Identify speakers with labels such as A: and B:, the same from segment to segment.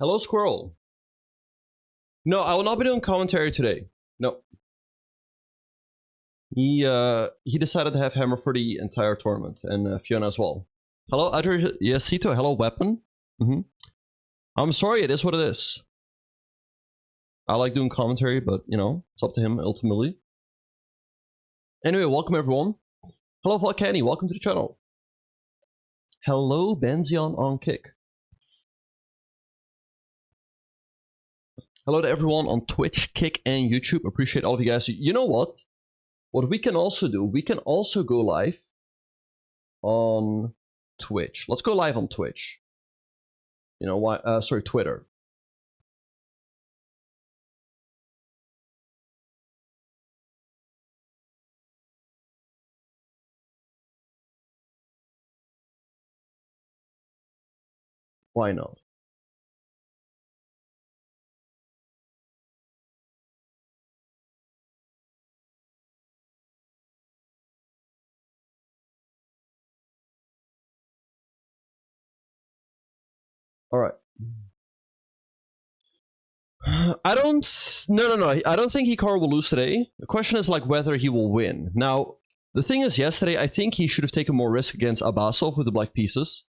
A: Hello, Squirrel. No, I will not be doing commentary today. No. He decided to have Hammer for the entire tournament, and Fiona as well. Hello, Adri Yasito. Hello, Weapon. I'm sorry, it is what it is. I like doing commentary, but, you know, it's up to him, ultimately. Anyway, welcome, everyone. Hello, Volcani. Welcome to the channel. Hello, Benzion on Kick. Hello to everyone on Twitch, Kick, and YouTube. Appreciate all of you guys. You know what? What we can also do, we can also go live on Twitch. Let's go live on Twitch. You know why? Sorry, Twitter. Why not? All right. I don't. No. I don't think Hikaru will lose today. The question is like whether he will win. Now, the thing is, yesterday I think he should have taken more risk against Abasov with the black pieces.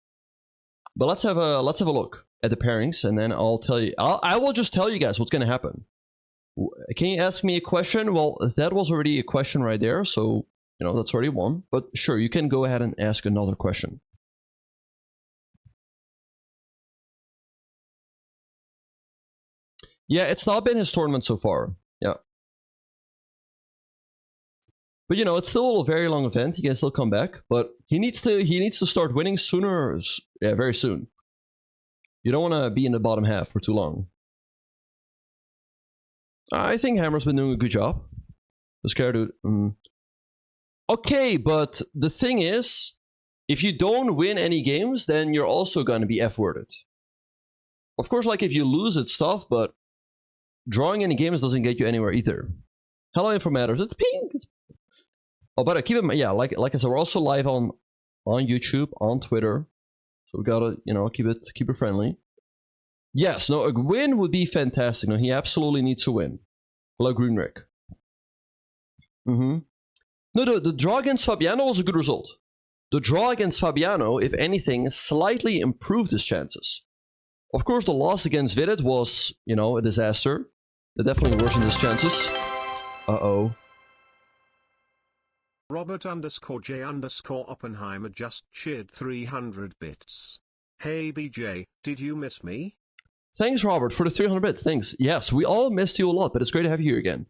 A: But let's have a look at the pairings, and then I'll tell you. I will just tell you guys what's going to happen. Can you ask me a question? Well, that was already a question right there, so you know that's already one. But sure, you can go ahead and ask another question. Yeah, it's not been his tournament so far. Yeah. But you know, it's still a very long event. He can still come back, but he needs to start winning sooner. Yeah, very soon. You don't want to be in the bottom half for too long. I think Hammer's been doing a good job. The scare dude. Okay, but the thing is, if you don't win any games, then you're also going to be F-worded. Of course, like if you lose, it's tough, but drawing any games doesn't get you anywhere either. Hello, Informatters. It's pink. Oh, but keep it. Yeah, like I said, we're also live on YouTube, on Twitter, so we gotta keep it friendly. Yes, no, a win would be fantastic. No, he absolutely needs to win. Hello, Greenrick. No, the draw against Fabiano was a good result. The draw against Fabiano, if anything, slightly improved his chances. Of course, the loss against Vidit was, a disaster. That definitely worsened his chances. Uh-oh.
B: Robert_J_Oppenheimer just cheered 300 bits. Hey BJ, did you miss me?
A: Thanks, Robert, for the 300 bits. Thanks. Yes, we all missed you a lot, but it's great to have you here again.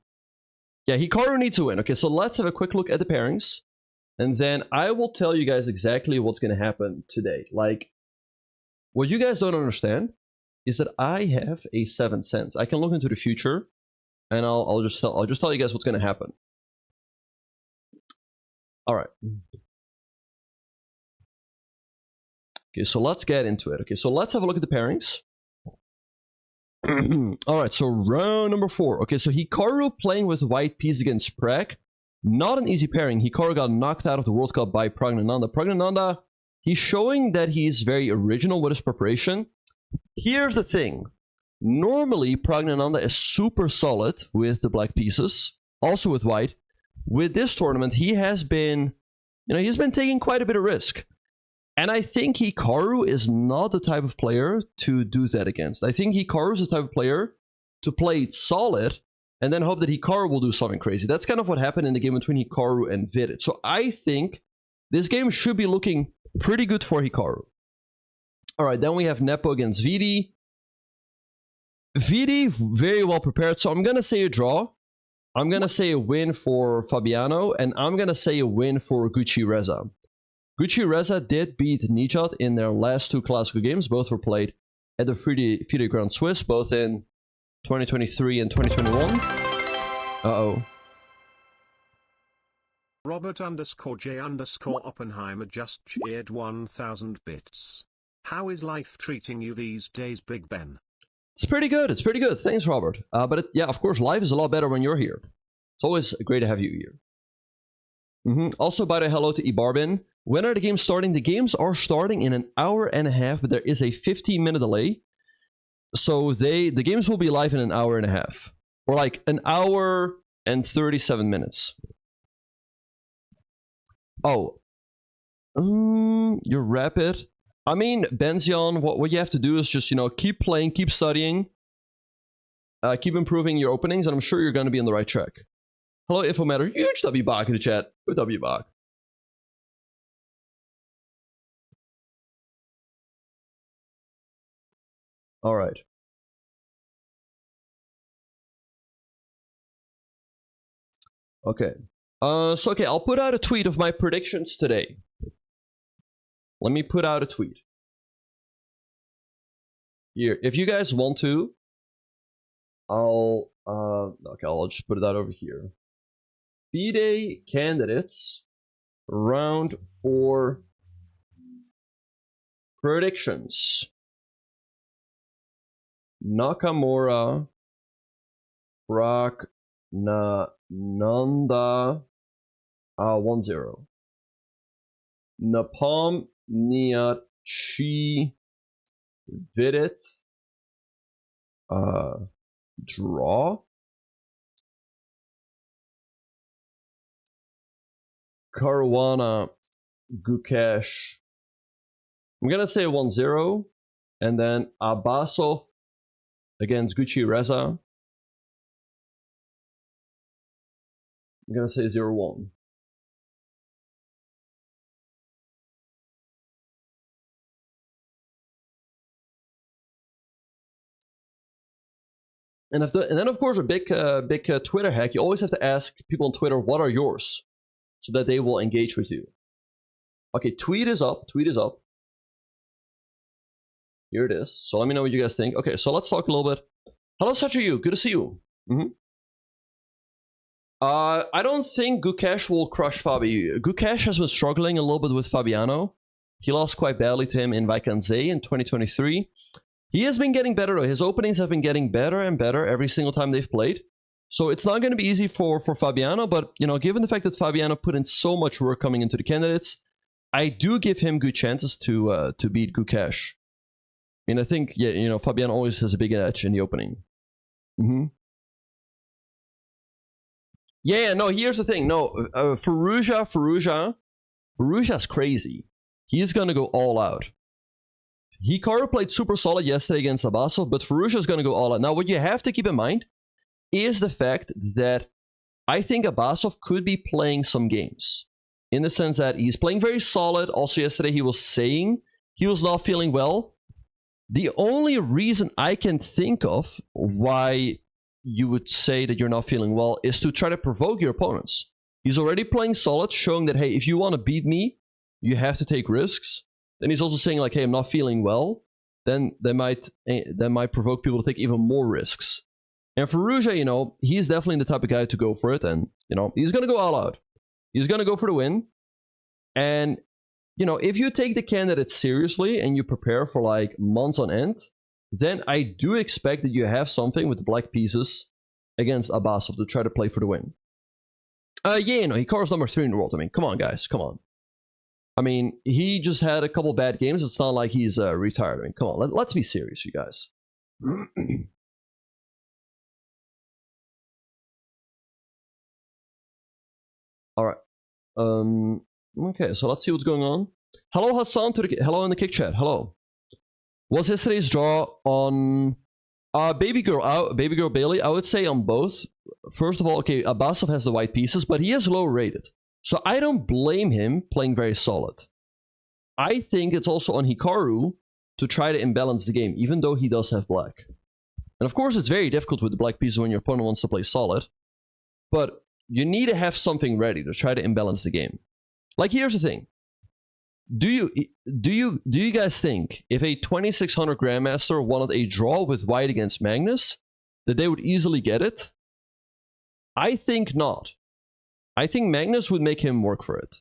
A: Yeah, Hikaru needs to win. Okay, so let's have a quick look at the pairings. And then I will tell you guys exactly what's going to happen today. Like, what you guys don't understand is that I have a 7th sense. I can look into the future, and I'll just tell you guys what's going to happen. All right. Okay, so let's get into it. Okay, so let's have a look at the pairings. All right, so round number 4. Okay, so Hikaru playing with white piece against Prek. Not an easy pairing. Hikaru got knocked out of the World Cup by Pragnananda. Pragnananda, he's showing that he's very original with his preparation. Here's the thing. Normally, Pragnananda is super solid with the black pieces, also with white. With this tournament, he has been, he's been taking quite a bit of risk. And I think Hikaru is not the type of player to do that against. I think Hikaru is the type of player to play it solid and then hope that Hikaru will do something crazy. That's kind of what happened in the game between Hikaru and Vidit. So I think this game should be looking pretty good for Hikaru. All right, then we have Nepo against Vidi. Vidi, very well prepared. So I'm going to say a draw. I'm going to say a win for Fabiano, and I'm going to say a win for Gucci Reza. Gucci Reza did beat Nijat in their last 2 classical games. Both were played at the FIDE Grand Swiss, both in 2023 and 2021. Uh-oh.
B: Robert_J_Oppenheimer just cheered 1,000 bits. How is life treating you these days, Big Ben?
A: It's pretty good. It's pretty good. Thanks, Robert. But yeah, of course, life is a lot better when you're here. It's always great to have you here. Also, by the way, hello to Ibarbin. When are the games starting? The games are starting in an hour and a half, but there is a 15-minute delay. So the games will be live in an hour and a half, or like an hour and 37 minutes. Oh, you're rapid. I mean, Benzion, what you have to do is just, you know, keep playing, keep studying, keep improving your openings, and I'm sure you're going to be on the right track. Hello, Infomatter. Huge W Bach in the chat. Good W Bach. All right. Okay. So okay, I'll put out a tweet of my predictions today. Let me put out a tweet. Here, if you guys want to, okay, I'll just put that over here. FIDE candidates round 4 predictions. Nakamura, Nanda 1-0. Napalm, Niat, Chi, Vidit, draw. Caruana, Gukesh. I'm gonna say 1-0, and then Abbasov against Gucci Reza. I'm gonna say 0-1. And then of course a big Twitter hack. You always have to ask people on Twitter, what are yours, so that they will engage with you. Okay, tweet is up. Tweet is up. Here it is. So let me know what you guys think. Okay, so let's talk a little bit. Hello, such are you? Good to see you. I don't think Gukesh will crush Fabi. Gukesh has been struggling a little bit with Fabiano. He lost quite badly to him in Vaikanze in 2023. He has been getting better though. His openings have been getting better and better every single time they've played. So it's not going to be easy for Fabiano, but you know, given the fact that Fabiano put in so much work coming into the candidates, I do give him good chances to beat Gukesh. I mean, I think, yeah, you know, Fabiano always has a big edge in the opening. Yeah, no, here's the thing. No, Faruja's crazy. He's gonna go all out. Hikaru played super solid yesterday against Abbasov, but Faruja's gonna go all out. Now, what you have to keep in mind is the fact that I think Abbasov could be playing some games. In the sense that he's playing very solid. Also, yesterday he was saying he was not feeling well. The only reason I can think of why you would say that you're not feeling well is to try to provoke your opponents. He's already playing solid, showing that, hey, if you want to beat me, you have to take risks. Then he's also saying, like, hey, I'm not feeling well. Then that might provoke people to take even more risks. And Faruja, you know, he's definitely the type of guy to go for it. And, you know, he's going to go all out. He's going to go for the win. And, you know, if you take the candidate seriously and you prepare for, like, months on end, then I do expect that you have something with the black pieces against Abbasov to try to play for the win. Yeah, you know, Hikaru's number 3 in the world. I mean, come on, guys, come on. I mean, he just had a couple bad games. It's not like he's retired. I mean, come on, let's be serious, you guys. All right. Okay, so let's see what's going on. Hello, Hassan. Hello in the kick chat. Hello. Was yesterday's draw on Baby Girl Bailey? I would say on both. First of all, okay, Abbasov has the white pieces, but he is low rated. So I don't blame him playing very solid. I think it's also on Hikaru to try to imbalance the game, even though he does have black. And of course, it's very difficult with the black pieces when your opponent wants to play solid. But you need to have something ready to try to imbalance the game. Like, here's the thing. Do you guys think if a 2600 Grandmaster wanted a draw with white against Magnus, that they would easily get it? I think not. I think Magnus would make him work for it.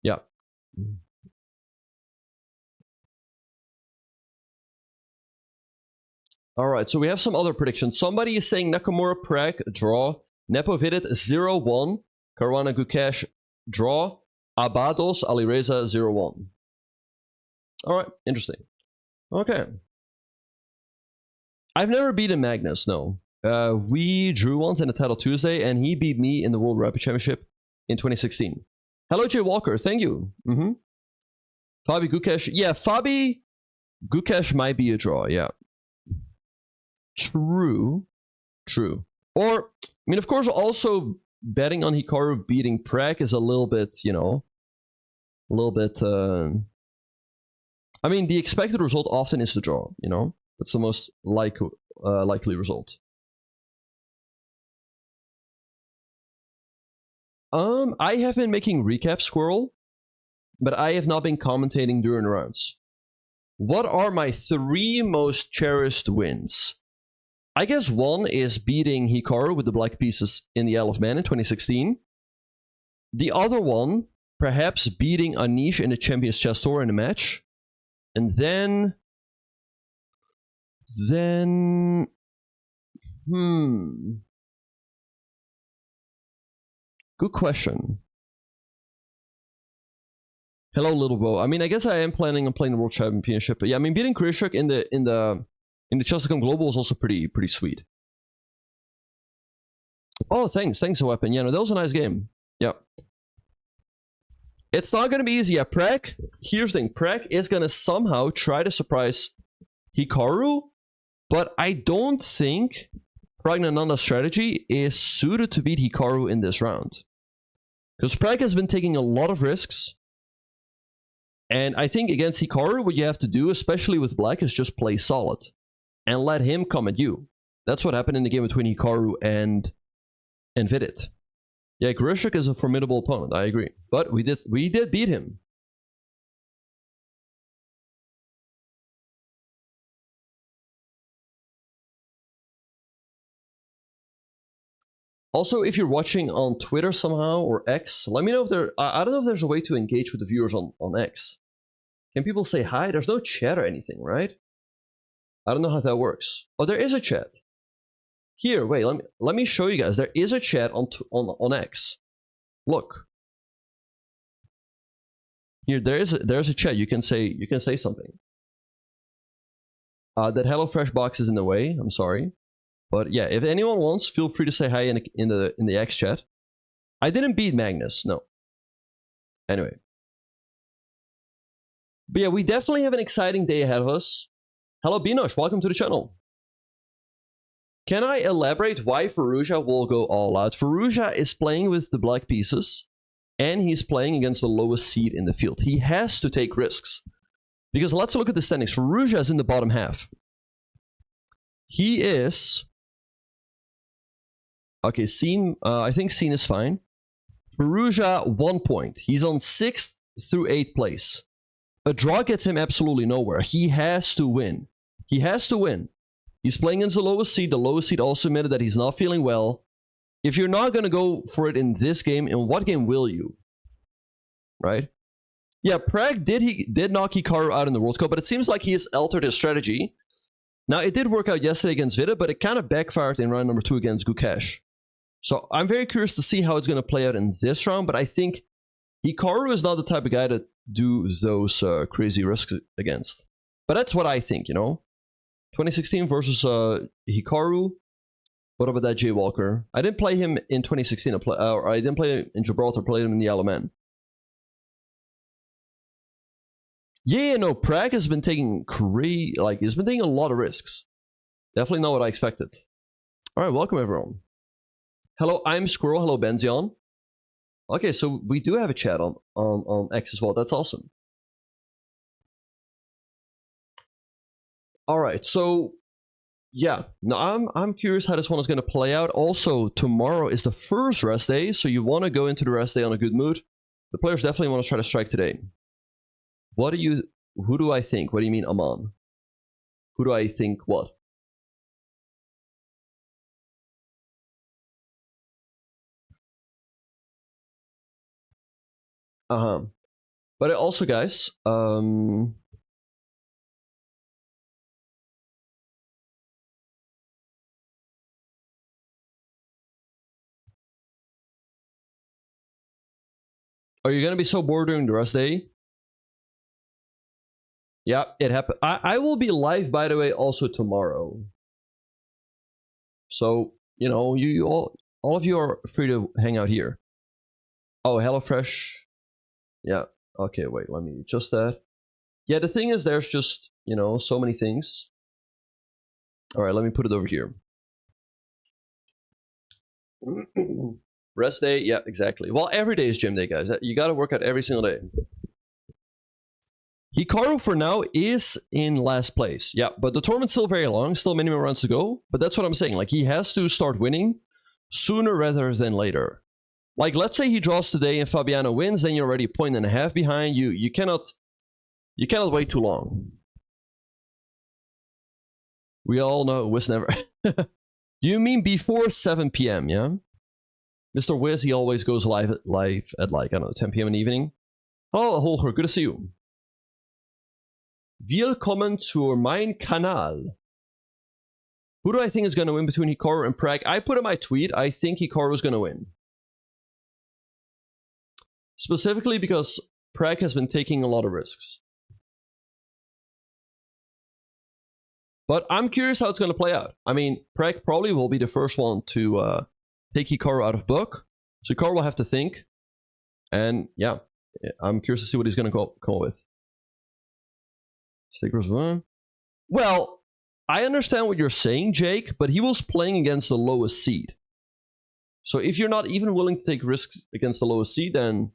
A: Yeah. All right, so we have some other predictions. Somebody is saying Nakamura Prag draw, Nepo Vidit 0-1, Caruana Gukesh draw, Abados Alireza 01. Alright, interesting. Okay. I've never beaten Magnus, no. We drew once in a Title Tuesday, and he beat me in the World Rapid Championship in 2016. Hello, Jay Walker. Thank you. Fabi Gukesh. Yeah, Fabi Gukesh might be a draw, yeah. True. Or, I mean, of course, also betting on Hikaru beating Prek is a little bit, you know, a little bit... I mean, the expected result often is the draw, you know? That's the most likely result. I have been making recaps, Squirrel, but I have not been commentating during the rounds. What are my 3 most cherished wins? I guess one is beating Hikaru with the black pieces in the Isle of Man in 2016. The other one, perhaps beating Anish in the Champions Chess Tour in a match. And then... Good question. Hello, Little Bo. I mean, I guess I am planning on playing the World Championship, but yeah, I mean, beating Krishuk in the Chess.com Global was also pretty sweet. Oh, thanks, Weapon. Yeah, no, that was a nice game. Yep. It's not gonna be easy. Yeah, Prek. Here's the thing: Prek is gonna somehow try to surprise Hikaru, but I don't think Pragnananda's strategy is suited to beat Hikaru in this round. Because Prek has been taking a lot of risks. And I think against Hikaru, what you have to do, especially with black, is just play solid. And let him come at you. That's what happened in the game between Hikaru and Vidit. Yeah, Grishuk is a formidable opponent, I agree. But we did beat him. Also, if you're watching on Twitter somehow or X, let me know if there... I don't know if there's a way to engage with the viewers on X. Can people say hi? There's no chat or anything, right? I don't know how that works. Oh, there is a chat. Here, wait, let me show you guys. There is a chat on X. Look. Here, there's a chat. You can say something. That HelloFresh box is in the way. I'm sorry. But yeah, if anyone wants, feel free to say hi in the X chat. I didn't beat Magnus, no. Anyway. But yeah, we definitely have an exciting day ahead of us. Hello, Binosh. Welcome to the channel. Can I elaborate why Firouzja will go all out? Firouzja is playing with the black pieces, and he's playing against the lowest seed in the field. He has to take risks. Because let's look at the standings. Firouzja is in the bottom half. He is... Okay, Scene, I think Scene is fine. Firouzja, 1 point. He's on 6th through 8th place. A draw gets him absolutely nowhere. He has to win. He has to win. He's playing against the lowest seed. The lowest seed also admitted that he's not feeling well. If you're not going to go for it in this game, in what game will you? Right? Yeah, Prag did knock Hikaru out in the World Cup, but it seems like he has altered his strategy. Now, it did work out yesterday against Vida, but it kind of backfired in round number 2 against Gukesh. So I'm very curious to see how it's going to play out in this round, but I think Hikaru is not the type of guy to do those crazy risks against. But that's what I think, you know? 2016 versus Hikaru. What about that Jay Walker? I didn't play him in 2016. I didn't play him in Gibraltar. Played him in the Isle of Man. Yeah, no, Prag has been taking he's been taking a lot of risks. Definitely not what I expected. All right, welcome everyone. Hello, I'm Squirrel. Hello, Benzion. Okay, so we do have a chat on X as well. That's awesome. All right, so yeah, now I'm curious how this one is going to play out. Also, tomorrow is the first rest day, so you want to go into the rest day on a good mood. The players definitely want to try to strike today. Who do I think? What do you mean, Aman? Who do I think what? But also, guys, Are you gonna be so bored during the rest day? Yeah, it happened. I will be live, by the way, also tomorrow. So, you know, you all of you are free to hang out here. Oh, HelloFresh. Yeah. Okay, wait, let me adjust that. Yeah, the thing is, there's just, you know, so many things. All right, let me put it over here. Rest day, yeah, exactly. Well, every day is gym day, guys. You got to work out every single day. Hikaru for now is in last place. Yeah, but the tournament's still very long, still minimum rounds to go. But that's what I'm saying. Like, he has to start winning sooner rather than later. Like, let's say he draws today and Fabiano wins, then you're already a point and a half behind. You cannot wait too long. We all know Wiz never. You mean before 7 p.m., yeah? Mr. Wiz, he always goes live at like, I don't know, 10 p.m. in the evening. Oh, Holger, good to see you. Willkommen zu mein Kanal. Who do I think is going to win between Hikaru and Prag? I put in my tweet, I think Hikaru is going to win. Specifically because Prag has been taking a lot of risks. But I'm curious how it's going to play out. I mean, Prag probably will be the first one to take Hikaru out of book. So Hikaru will have to think. And yeah, I'm curious to see what he's going to come up with. Stickers 1. Well, I understand what you're saying, Jake, but he was playing against the lowest seed. So if you're not even willing to take risks against the lowest seed, then,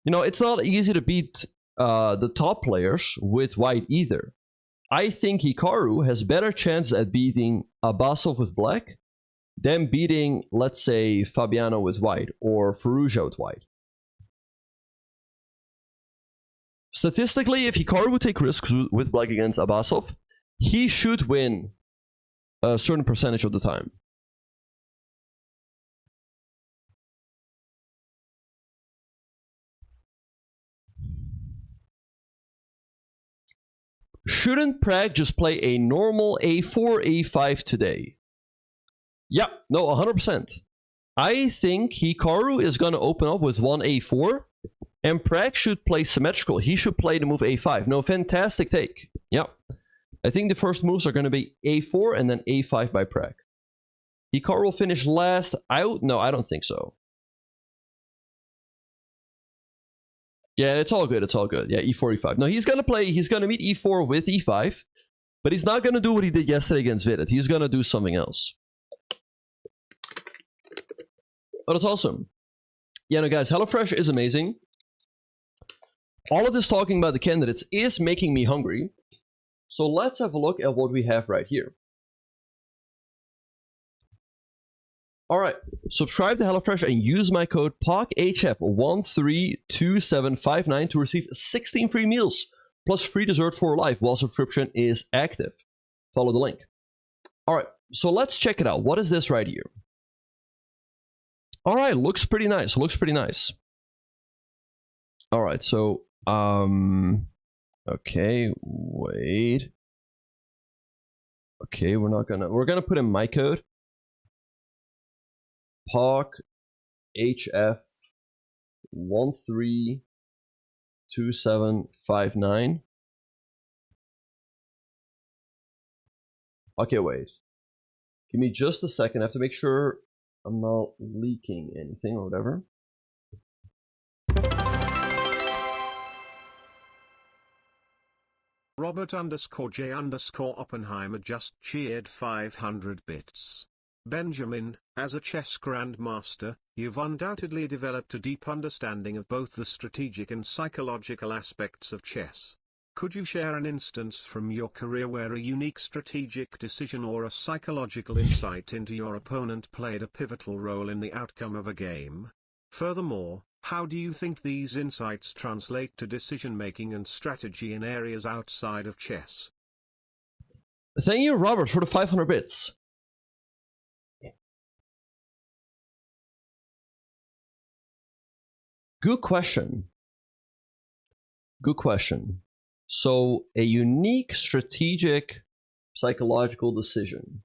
A: you know, it's not easy to beat the top players with white either. I think Hikaru has better chance at beating Abasov with black than beating, let's say, Fabiano with white or Ferrugia with white. Statistically, if Hikaru would take risks with black against Abasov, he should win a certain percentage of the time. Shouldn't Prag just play a normal A4, A5 today? Yeah, no, 100%. I think Hikaru is going to open up with one A4, and Prag should play symmetrical. He should play the move A5. No, fantastic take. Yeah. I think the first moves are going to be A4 and then A5 by Prag. Hikaru will finish last. No, I don't think so. Yeah, it's all good. It's all good. Yeah, E4, E5. No, he's going to meet E4 with E5, but he's not going to do what he did yesterday against Vidit. He's going to do something else. But it's awesome. Yeah, no, guys, HelloFresh is amazing. All of this talking about the candidates is making me hungry. So let's have a look at what we have right here. Alright, subscribe to HelloFresh and use my code POCHF132759 to receive 16 free meals plus free dessert for life while subscription is active. Follow the link. Alright, so let's check it out. What is this right here? Alright, looks pretty nice. Looks pretty nice. Alright, so okay, wait. Okay, we're gonna put in my code. POC HF 132759. Okay, wait. Give me just a second. I have to make sure I'm not leaking anything or whatever.
B: Robert_J_Oppenheimer just cheered 500 bits. Benjamin, as a chess grandmaster, you've undoubtedly developed a deep understanding of both the strategic and psychological aspects of chess. Could you share an instance from your career where a unique strategic decision or a psychological insight into your opponent played a pivotal role in the outcome of a game? Furthermore, how do you think these insights translate to decision-making and strategy in areas outside of chess?
A: Thank you, Robert, for the 500 bits. Good question. Good question. So, a unique strategic psychological decision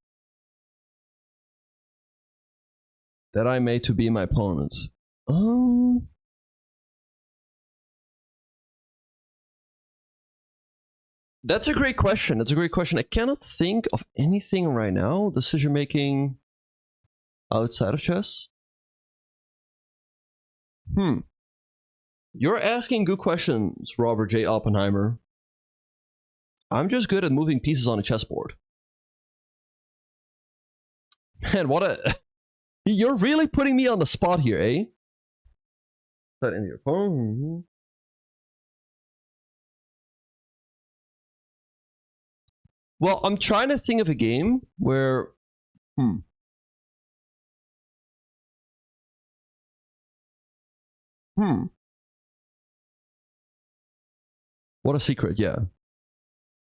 A: that I made to be my opponent. That's a great question. That's a great question. I cannot think of anything right now. Decision making outside of chess. You're asking good questions, Robert J. Oppenheimer. I'm just good at moving pieces on a chessboard. Man, what a... You're really putting me on the spot here, eh? That in your phone. Well, I'm trying to think of a game where... What a secret, yeah.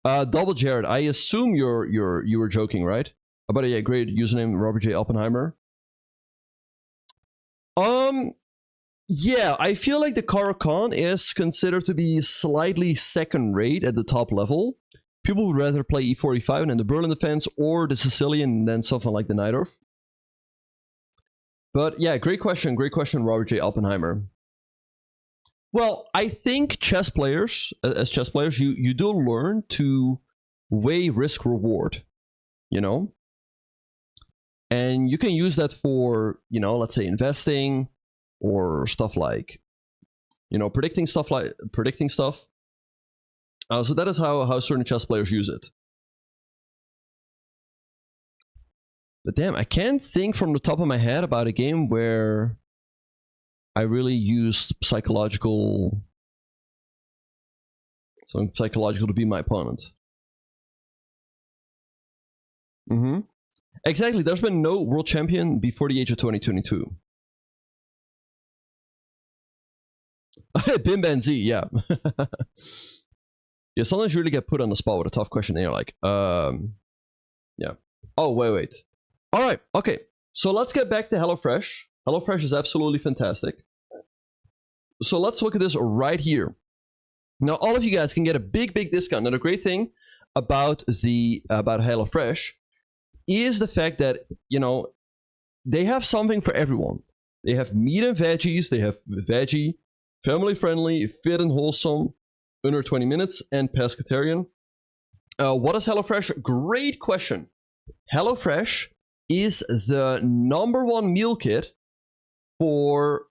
A: Double Jared, I assume you were joking, right? But yeah, great username, Robert J. Oppenheimer. Yeah, I feel like the Caro-Kann is considered to be slightly second rate at the top level. People would rather play e4, e5 and then the Berlin defense or the Sicilian and then something like the Najdorf. But yeah, great question, Robert J. Oppenheimer. Well, I think chess players, you do learn to weigh risk reward, you know? And you can use that for, you know, let's say investing or stuff like, you know, predicting stuff. So that is how certain chess players use it. But damn, I can't think from the top of my head about a game where I really used something psychological to be my opponent. Exactly, there's been no world champion before the age of 2022. Bim Ben Z, yeah. Yeah, sometimes you really get put on the spot with a tough question and you're like, yeah. Oh, wait. All right, okay. So let's get back to HelloFresh. HelloFresh is absolutely fantastic. So let's look at this right here. Now, all of you guys can get a big discount. Now, the great thing about HelloFresh is the fact that, you know, they have something for everyone. They have meat and veggies. They have veggie, family friendly, fit and wholesome, under 20 minutes, and pescatarian. What is HelloFresh? Great question. HelloFresh is the #1 meal kit for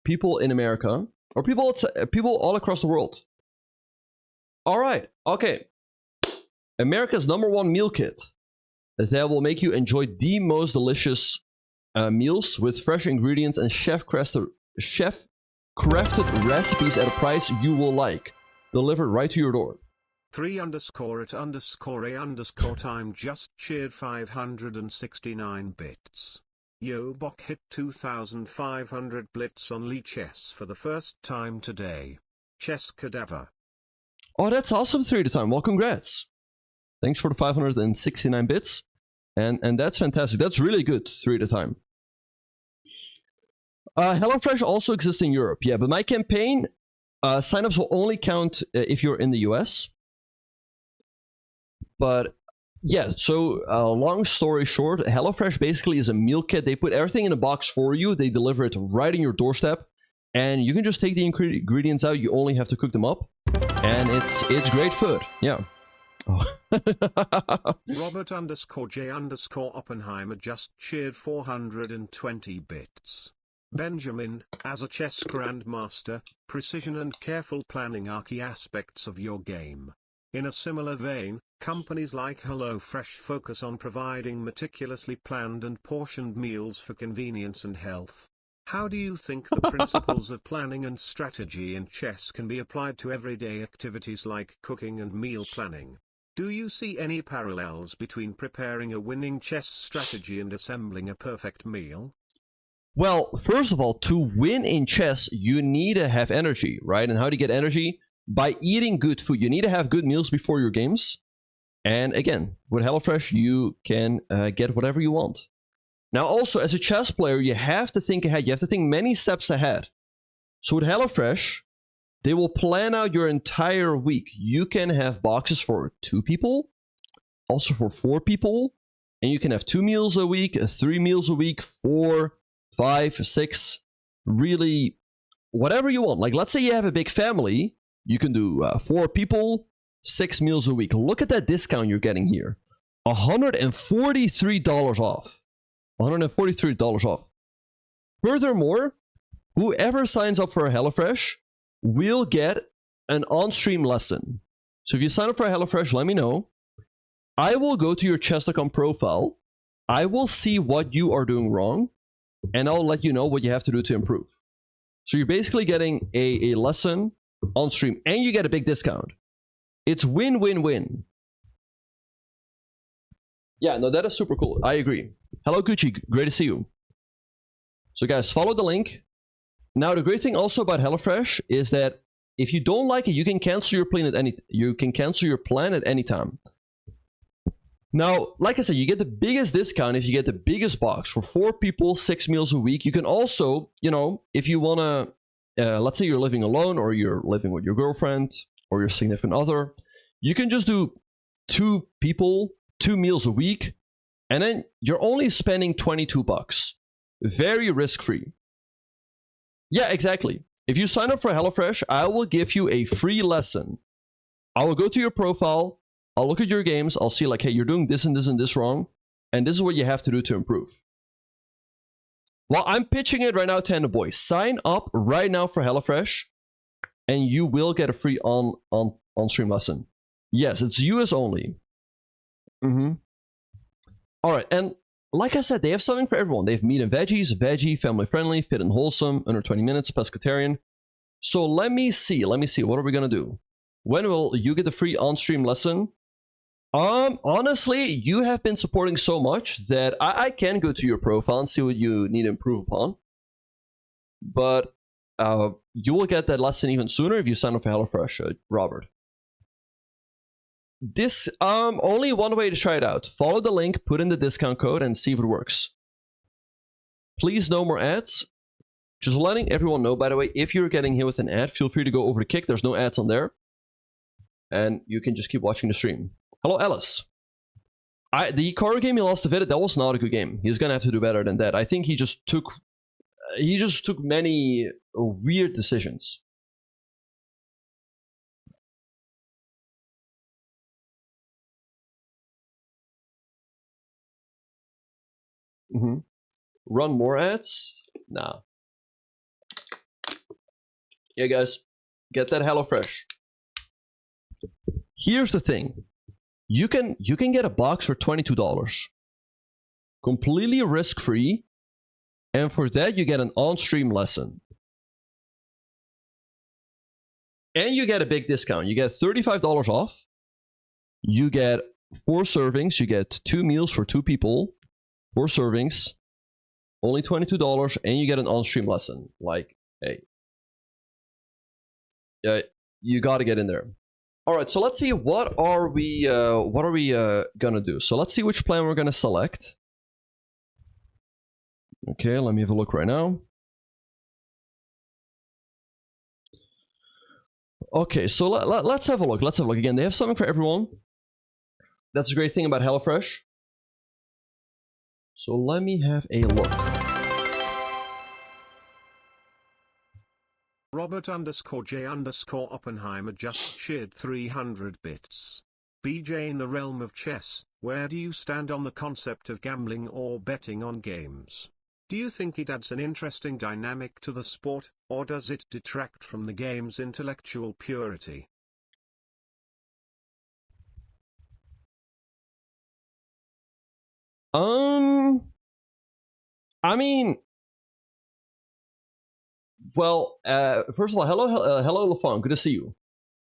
A: people in America or people all across the world. All right, okay. America's #1 meal kit that will make you enjoy the most delicious meals with fresh ingredients and chef-crafted recipes at a price you will like. Delivered right to your door.
B: 3_it_a_time just cheered 569 bits. Yo Bok hit 2,500 blitz on Lee Chess for the first time today. Chess Cadaver.
A: Oh, that's awesome, 3@a time. Well, congrats. Thanks for the 569 bits. And that's fantastic. That's really good, 3@a time. HelloFresh also exists in Europe, yeah, but my campaign signups will only count if you're in the US. But yeah, so long story short, HelloFresh basically is a meal kit. They put everything in a box for you. They deliver it right in your doorstep, and you can just take the ingredients out. You only have to cook them up, and it's great food. Yeah. Oh.
B: Robert_J_Oppenheimer just cheered 420 bits. Benjamin, as a chess grandmaster, precision and careful planning are key aspects of your game. In a similar vein, companies like HelloFresh focus on providing meticulously planned and portioned meals for convenience and health. How do you think the principles of planning and strategy in chess can be applied to everyday activities like cooking and meal planning? Do you see any parallels between preparing a winning chess strategy and assembling a perfect meal?
A: Well, first of all, to win in chess, you need to have energy, right? And how do you get energy? By eating good food. You need to have good meals before your games. And again, with HelloFresh, you can get whatever you want. Now, also, as a chess player, you have to think ahead. You have to think many steps ahead. So with HelloFresh, they will plan out your entire week. You can have boxes for 2 people, also for 4 people, and you can have 2 meals a week, 3 meals a week, 4, 5, 6, really, whatever you want. Like, let's say you have a big family, You can do 4 people, 6 meals a week. Look at that discount you're getting here. $143 off. $143 off. Furthermore, whoever signs up for a HelloFresh will get an on-stream lesson. So if you sign up for a HelloFresh, let me know. I will go to your chess.com profile. I will see what you are doing wrong, and I'll let you know what you have to do to improve. So you're basically getting a lesson on stream, and you get a big discount. It's win-win-win. Yeah, no, that is super cool. I agree. Hello, Gucci. Great to see you. So guys, follow the link. Now, the great thing also about HelloFresh is that if you don't like it, you can cancel your plan at any time. Now, like I said, you get the biggest discount if you get the biggest box for 4 people, 6 meals a week. You can also, you know, if you want to, let's say you're living alone or you're living with your girlfriend or your significant other, you can just do 2 people, 2 meals a week, and then you're only spending $22. Very risk-free. Yeah, exactly. If you sign up for HelloFresh, I will give you a free lesson. I will go to your profile, I'll look at your games, I'll see like, hey, you're doing this and this and this wrong, and this is what you have to do to improve. Well, I'm pitching it right now, Tandem Boy. Sign up right now for HelloFresh, and you will get a free on-stream lesson. Yes, it's US only. All right, and like I said, they have something for everyone. They have meat and veggies, veggie, family-friendly, fit and wholesome, under 20 minutes, pescatarian. So let me see. What are we going to do? When will you get the free on-stream lesson? Honestly, you have been supporting so much that I can go to your profile and see what you need to improve upon. But you will get that lesson even sooner if you sign up for HelloFresh, Robert. This only one way to try it out. Follow the link, put in the discount code, and see if it works. Please, no more ads. Just letting everyone know, by the way, if you're getting hit with an ad, feel free to go over to Kick. There's no ads on there. And you can just keep watching the stream. Hello, Ellis. The card game he lost to FIDE, that was not a good game. He's gonna have to do better than that. I think he just took many weird decisions. Run more ads? Nah. Yeah, guys, get that HelloFresh. Here's the thing. You can get a box for $22. Completely risk-free. And for that, you get an on-stream lesson. And you get a big discount. You get $35 off. You get 4 servings. You get 2 meals for 2 people. 4 servings. Only $22. And you get an on-stream lesson. Like, hey. Yeah, you gotta get in there. All right, so let's see what are we gonna do. So let's see which plan we're gonna select. Okay, let me have a look right now. Okay, so let's have a look. Let's have a look again. They have something for everyone. That's a great thing about HelloFresh. So let me have a look.
B: Robert_J_Oppenheimer just shared 300 bits. BJ, in the realm of chess, where do you stand on the concept of gambling or betting on games? Do you think it adds an interesting dynamic to the sport, or does it detract from the game's intellectual purity?
A: I mean, well, first of all, hello, LaFon. Good to see you.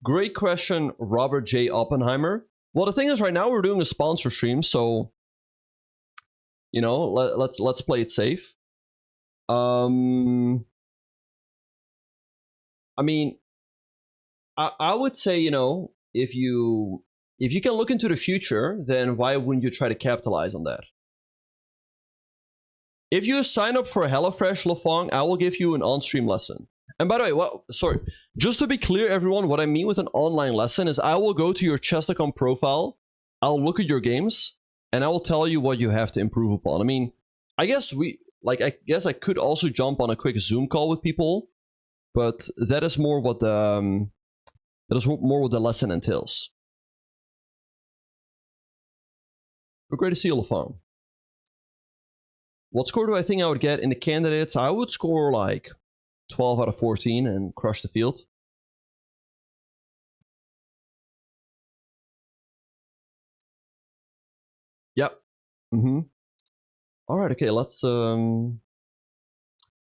A: Great question, Robert J. Oppenheimer. Well, the thing is, right now we're doing a sponsor stream, so you know, let's play it safe. I mean, I would say, you know, if you can look into the future, then why wouldn't you try to capitalize on that? If you sign up for HelloFresh, Lafong, I will give you an on-stream lesson. And by the way, sorry, just to be clear, everyone, what I mean with an online lesson is I will go to your chess.com profile, I'll look at your games, and I will tell you what you have to improve upon. I mean, I guess I could also jump on a quick Zoom call with people, but that is more what the That is more what the lesson entails. But great to see you, LaFon. What score do I think I would get in the candidates? I would score like 12 out of 14 and crush the field. Yep. All right. Okay. Let's. Hello,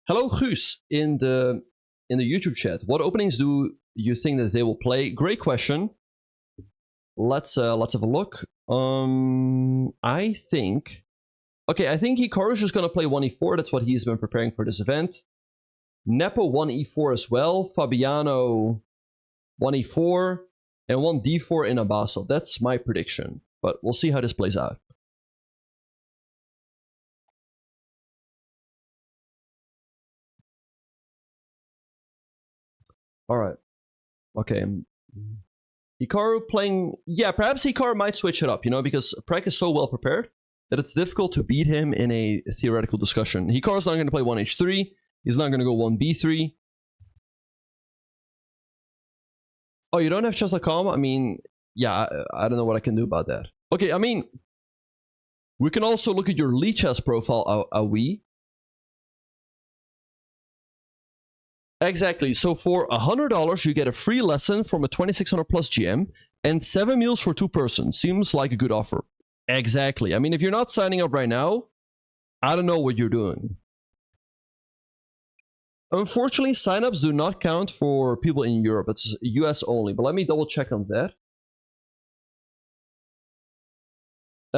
A: Guus in the YouTube chat. What openings do you think that they will play? Great question. Let's have a look. I think. Okay, I think Hikaru is just gonna play 1e4. That's what he's been preparing for this event. Nepo 1e4 as well. Fabiano 1e4 and 1d4 in Abaso. That's my prediction, but we'll see how this plays out. All right. Okay. Hikaru playing... Yeah, perhaps Hikaru might switch it up, you know, because Prek is so well prepared that it's difficult to beat him in a theoretical discussion. Hikaru's not going to play 1h3. He's not going to go 1b3. Oh, you don't have chess.com? I mean, yeah, I don't know what I can do about that. Okay, I mean, we can also look at your Lee chess profile, we. Exactly. So for $100, you get a free lesson from a 2600 plus GM and 7 meals for 2 persons. Seems like a good offer. Exactly. I mean, if you're not signing up right now, I don't know what you're doing. Unfortunately, signups do not count for people in Europe. It's US only, but let me double check on that.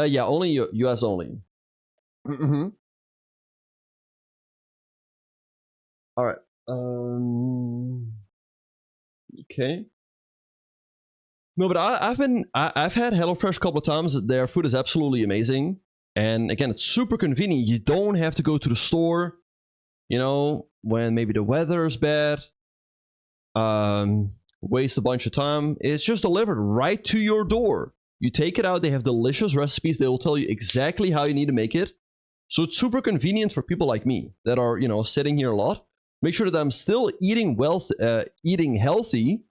A: Yeah, only US only. All right. Okay. No, but I've had HelloFresh a couple of times. Their food is absolutely amazing, and again, it's super convenient. You don't have to go to the store, you know, when maybe the weather is bad. Waste a bunch of time. It's just delivered right to your door. You take it out. They have delicious recipes. They will tell you exactly how you need to make it. So it's super convenient for people like me that are, you know, sitting here a lot. Make sure that I'm still eating eating healthy.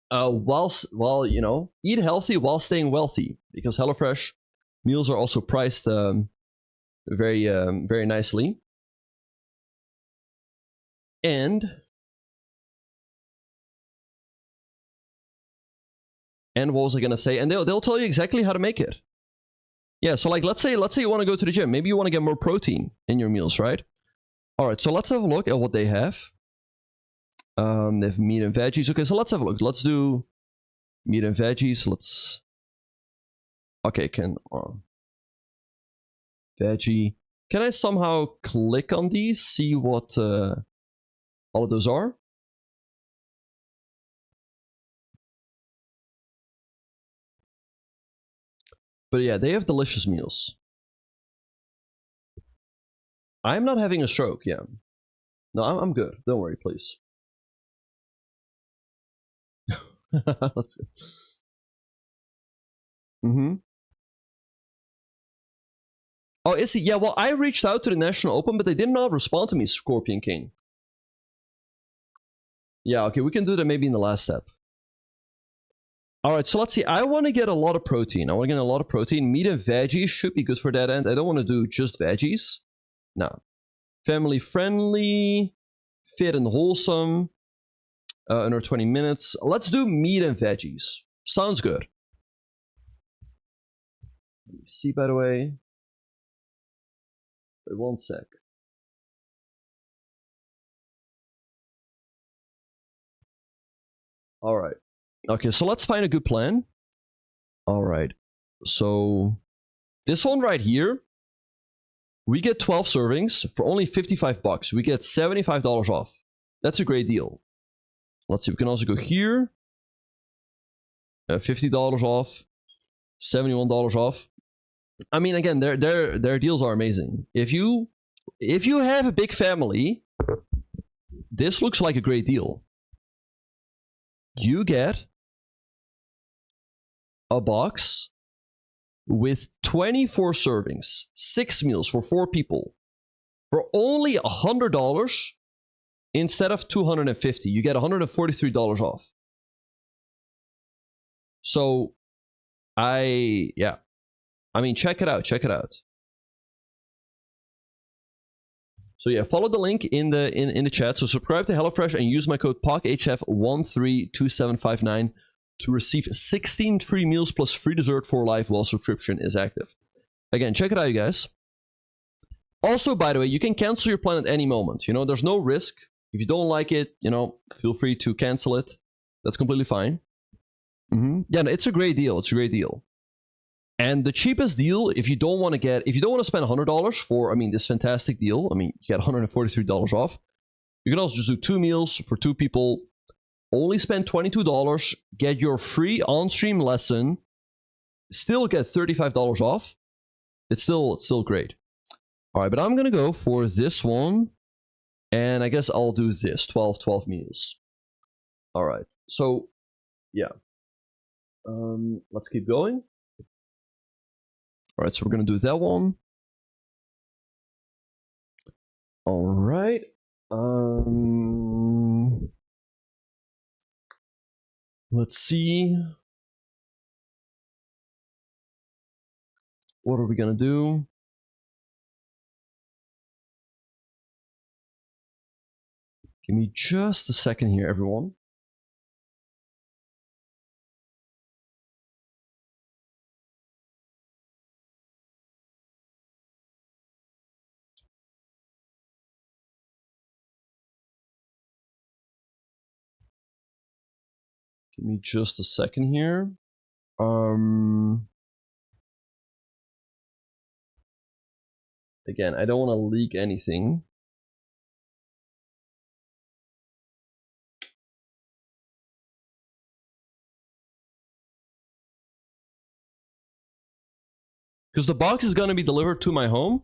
A: While you know, eat healthy while staying wealthy, because HelloFresh meals are also priced very nicely. And what was I gonna say? And they'll tell you exactly how to make it. Yeah, so like let's say you want to go to the gym. Maybe you want to get more protein in your meals, right? All right, so let's have a look at what they have. They have meat and veggies. Okay, so let's have a look. Let's do meat and veggies. Let's... Okay, veggie. Can I somehow click on these? See what all of those are? But yeah, they have delicious meals. I'm not having a stroke, yeah. No, I'm good. Don't worry, please. Let's see. Oh, is he? Yeah, well, I reached out to the National Open, but they did not respond to me, Scorpion King. Yeah, okay, we can do that maybe in the last step. Alright, so let's see. I want to get a lot of protein. I want to get a lot of protein. Meat and veggies should be good for that end. I don't want to do just veggies. No. Family friendly, fit and wholesome. Under 20 minutes. Let's do meat and veggies. Sounds good. Let me see, by the way. Wait 1 sec. All right. Okay, so let's find a good plan. All right. So this one right here, we get 12 servings for only $55. We get $75 off. That's a great deal. Let's see, we can also go here. $50 off. $71 off. I mean, again, their deals are amazing. If you have a big family, this looks like a great deal. You get a box with 24 servings, 6 meals for 4 people, for only $100 instead of $250, you get $143 off. So I mean, check it out. So yeah, follow the link in the chat. So subscribe to HelloFresh and use my code POCHF132759 to receive 16 free meals plus free dessert for life while subscription is active. Again, check it out, you guys. Also, by the way, you can cancel your plan at any moment. You know, there's no risk. If you don't like it, you know, feel free to cancel it. That's completely fine. Yeah, no, it's a great deal. It's a great deal. And the cheapest deal, if you don't want to spend $100 for, I mean, this fantastic deal, I mean, you get $143 off. You can also just do 2 meals for 2 people, only spend $22, get your free on-stream lesson, still get $35 off. It's still great. All right, but I'm going to go for this one, and I guess I'll do this, 12 meals. All right, so, yeah. Let's keep going. All right, so we're going to do that one. All right. Let's see. What are we going to do? Give me just a second here, everyone. Give me just a second here. Again, I don't want to leak anything. Because the box is going to be delivered to my home.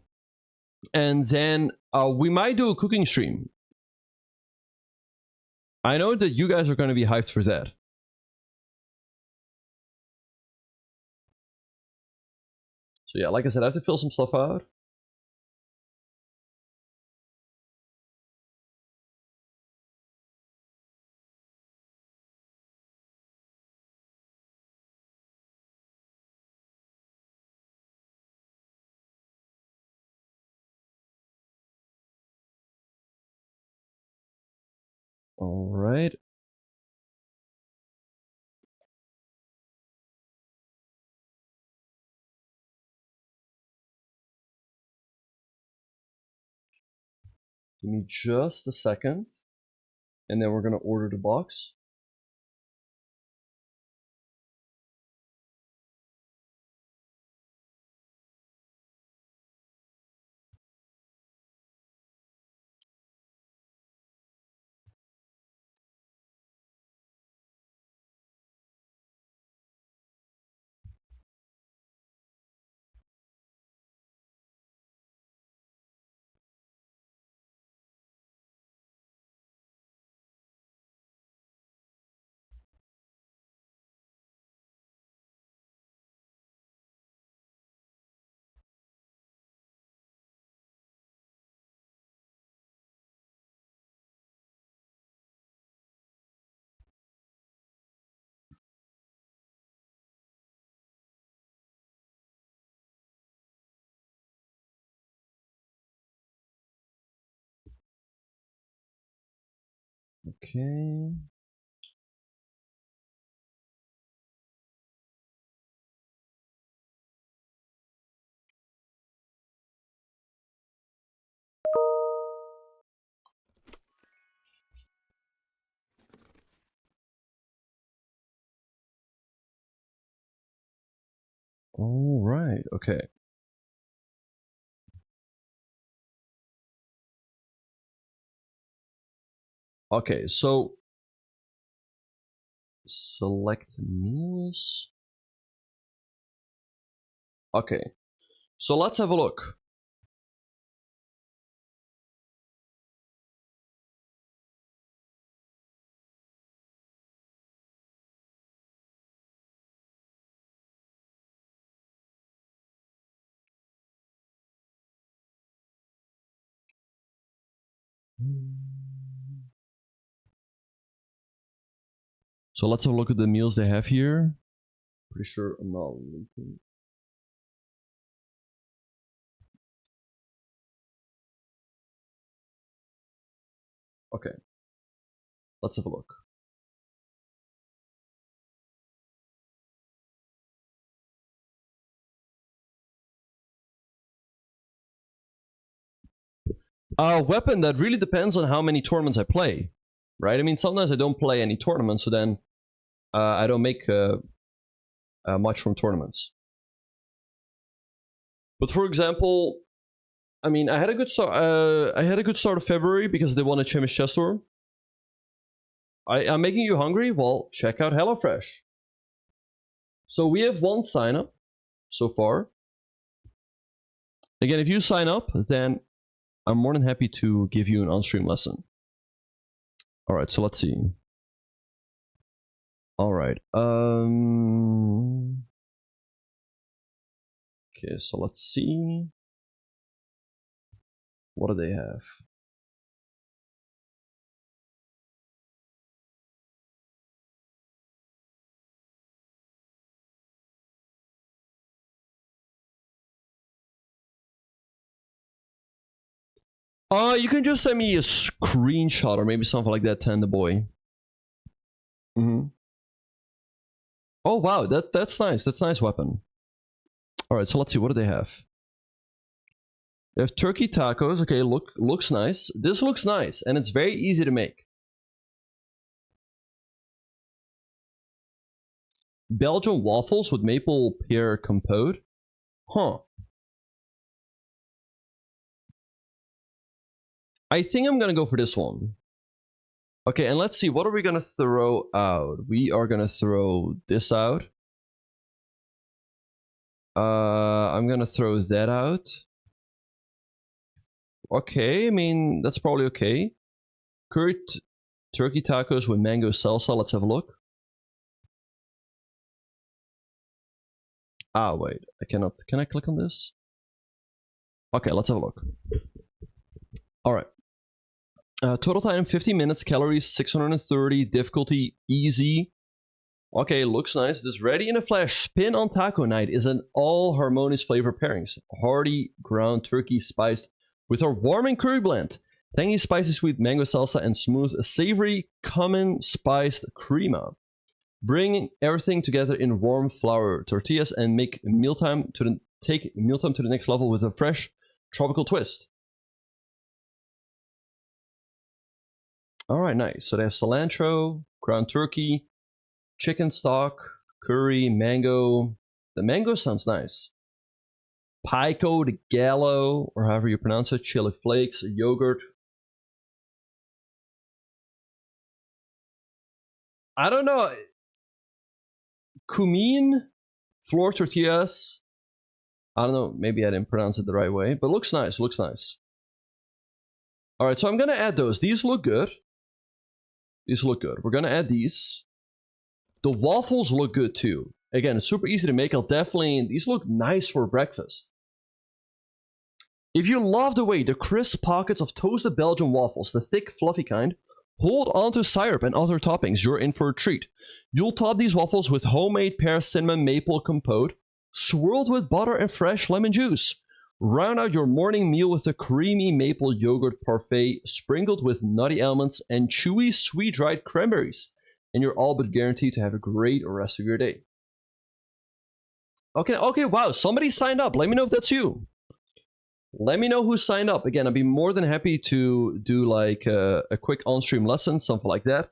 A: And then we might do a cooking stream. I know that you guys are going to be hyped for that. So yeah, like I said, I have to fill some stuff out. All right. Give me just a second. And then we're going to order the box. Okay. All right. Okay. Okay, so select meals. Okay, so let's have a look. So let's have a look at the meals they have here. Pretty sure I'm not linking. Okay. Let's have a look. Weapon, that really depends on how many tournaments I play, right? I mean, sometimes I don't play any tournaments, so then I don't make much from tournaments. But for example, I mean, I had a good start. I had a good start of February because they won a Champions Chess Tour. I'm making you hungry? Well, check out HelloFresh. So we have one sign up so far. Again, if you sign up, then I'm more than happy to give you an on-stream lesson. All right, so let's see. All right. Okay, so let's see. What do they have? You can just send me a screenshot or maybe something like that, Tanda Boy. Oh wow, that's nice. That's a nice weapon. All right, so let's see. What do they have? They have turkey tacos. Okay, looks nice. This looks nice, and it's very easy to make. Belgian waffles with maple pear compote. Huh. I think I'm gonna go for this one. Okay, and let's see. What are we gonna throw out? We are gonna throw this out. I'm gonna throw that out. Okay, I mean, that's probably okay. Curried turkey tacos with mango salsa. Let's have a look. Ah, wait. I cannot. Can I click on this? Okay, let's have a look. All right. Total time 50 minutes. Calories 630. Difficulty easy. Okay, looks nice. This ready in a flash spin on taco night is an all harmonious flavor pairings. Hearty ground turkey spiced with our warming curry blend. Tangy spicy sweet mango salsa and smooth savory cumin spiced crema. Bring everything together in warm flour tortillas and make take mealtime to the next level with a fresh tropical twist. All right, nice. So they have cilantro, ground turkey, chicken stock, curry, mango. The mango sounds nice. Pico de gallo, or however you pronounce it, chili flakes, yogurt. I don't know. Cumin, flour tortillas. I don't know. Maybe I didn't pronounce it the right way, but looks nice. Looks nice. All right, so I'm gonna add those. These look good. These look good. We're gonna add these. The waffles look good too. Again, it's super easy to make. These look nice for breakfast. If you love the way the crisp pockets of toasted Belgian waffles, the thick, fluffy kind, hold onto syrup and other toppings, you're in for a treat. You'll top these waffles with homemade pear cinnamon maple compote, swirled with butter and fresh lemon juice. Round out your morning meal with a creamy maple yogurt parfait, sprinkled with nutty almonds and chewy, sweet-dried cranberries. And you're all but guaranteed to have a great rest of your day. Okay, wow, somebody signed up. Let me know if that's you. Let me know who signed up. Again, I'd be more than happy to do like a quick on-stream lesson, something like that.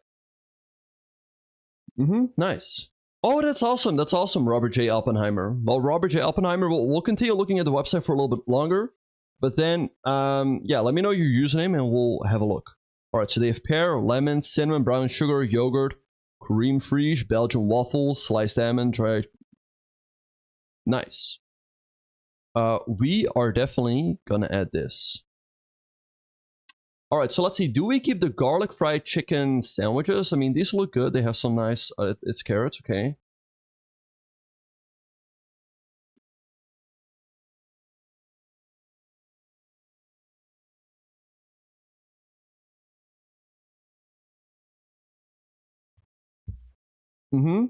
A: Nice. Oh, that's awesome. That's awesome, Robert J. Oppenheimer. Well, Robert J. Oppenheimer, we'll continue looking at the website for a little bit longer. But then, yeah, let me know your username and we'll have a look. All right, so they have pear, lemon, cinnamon, brown sugar, yogurt, cream fraiche, Belgian waffles, sliced almond, dried. Nice. We are definitely gonna add this. All right, so let's see. Do we keep the garlic fried chicken sandwiches? I mean, these look good. They have some nice. It's carrots, okay. Mm-hmm.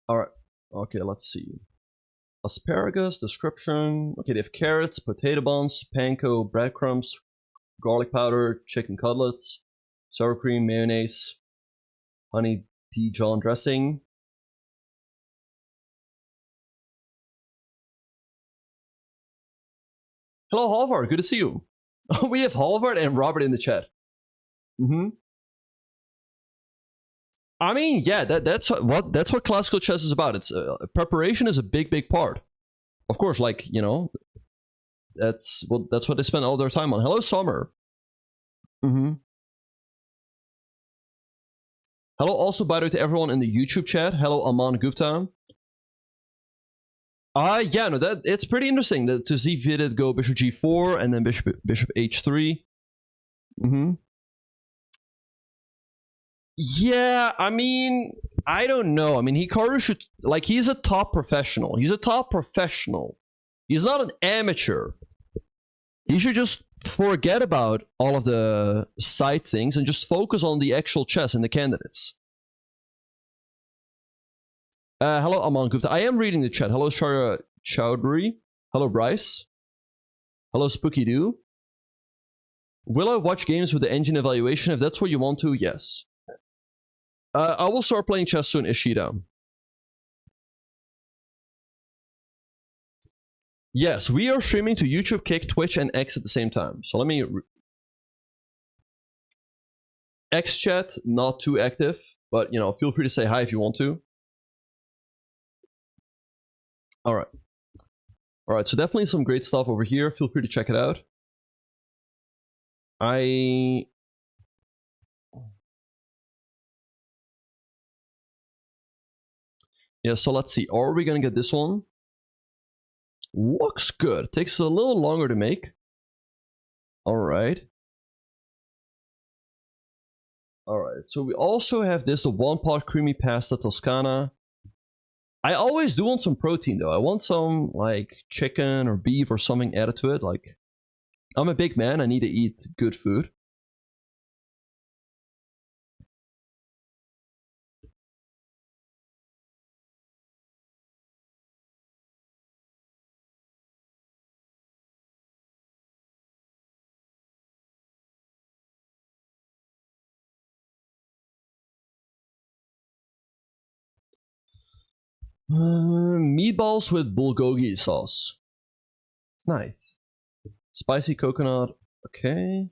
A: All right. Okay, let's see. Asparagus, description. Okay, they have carrots, potato buns, panko, breadcrumbs, garlic powder, chicken cutlets, sour cream, mayonnaise, honey Dijon dressing. Hello, Halvard. Good to see you. We have Halvard and Robert in the chat. Mm-hmm. I mean, yeah, that's what classical chess is about. It's preparation is a big part. Of course, like, you know, that's what they spend all their time on. Hello, Summer. Mm-hmm. Hello, also by the way to everyone in the YouTube chat. Hello, Aman Gupta. Yeah, no, that it's pretty interesting to see FIDE go bishop g4 and then bishop h3. Mm-hmm. Yeah, I mean, I don't know. I mean, Hikaru should, like, he's a top professional. He's a top professional. He's not an amateur. He should just forget about all of the side things and just focus on the actual chess and the candidates. Hello, Aman Gupta. I am reading the chat. Hello, Shara Chowdhury. Hello, Bryce. Hello, Spooky Doo. Will I watch games with the engine evaluation? If that's what you want to, yes. I will start playing chess soon, Ishida. Yes, we are streaming to YouTube, Kick, Twitch, and X at the same time. So let me... X chat, not too active, but, you know, feel free to say hi if you want to. Alright. Alright, so definitely some great stuff over here. Feel free to check it out. Yeah, so let's see. Are we gonna get this one? Looks good. Takes a little longer to make. Alright. Alright, so we also have this, the one-pot creamy pasta Toscana. I always do want some protein though. I want some like chicken or beef or something added to it. Like, I'm a big man, I need to eat good food. Meatballs with bulgogi sauce. Nice. Spicy coconut. Okay.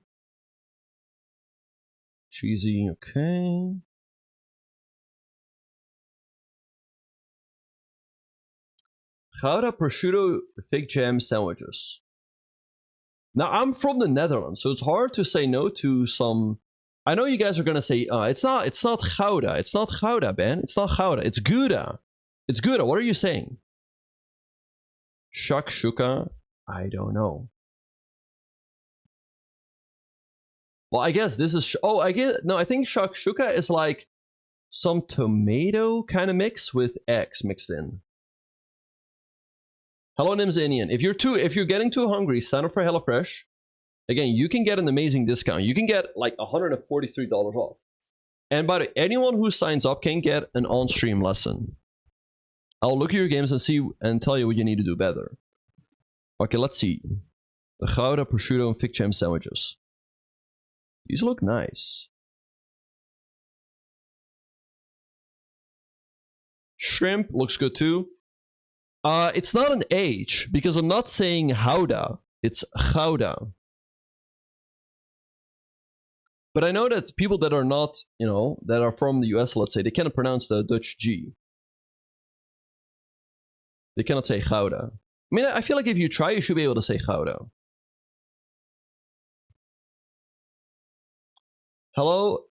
A: Cheesy. Okay. Gouda prosciutto fig jam sandwiches. Now, I'm from the Netherlands, so it's hard to say no to some... I know you guys are gonna say, it's not Gouda. It's not Gouda, Ben. It's not Gouda. It's Gouda. It's Gouda. What are you saying? Shakshuka? I don't know. Well, I guess this is... Oh, I get... No, I think shakshuka is like some tomato kind of mix with eggs mixed in. Hello, Nimzanian. If you're getting too hungry, sign up for HelloFresh. Again, you can get an amazing discount. You can get like $143 off. And by the way, anyone who signs up can get an on-stream lesson. I'll look at your games and see and tell you what you need to do better. Okay, let's see. The Gouda, prosciutto, and fig jam sandwiches. These look nice. Shrimp looks good too. It's not an H because I'm not saying Gouda. It's Gouda. But I know that people that are not, you know, that are from the US, let's say, they cannot pronounce the Dutch G. They cannot say Gouda. I mean, I feel like if you try, you should be able to say Gouda. Hello,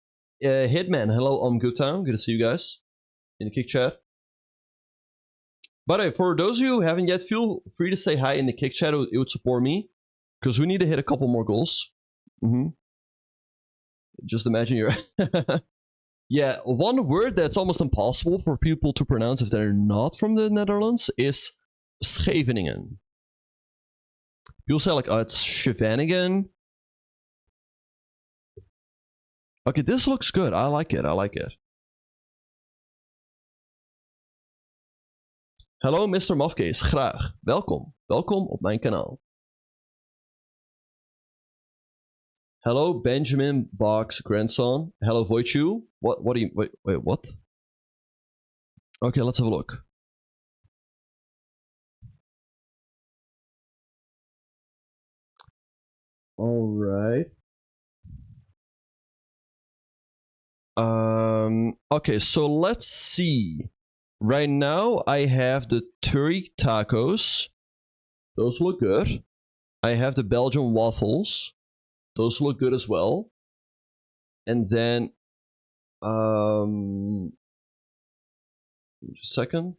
A: Hitman. Hello, Gupta. Good to see you guys in the Kick chat. By the way, for those of you who haven't yet, feel free to say hi in the Kick chat. It would support me because we need to hit a couple more goals. Just imagine you're... Yeah, one word that's almost impossible for people to pronounce if they're not from the Netherlands is Scheveningen. People say like, oh, it's Scheveningen. Okay, this looks good. I like it. I like it. Hallo Mr. Mafcase, graag. Welkom. Welkom op mijn kanaal. Hello Benjamin Bach's grandson. Hello Wojciech. What do you... Wait, what? Okay, let's have a look. Alright. Okay, so let's see. Right now, I have the turkey tacos. Those look good. I have the Belgian waffles. Those look good as well. And then, just a second.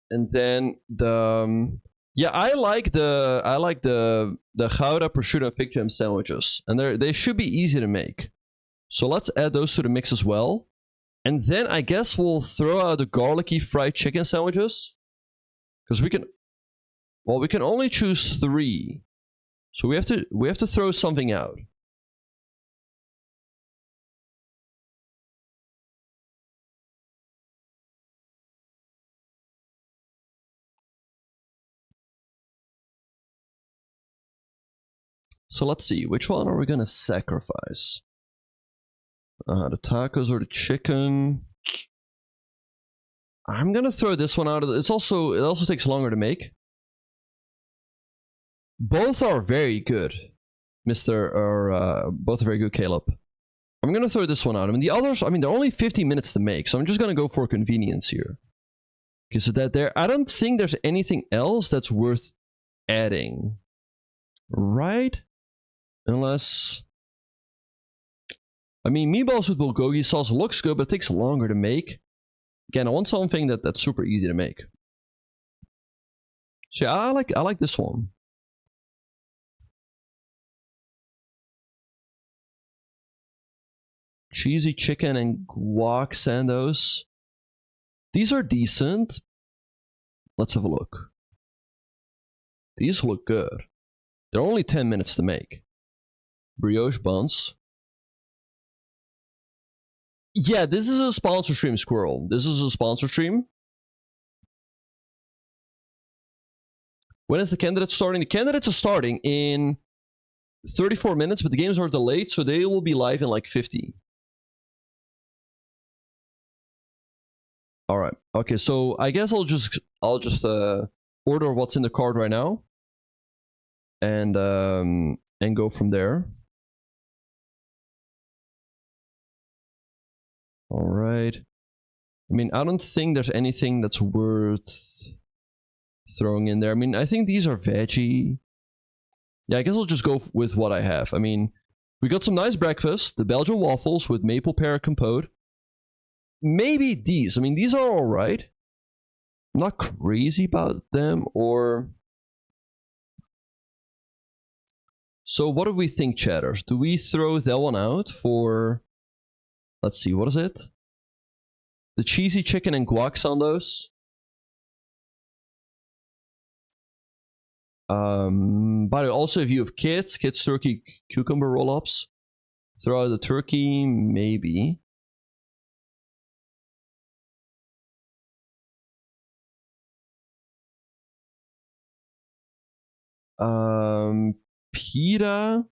A: And then the, yeah, I like the Gouda prosciutto and fig jam sandwiches, and they should be easy to make. So let's add those to the mix as well. And then I guess we'll throw out the garlicky fried chicken sandwiches. Because we can only choose 3. So we have to throw something out. So let's see, which one are we gonna sacrifice? The tacos or the chicken? I'm gonna throw this one out. It also takes longer to make. Both are very good, both are very good, Caleb. I'm gonna throw this one out. I mean, the others, I mean, they're only 50 minutes to make, so I'm just gonna go for convenience here. Okay, so I don't think there's anything else that's worth adding, right? Unless, I mean, meatballs with bulgogi sauce looks good, but it takes longer to make. Again, I want something that's super easy to make. So yeah, I like this one. Cheesy chicken and guac sandos. These are decent. Let's have a look. These look good. They're only 10 minutes to make. Brioche buns. Yeah, this is a sponsor stream, Squirrel. This is a sponsor stream. When is the candidate starting? The candidates are starting in 34 minutes, but the games are delayed, so they will be live in like 50. All right. Okay, so I guess I'll just order what's in the card right now, and go from there. All right. I mean, I don't think there's anything that's worth throwing in there. I mean, I think these are veggie. Yeah, I guess I'll just go with what I have. I mean, we got some nice breakfast. The Belgian waffles with maple pear compote. Maybe these. I mean, these are all right. I'm not crazy about them, or... So what do we think, chatters? Do we throw that one out for... Let's see, what is it? The cheesy chicken and guac sandos. By the way, also if you have kids turkey cucumber roll-ups. Throw out the turkey, maybe. Pita.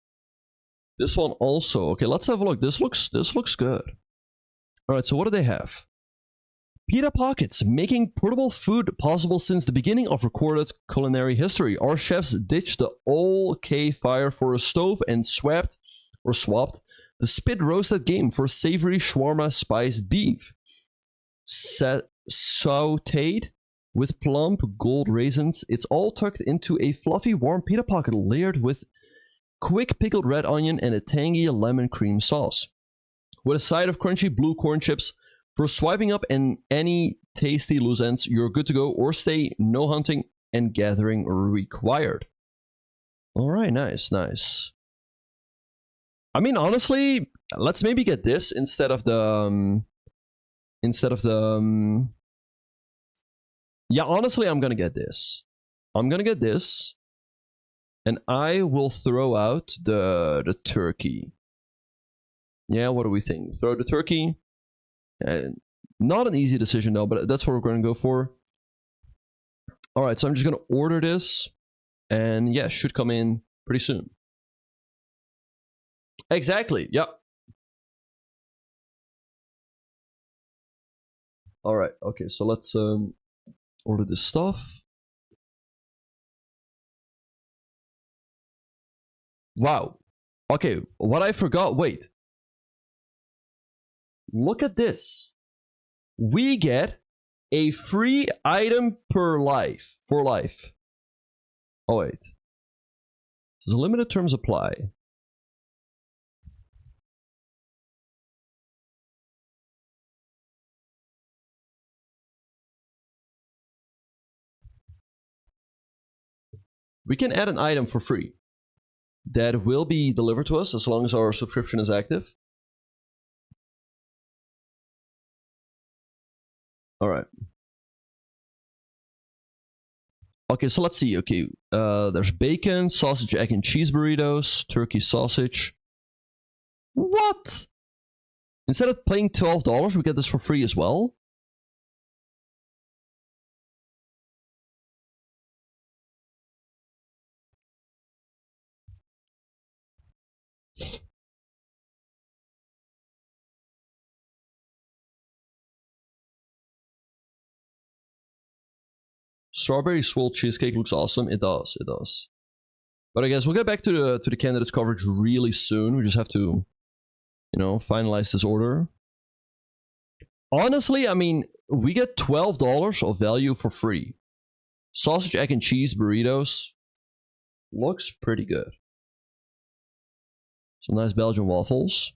A: This one also. Okay, let's have a look. This looks good. All right, so what do they have? Pita pockets, making portable food possible since the beginning of recorded culinary history. Our chefs ditched the old K fire for a stove and swapped the spit roasted game for savory shawarma spiced beef. Sauteed with plump gold raisins, it's all tucked into a fluffy warm pita pocket layered with quick pickled red onion and a tangy lemon cream sauce. With a side of crunchy blue corn chips for swiping up and any tasty loose ends, you're good to go or stay. No hunting and gathering required. Alright, nice. I mean, honestly, let's maybe get this instead of the... Yeah, honestly, I'm gonna get this. And I will throw out the turkey. Yeah, what do we think? Throw the turkey. Not an easy decision though, but that's what we're going to go for. All right, so I'm just going to order this, and yeah, should come in pretty soon. Exactly. Yep. All right. Okay, so let's order this stuff. Wow. Okay, what I forgot. Wait. Look at this. We get a free item per life for life. Oh wait. So the limited terms apply. We can add an item for free that will be delivered to us as long as our subscription is active. All right. Okay, so let's see. Okay, there's bacon, sausage, egg, and cheese burritos, turkey sausage. What? Instead of paying $12, we get this for free as well? Strawberry swirl cheesecake looks awesome. It does, it does. But I guess we'll get back to the candidates coverage really soon. We just have to, you know, finalize this order. Honestly, I mean, we get $12 of value for free. Sausage, egg, and cheese burritos looks pretty good. Some nice Belgian waffles.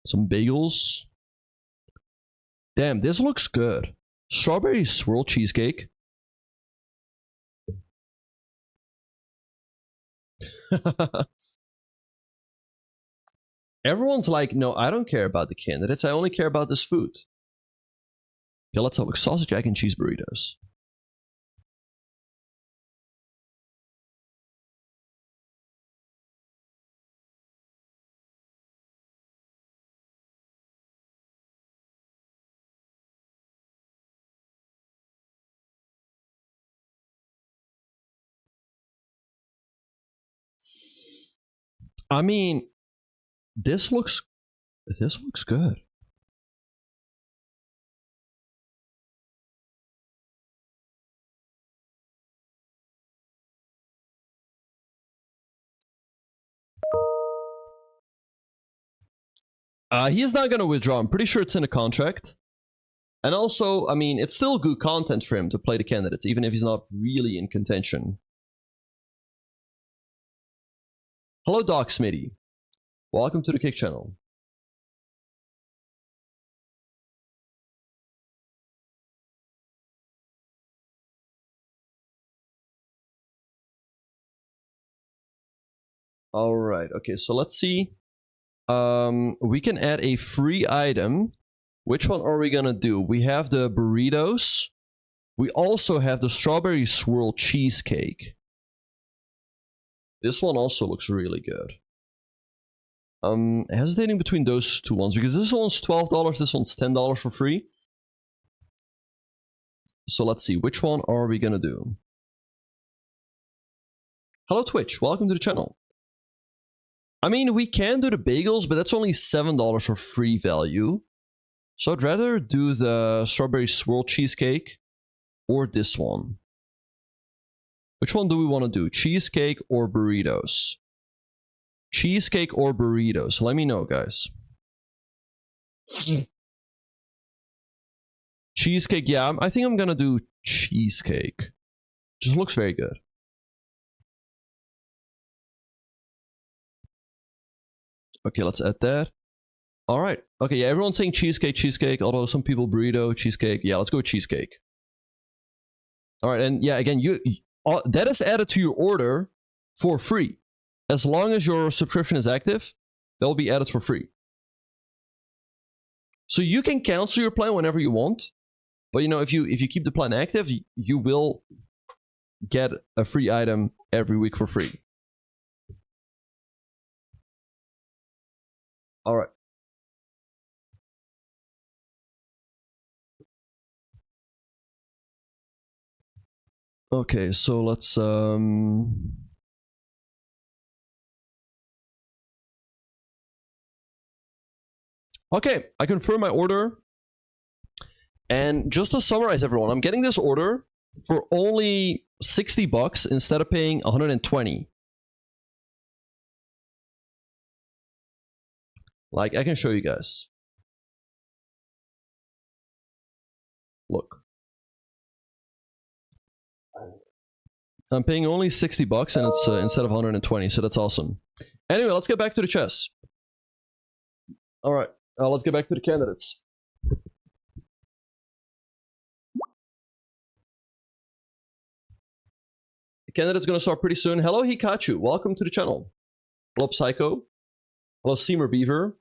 A: Some bagels. Damn, this looks good. Strawberry swirl cheesecake. Everyone's like, no, I don't care about the candidates. I only care about this food. Okay, let's have a sausage, egg, and cheese burritos. I mean, this looks good. He is not going to withdraw. I'm pretty sure it's in a contract. And also, I mean, it's still good content for him to play the candidates, even if he's not really in contention. Hello, Doc Smitty. Welcome to the Kick channel. All right. Okay, so let's see. We can add a free item. Which one are we gonna do? We have the burritos. We also have the strawberry swirl cheesecake. This one also looks really good. Hesitating between those two ones because this one's $12, this one's $10 for free. So let's see, which one are we gonna do? Hello Twitch, welcome to the channel. I mean, we can do the bagels, but that's only $7 for free value. So I'd rather do the strawberry swirl cheesecake or this one. Which one do we want to do? Cheesecake or burritos? Cheesecake or burritos? Let me know, guys. Cheesecake, yeah, I think I'm gonna do cheesecake. Just looks very good. Okay, let's add that. All right. Okay, yeah, everyone's saying cheesecake, cheesecake, although some people burrito, cheesecake. Yeah, let's go with cheesecake. All right, and yeah, again, that is added to your order for free. As long as your subscription is active, that will be added for free. So you can cancel your plan whenever you want, but you know, if you keep the plan active, you will get a free item every week for free. All right. Okay, so let's okay, I confirm my order. And just to summarize, everyone, I'm getting this order for only $60 instead of paying 120. Like, I can show you guys. Look. I'm paying only $60 and it's instead of 120, so that's awesome. Anyway, let's get back to the chess. All right, let's get back to the candidates. The candidate's gonna start pretty soon. Hello, Hikachu. Welcome to the channel. Hello, Psycho. Hello, Seymour Beaver.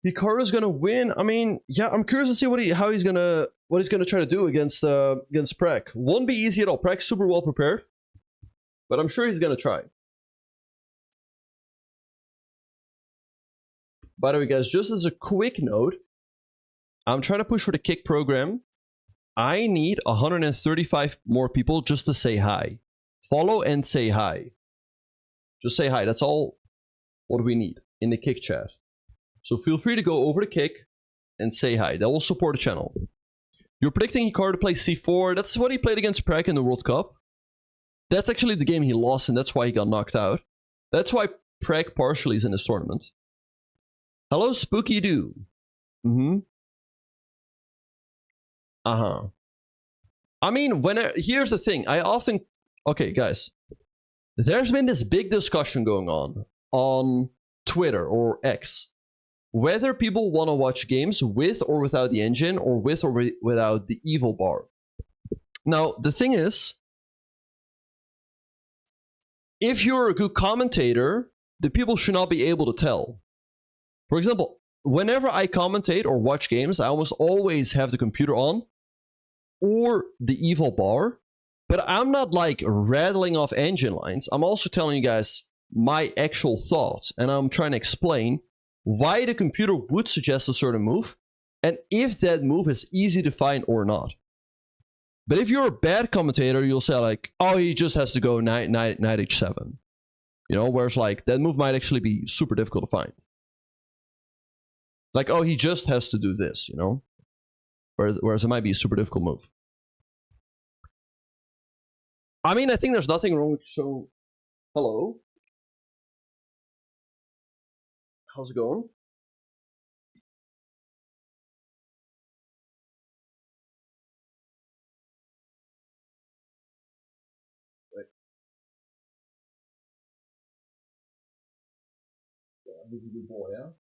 A: Hikaru's gonna win. I mean, yeah, I'm curious to see what he's gonna try to do against Prek. Won't be easy at all. Prek's super well prepared, but I'm sure he's gonna try. By the way, guys, just as a quick note, I'm trying to push for the kick program. I need 135 more people just to say hi. Follow and say hi. Just say hi. That's all what we need in the kick chat. So feel free to go over to kick and say hi. That will support the channel. You're predicting Hikaru to play c4. That's what he played against Prek in the World Cup. That's actually the game he lost, and that's why he got knocked out. That's why Prek partially is in this tournament. Hello, Spooky Doo. I mean, here's the thing. Okay, guys. There's been this big discussion going on Twitter or X. Whether people want to watch games with or without the engine, or with or without the evil bar. Now, the thing is, if you're a good commentator, the people should not be able to tell. For example, whenever I commentate or watch games, I almost always have the computer on or the evil bar, but I'm not like rattling off engine lines. I'm also telling you guys my actual thoughts, and I'm trying to explain why the computer would suggest a certain move, and if that move is easy to find or not. But if you're a bad commentator, you'll say like, oh, he just has to go knight h7. You know, whereas like that move might actually be super difficult to find. Like, oh, he just has to do this, you know? Whereas it might be a super difficult move. I mean, I think there's nothing wrong with showing... Hello? How's it going? Wait. Yeah, he's a good boy, yeah?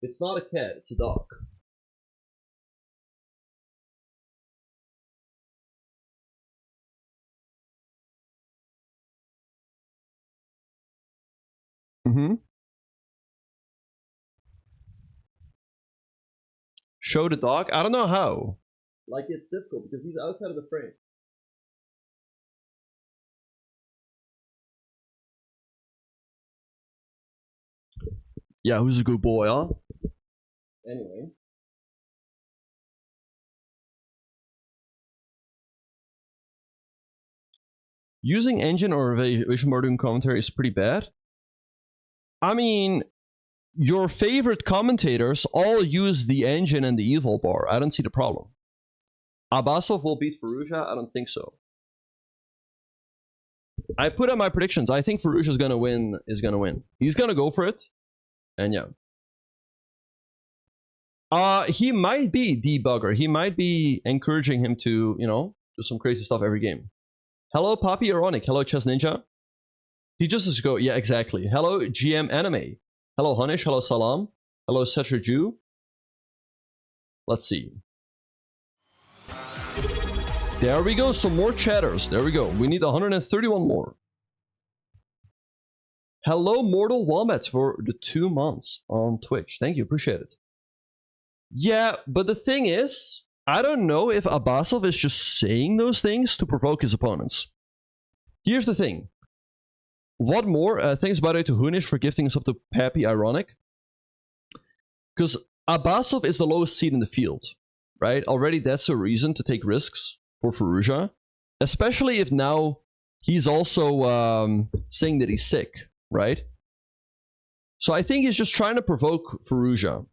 A: It's not a cat, it's a dog. Show the dog? I don't know how. Like, it's difficult because he's outside of the frame. Yeah, who's a good boy, huh? Anyway. Using engine or evaluation bar doing commentary is pretty bad. I mean, your favorite commentators all use the engine and the evil bar. I don't see the problem. Abbasov will beat Firouzja? I don't think so. I put out my predictions. I think Firouzja is gonna win. He's gonna go for it. And yeah. He might be debugger. He might be encouraging him to, you know, do some crazy stuff every game. Hello, Poppy Ironic. Hello, Chess Ninja. He just has to go. Yeah, exactly. Hello, GM Anime. Hello, Hunish. Hello, Salam. Hello, Setra Jew. Let's see. There we go. Some more chatters. There we go. We need 131 more. Hello, Mortal Wombats, for the 2 months on Twitch. Thank you. Appreciate it. Yeah, but the thing is, I don't know if Abbasov is just saying those things to provoke his opponents. Here's the thing. What more? Thanks, by the way, to Hunish for gifting us up to Pappy Ironic. Because Abbasov is the lowest seed in the field. right? Already that's a reason to take risks for Fallujah, especially if now he's also saying that he's sick, right? So I think he's just trying to provoke Fallujah.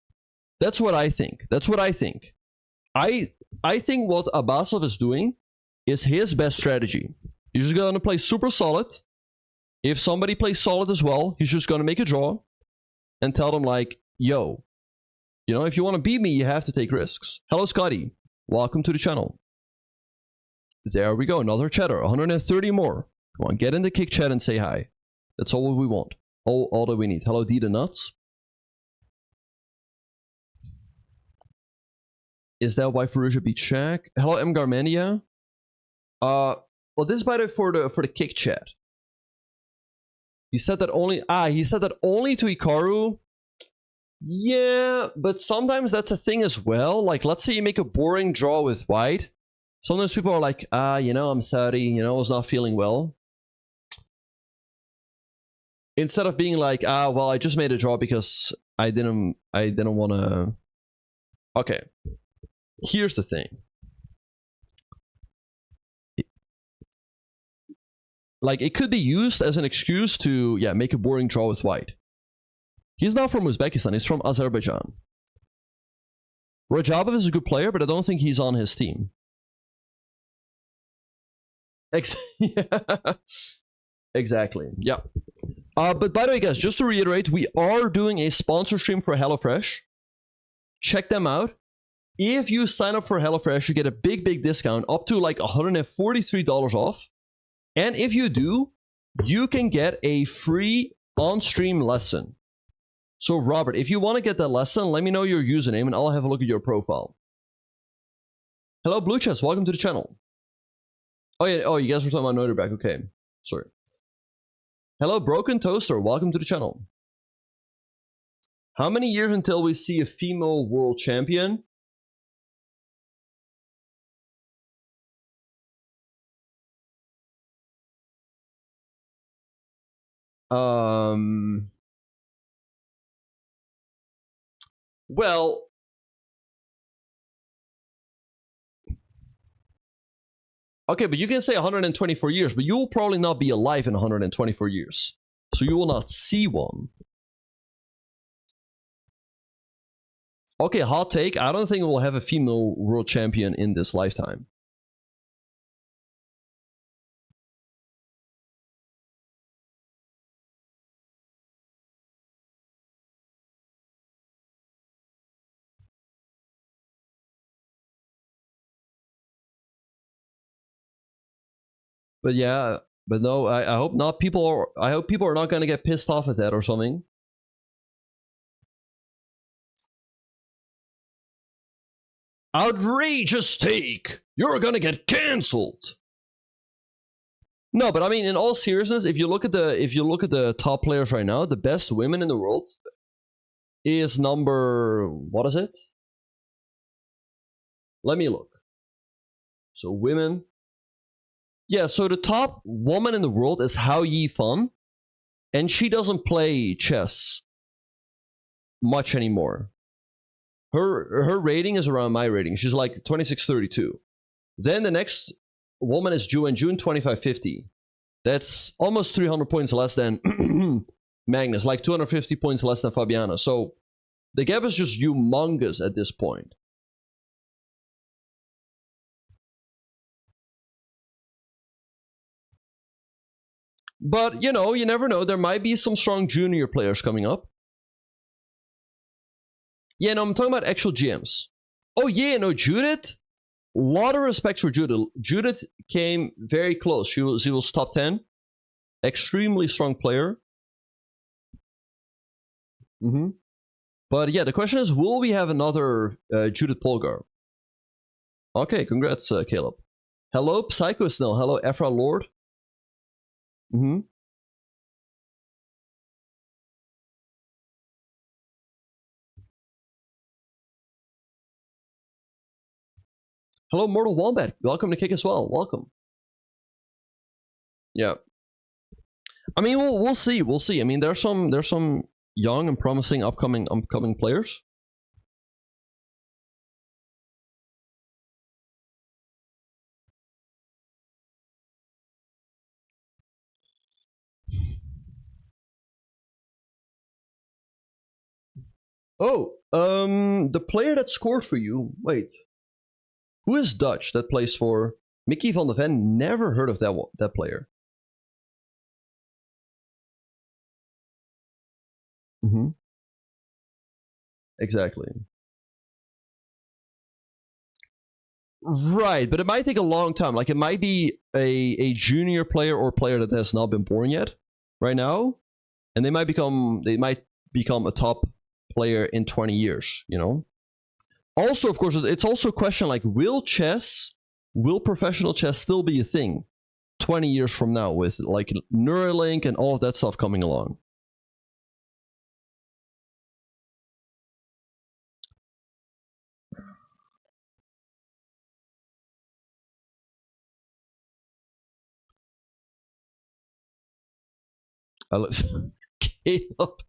A: That's what I think. That's what I think. I think what Abbasov is doing is his best strategy. He's just going to play super solid. If somebody plays solid as well, he's just going to make a draw and tell them like, yo, you know, if you want to beat me, you have to take risks. Hello, Scotty. Welcome to the channel. There we go. Another chatter. 130 more. Come on, get in the kick chat and say hi. That's all we want. All that we need. Hello, D the Nuts. Is that why Fallujah beat Shaq? Hello, M Garmania. Well, this is by the for the kick chat. He said that only to Hikaru. Yeah, but sometimes that's a thing as well. Like, let's say you make a boring draw with white. Sometimes people are like, you know, I'm sorry, you know, I was not feeling well. Instead of being like, well, I just made a draw because I didn't want to. Okay. Here's the thing. Like, it could be used as an excuse to, yeah, make a boring draw with white. He's not from Uzbekistan, he's from Azerbaijan. Rajabov is a good player, but I don't think he's on his team. Yeah. Exactly, yeah. But by the way, guys, just to reiterate, we are doing a sponsor stream for HelloFresh. Check them out. If you sign up for HelloFresh, you get a big discount, up to like $143 off. And if you do, you can get a free on-stream lesson. So Robert, if you want to get that lesson, let me know your username and I'll have a look at your profile. Hello, Blue Chest, welcome to the channel. Oh yeah, oh, you guys were talking about Noterback, okay. Sorry. Hello, Broken Toaster, welcome to the channel. How many years until we see a female world champion? Well, okay, but you can say 124 years, but you'll probably not be alive in 124 years. So you will not see one. Okay, hot take. I don't think we'll have a female world champion in this lifetime. But yeah, but no, I hope not. I hope people are not going to get pissed off at that or something. Outrageous take! You're gonna get cancelled. No, but I mean, in all seriousness, if you look at the top players right now, the best women in the world is number, what is it? Let me look. So women. Yeah, so the top woman in the world is Hao Yifan, and she doesn't play chess much anymore. Her rating is around my rating. She's like 2632. Then the next woman is June 2550. That's almost 300 points less than Magnus, like 250 points less than Fabiana. So the gap is just humongous at this point. But, you know, you never know. There might be some strong junior players coming up. Yeah, no, I'm talking about actual GMs. Oh, yeah, no, Judith. A lot of respect for Judith. Judith came very close. She was top 10. Extremely strong player. But yeah, the question is, will we have another Judith Polgar? Okay, congrats, Caleb. Hello, Psycho Snell. Hello, Ephra Lord. Hello, Mortal Wombat. Welcome to Kick as well. Welcome. Yeah. I mean, we'll see. We'll see. I mean, there's some young and promising upcoming players. Oh, the player that scored for you. Wait, who is Dutch that plays for Mickey van de Ven? Never heard of that player. Mm-hmm. Exactly. Right, but it might take a long time. Like it might be a junior player or player that has not been born yet, right now, and they might become a top player in 20 years. You know. Also, of course, it's also a question like, will professional chess still be a thing 20 years from now with like Neuralink and all of that stuff coming along? Caleb.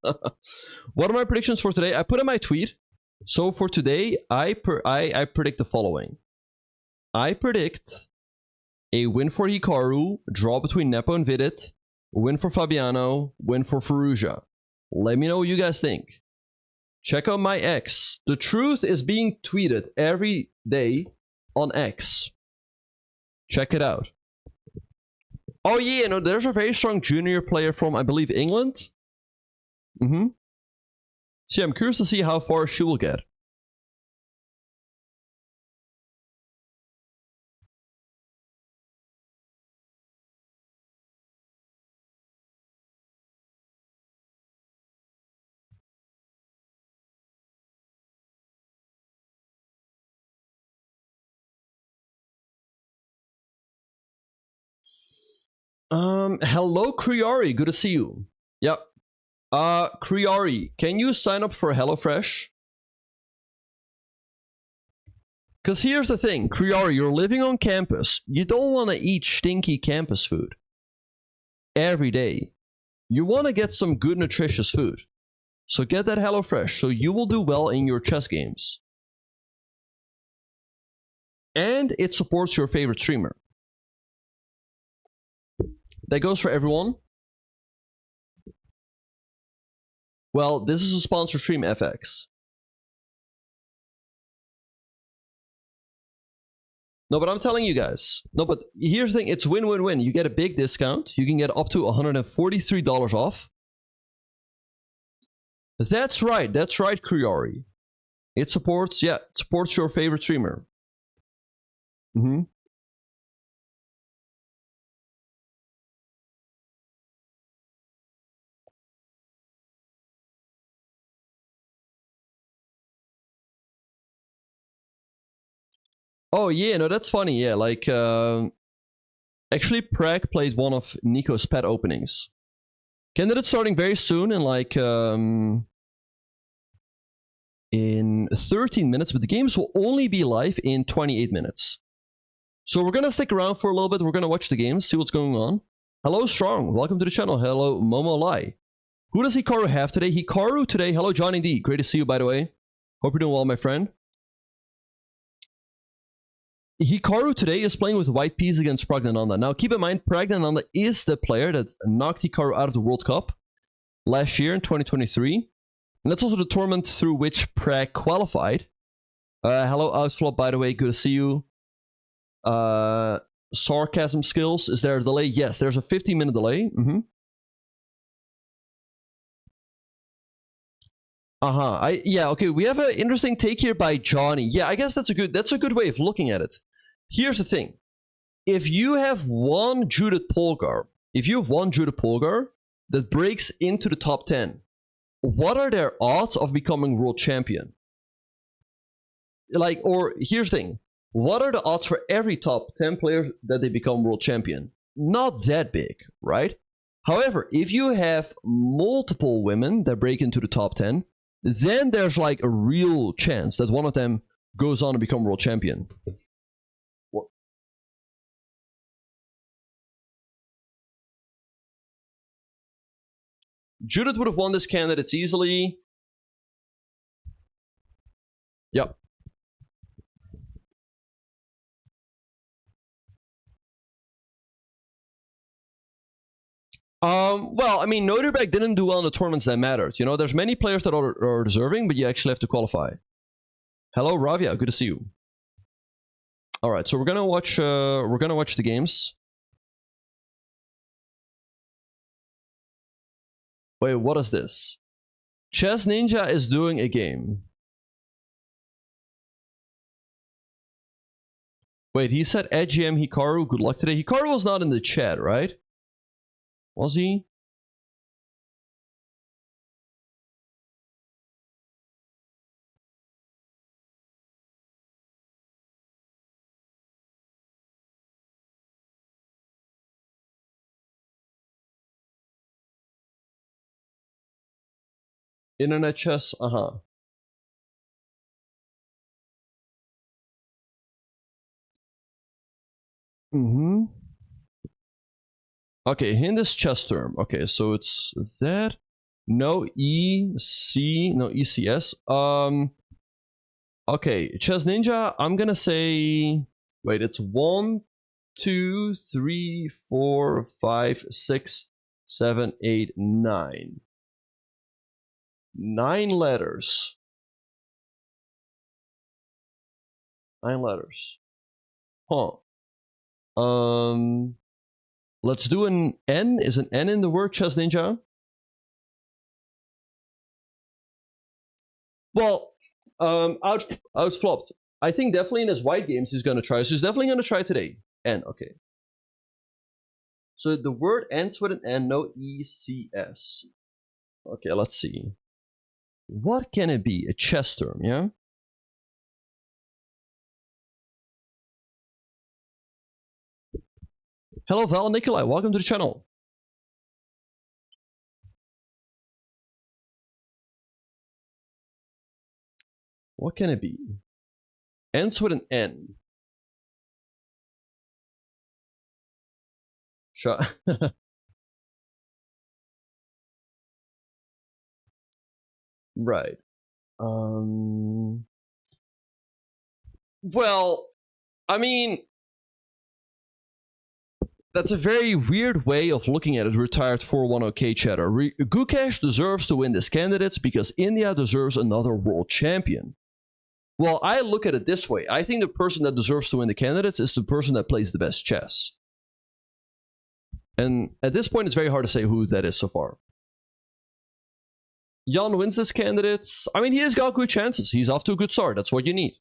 A: What are my predictions for today? I put in my tweet. So for today, I predict the following. I predict a win for Hikaru, draw between Nepo and Vidit, win for Fabiano, win for Faruja. Let me know what you guys think. Check out my X. The truth is being tweeted every day on X. Check it out. Oh yeah, no, there's a very strong junior player from, I believe, England. Mm-hmm. So yeah, I'm curious to see how far she will get. Hello, Kriari. Good to see you. Yep. Kriari, can you sign up for HelloFresh? Because here's the thing, Kriari, you're living on campus. You don't want to eat stinky campus food every day. You want to get some good, nutritious food. So get that HelloFresh so you will do well in your chess games. And it supports your favorite streamer. That goes for everyone. Well, this is a sponsored stream, FX. No, but I'm telling you guys. No, but here's the thing. It's win-win-win. You get a big discount. You can get up to $143 off. That's right. That's right, Kriari. It supports, yeah, it supports your favorite streamer. Mm-hmm. Oh, yeah, no, that's funny. Yeah, like, actually, Prague played one of Nico's pet openings. Candidate starting very soon in like, in 13 minutes, but the games will only be live in 28 minutes. So we're going to stick around for a little bit. We're going to watch the games, see what's going on. Hello, Strong. Welcome to the channel. Hello, Momo Lai. Who does Hikaru have today? Hikaru today. Hello, Johnny D. Great to see you, by the way. Hope you're doing well, my friend. Hikaru today is playing with white piece against Pragnananda. Now, keep in mind, Pragnananda is the player that knocked Hikaru out of the World Cup last year in 2023. And that's also the tournament through which Prague qualified. Hello, Outflop, by the way. Good to see you. Sarcasm skills. Is there a delay? Yes, there's a 15-minute delay. Mm-hmm. Yeah, okay, we have an interesting take here by Johnny. Yeah, I guess that's a good way of looking at it. Here's the thing. If you have one Judith Polgar that breaks into the top 10, what are their odds of becoming world champion? Like, or here's the thing. What are the odds for every top 10 players that they become world champion? Not that big, right? However, if you have multiple women that break into the top 10, then there's like a real chance that one of them goes on to become world champion. What? Judith would have won this candidates easily. Yep. Well, I mean, Noterbeck didn't do well in the tournaments that mattered. You know, there's many players that are deserving, but you actually have to qualify. Hello, Ravia. Good to see you. All right, so we're gonna watch the games. Wait, what is this? Chess Ninja is doing a game. Wait, he said EGM Hikaru, good luck today. Hikaru was not in the chat, right? Was he? Internet chess, Okay, in this chess term. Okay, so it's that. No EC, no ECS. Okay, Chess Ninja, I'm gonna say, wait, it's 1, 2, 3, 4, 5, 6, 7, 8, 9. 9 letters. 9 letters. Huh. Let's do an N. Is an N in the word Chess Ninja? Well, out flopped. I think definitely in his white games he's gonna try. So he's definitely gonna try today. N, okay. So the word ends with an N, no ECS. Okay, let's see. What can it be? A chess term, yeah? Hello, Val Nikolai. Welcome to the channel. What can it be? Ends with an N. Right. Well, I mean, that's a very weird way of looking at it, retired 410k chatter. Gukesh deserves to win this candidates because India deserves another world champion. Well, I look at it this way. I think the person that deserves to win the candidates is the person that plays the best chess. And at this point, it's very hard to say who that is so far. Jan wins this candidates. I mean, he has got good chances. He's off to a good start. That's what you need.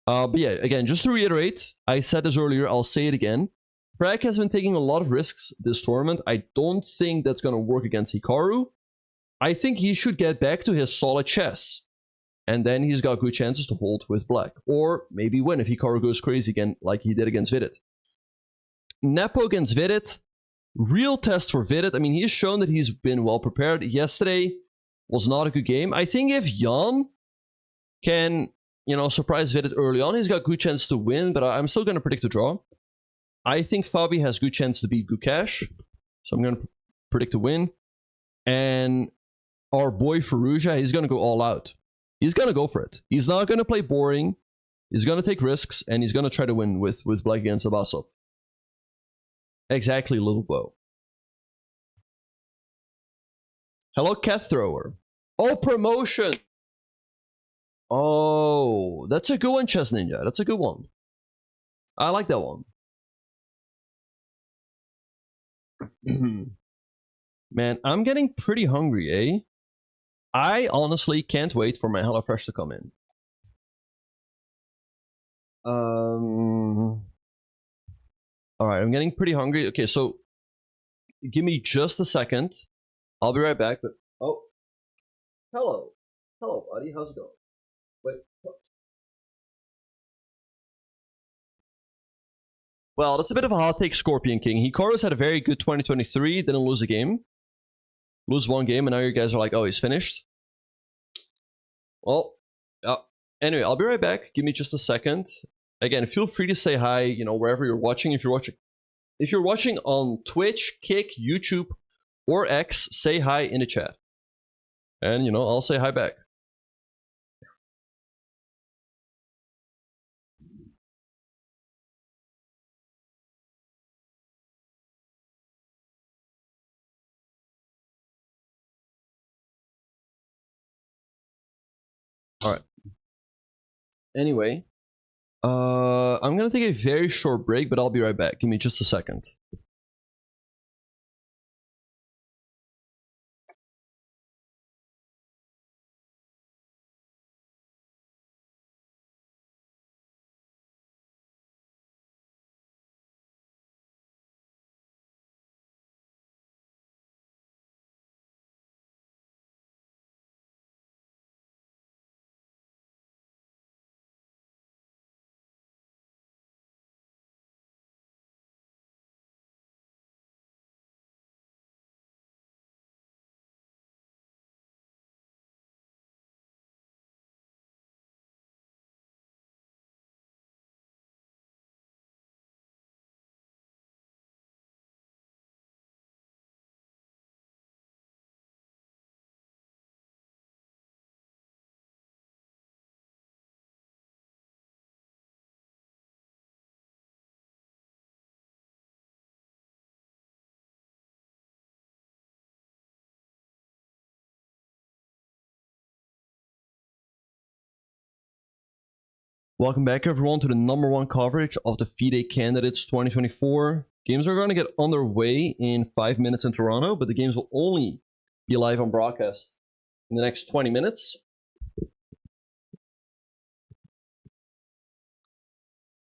A: But yeah, again, just to reiterate, I said this earlier, I'll say it again. Prag has been taking a lot of risks this tournament. I don't think that's going to work against Hikaru. I think he should get back to his solid chess. And then he's got good chances to hold with black. Or maybe win if Hikaru goes crazy again, like he did against Vidit. Nepo against Vidit. Real test for Vidit. I mean, he's shown that he's been well prepared. Yesterday was not a good game. I think if Jan can, you know, surprise Vidit early on, he's got good chance to win, but I'm still going to predict a draw. I think Fabi has good chance to beat Gukesh, so I'm going to predict a win. And our boy Faruja, he's going to go all out. He's going to go for it. He's not going to play boring. He's going to take risks, and he's going to try to win with black against Abasov. Exactly, little bow. Hello, Cat Thrower. Oh, promotion. Oh, that's a good one, Chess Ninja. That's a good one. I like that one. Man, I'm getting pretty hungry, eh? I honestly can't wait for my HelloFresh to come in. Alright, I'm getting pretty hungry. Okay, so give me just a second. I'll be right back, but oh. Hello. Hello, buddy. How's it going? Wait. What? Well, that's a bit of a hot take, Scorpion King. Hikaru's had a very good 2023, didn't lose a game. Lose one game, and now you guys are like, oh, he's finished. Well, anyway, I'll be right back. Give me just a second. Again, feel free to say hi, you know, wherever you're watching. If you're watching on Twitch, Kick, YouTube, or X, say hi in the chat. And, you know, I'll say hi back. Anyway, I'm gonna take a very short break, but I'll be right back. Give me just a second. Welcome back, everyone, to the #1 coverage of the FIDE Candidates 2024. Games are going to get underway in 5 minutes in Toronto, but the games will only be live on broadcast in the next 20 minutes.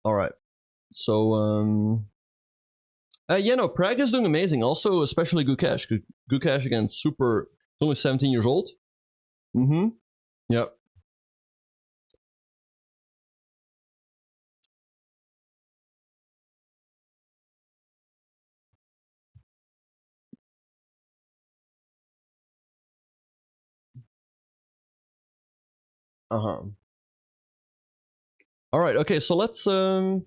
A: All right. So, yeah, no, Prague is doing amazing. Also, especially Gukesh. Gukesh, again, super, only 17 years old. Yep. Uh-huh. All right, okay, so let's pull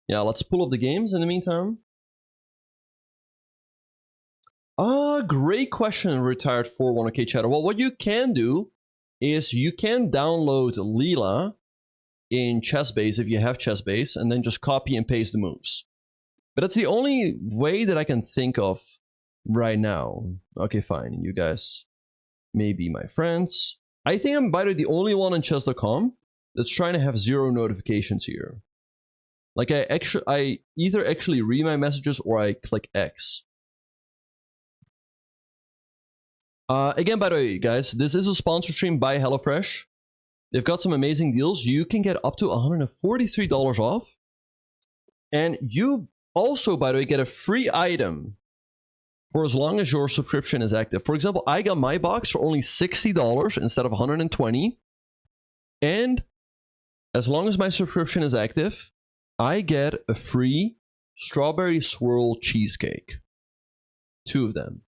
A: up the games in the meantime. Great question, retired 401k chatter. Well, what you can do is you can download Leela in Chessbase if you have Chessbase, and then just copy and paste the moves. But that's the only way that I can think of right now. Okay, fine, you guys may be my friends. I think I'm, by the way, the only one on chess.com that's trying to have 0 notifications here. Like I either actually read my messages or I click X. Again, by the way, guys, this is a sponsor stream by HelloFresh. They've got some amazing deals. You can get up to $143 off. And you also, by the way, get a free item for as long as your subscription is active. For example, I got my box for only $60 instead of $120. And as long as my subscription is active, I get a free strawberry swirl cheesecake. 2 of them.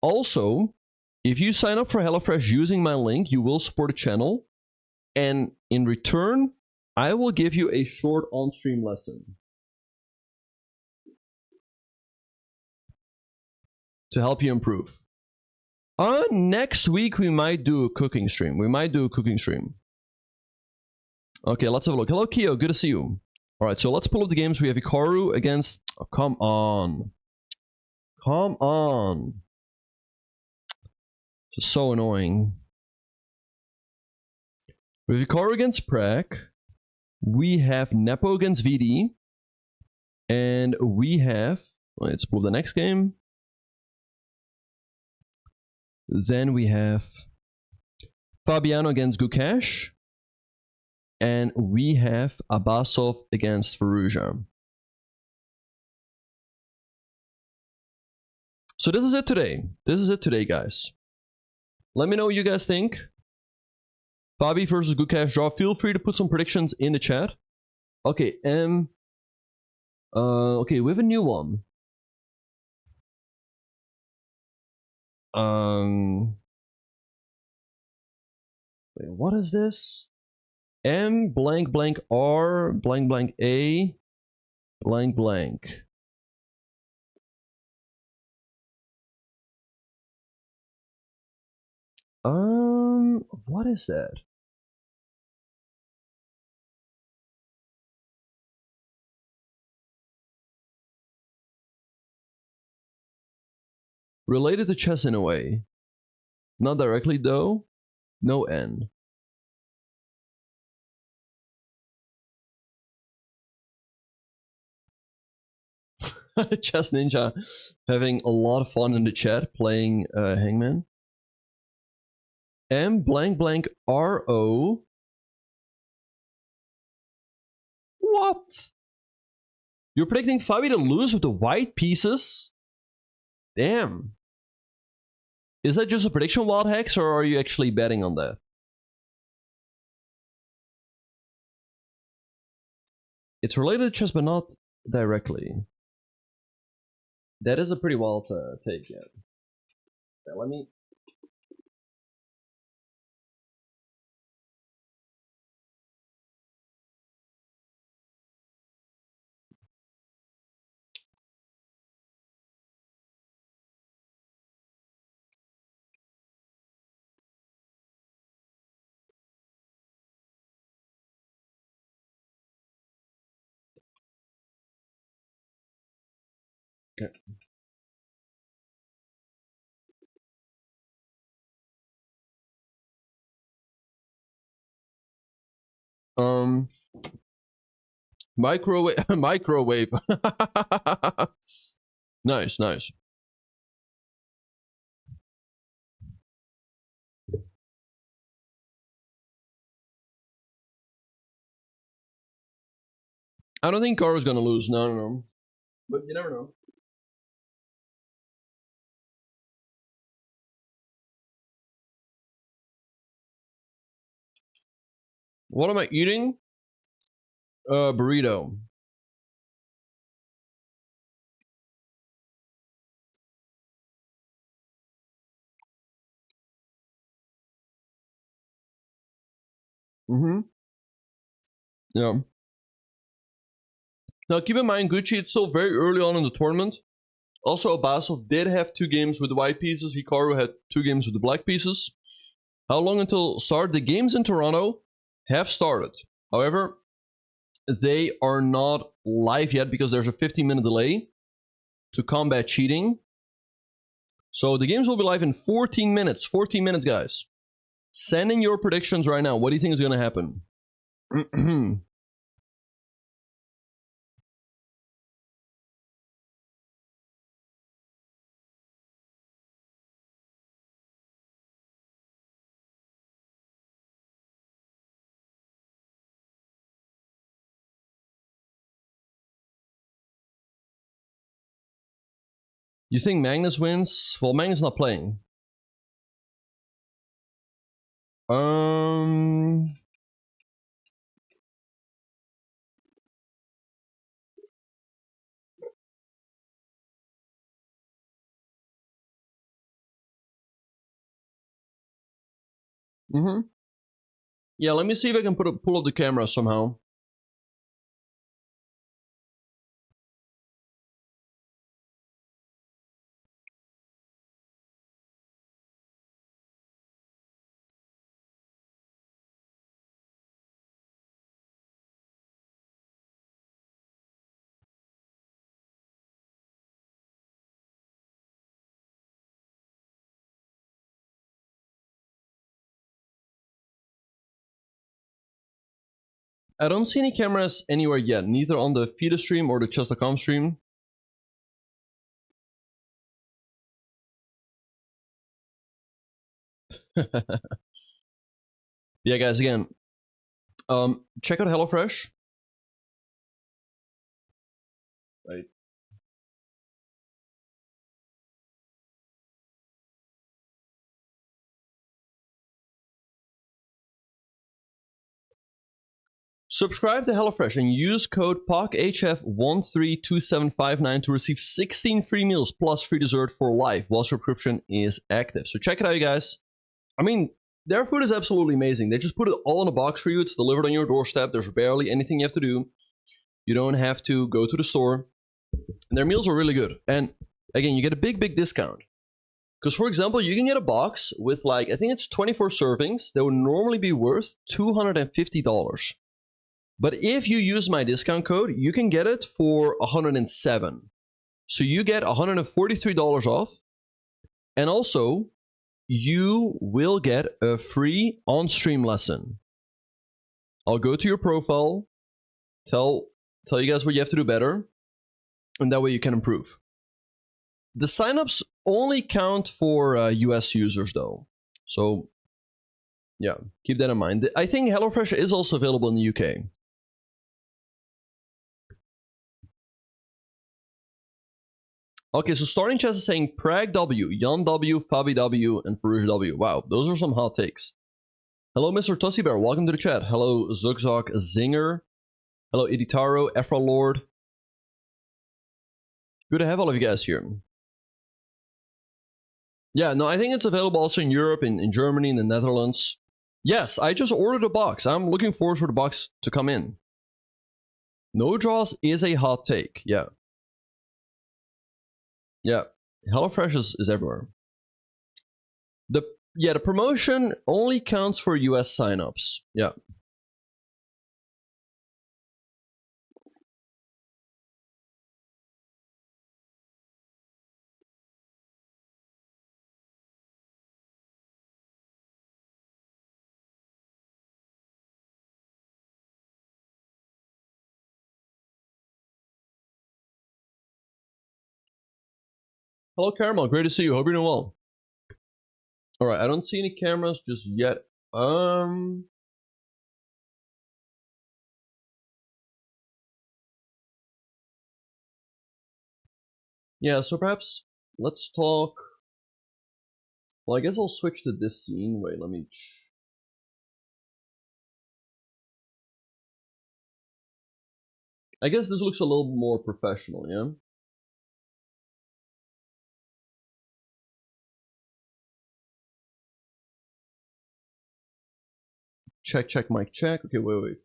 A: Also, if you sign up for HelloFresh using my link, you will support the channel. And in return, I will give you a short on-stream lesson to help you improve. Next week, we might do a cooking stream. Okay, let's have a look. Hello, Kyo. Good to see you. All right, so let's pull up the games. We have Hikaru against... Oh, come on. Come on. This is so annoying. We have Hikaru against Prague. We have Nepo against VD. And we have... Let's pull the next game. Then we have Fabiano against Gukesh. And we have Abbasov against Faruja. So this is it today. Guys. Let me know what you guys think. Fabi versus Gukesh draw. Feel free to put some predictions in the chat. Okay, okay, we have a new one. Wait, what is this? M blank blank R blank blank A blank blank. What is that? Related to chess in a way. Not directly though. No N. Chess Ninja having a lot of fun in the chat playing Hangman. M blank blank RO. What? You're predicting FIDE to lose with the white pieces? Damn. Is that just a prediction, Wild Hex, or are you actually betting on that? It's related to chess, but not directly. That is a pretty wild take, yeah. Let me... Okay. Microwave. Microwave. Nice, nice. I don't think Karo's gonna lose. No. But you never know. What am I eating? Burrito. Yeah. Now keep in mind, Gucci, it's still very early on in the tournament. Also, Abasov did have 2 games with the white pieces. Hikaru had 2 games with the black pieces. How long until start? The games in Toronto have started. However, they are not live yet because there's a 15-minute delay to combat cheating. So the games will be live in 14 minutes. 14 minutes, guys. Send in your predictions right now. What do you think is going to happen? You think Magnus wins? Well, Magnus not playing. Yeah, let me see if I can pull up the camera somehow. I don't see any cameras anywhere yet, neither on the FIDE stream or the chess.com stream. Yeah, guys, again, check out HelloFresh. Right. Subscribe to HelloFresh and use code POCHF132759 to receive 16 free meals plus free dessert for life while subscription is active. So check it out, you guys. I mean, their food is absolutely amazing. They just put it all in a box for you. It's delivered on your doorstep. There's barely anything you have to do. You don't have to go to the store. And their meals are really good. And again, you get a big discount. Because, for example, you can get a box with, like, I think it's 24 servings that would normally be worth $250. But if you use my discount code, you can get it for $107. So you get $143 off. And also, you will get a free on-stream lesson. I'll go to your profile, tell you guys what you have to do better. And that way you can improve. The signups only count for US users though. So yeah, keep that in mind. I think HelloFresh is also available in the UK. Okay, so starting chess is saying Prag W, Jan W, Fabi W, and Farouj W. Wow, those are some hot takes. Hello, Mr. Tossy Bear. Welcome to the chat. Hello, Zugzog Zinger. Hello, Iditaro, Ephra Lord. Good to have all of you guys here. Yeah, no, I think it's available also in Europe, in Germany, in the Netherlands. Yes, I just ordered a box. I'm looking forward for the box to come in. No draws is a hot take. Yeah. Yeah. HelloFresh is everywhere. The promotion only counts for US signups. Yeah. Hello, Caramel. Great to see you. Hope you're doing well. All right, I don't see any cameras just yet. Yeah, so perhaps let's talk. Well, I guess I'll switch to this scene. Wait, let me. I guess this looks a little more professional, yeah? Check, mic check. Okay, wait.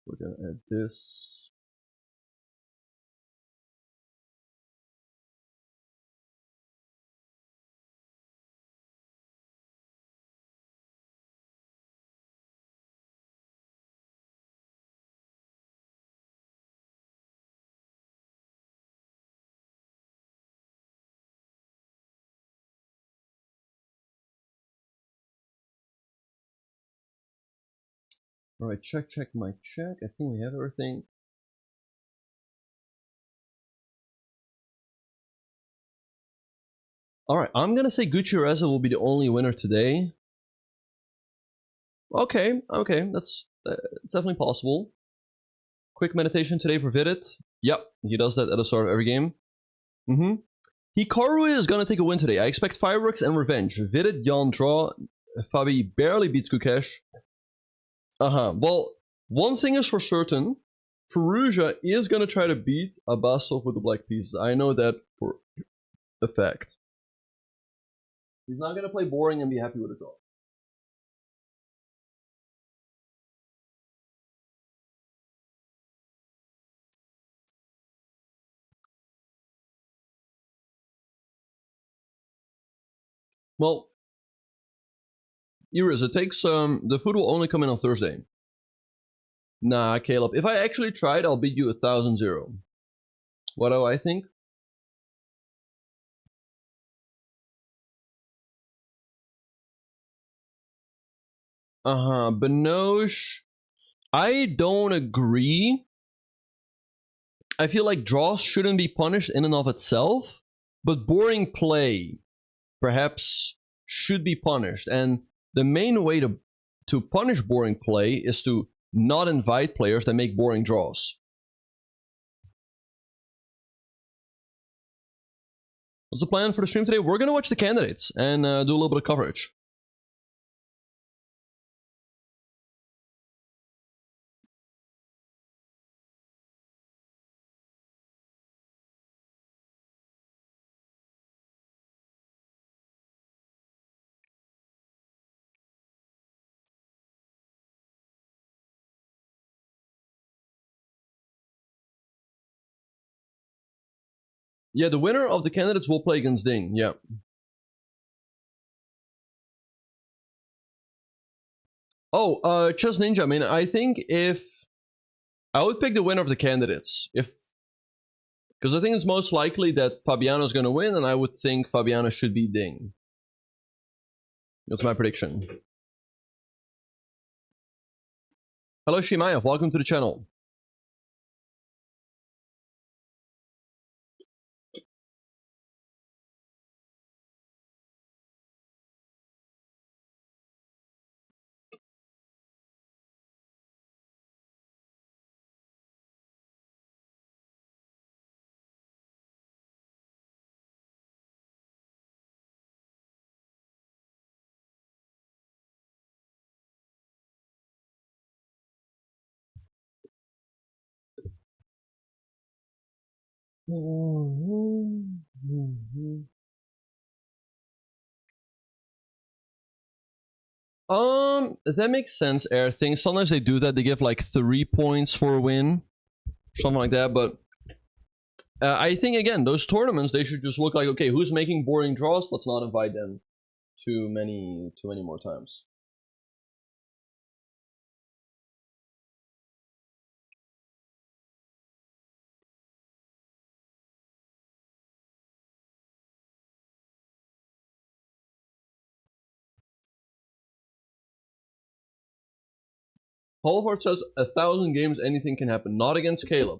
A: We're gonna add this. Alright, check, mic check. I think we have everything. Alright, I'm gonna say Gucci Reza will be the only winner today. Okay, that's it's definitely possible. Quick meditation today for Vidit. Yep, he does that at the start of every game. Hikaru is gonna take a win today. I expect fireworks and revenge. Vidit, Jan draw. Fabi barely beats Kukesh. Well, one thing is for certain. Farouja is gonna try to beat Abbasov with the black pieces. I know that for a fact. He's not gonna play boring and be happy with a draw. Well, Iris, it takes the food will only come in on Thursday. Nah, Caleb. If I actually tried, I'll beat you 1,000-0. What do I think? Benosh. I don't agree. I feel like draws shouldn't be punished in and of itself, but boring play perhaps should be punished. And the main way to punish boring play is to not invite players that make boring draws. What's the plan for the stream today? We're gonna watch the candidates and do a little bit of coverage. Yeah, the winner of the candidates will play against Ding. Yeah. Oh, Chess Ninja. I mean, I think if I would pick the winner of the candidates, if Because I think it's most likely that Fabiano's going to win, and I would think Fabiano should be ding. That's my prediction. Hello, Shimaya. Welcome to the channel. That makes sense, Air things. Sometimes they do that. They give like 3 points for a win, something like that. But I think again, those tournaments they should just look like, okay, who's making boring draws? Let's not invite them too many more times. Halvard says 1,000 games, anything can happen. Not against Caleb.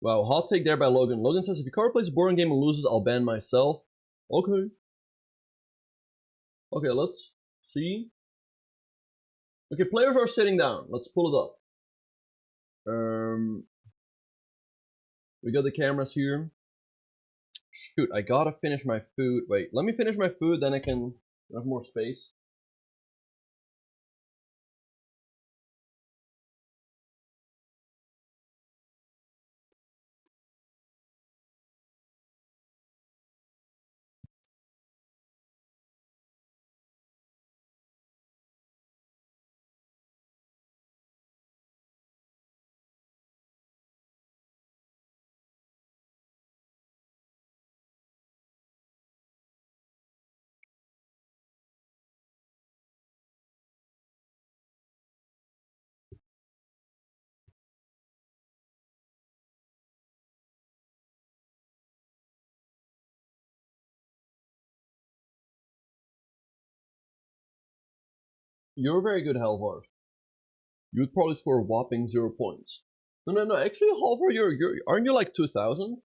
A: Wow, hot take there by Logan. Logan says, if Hikaru plays a boring game and loses, I'll ban myself. Okay. Okay, let's see. Okay, players are sitting down. Let's pull it up. We got the cameras here. Shoot, I gotta finish my food. Wait, let me finish my food, then I can have more space. You're very good, Halvard. You would probably score a whopping 0 points. No. Actually, Halvard, aren't you like 2,000?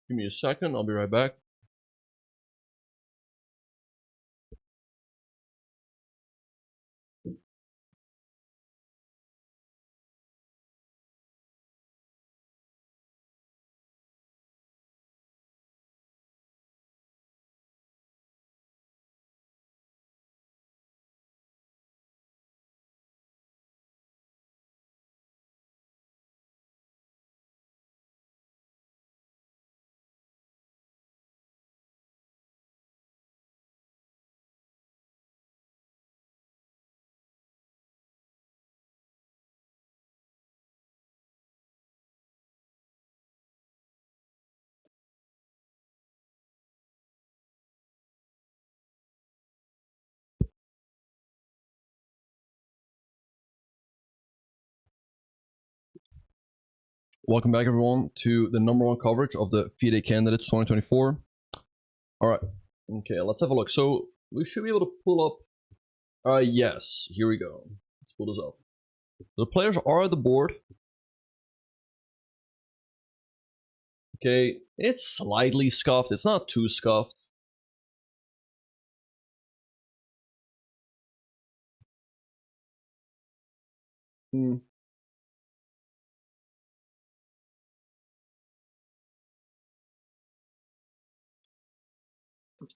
A: Give me a second, I'll be right back. Welcome back, everyone, to the #1 coverage of the FIDE Candidates 2024. All right, okay, let's have a look. So we should be able to pull up. Yes, here we go. Let's pull this up. The players are at the board. Okay, it's slightly scuffed. It's not too scuffed.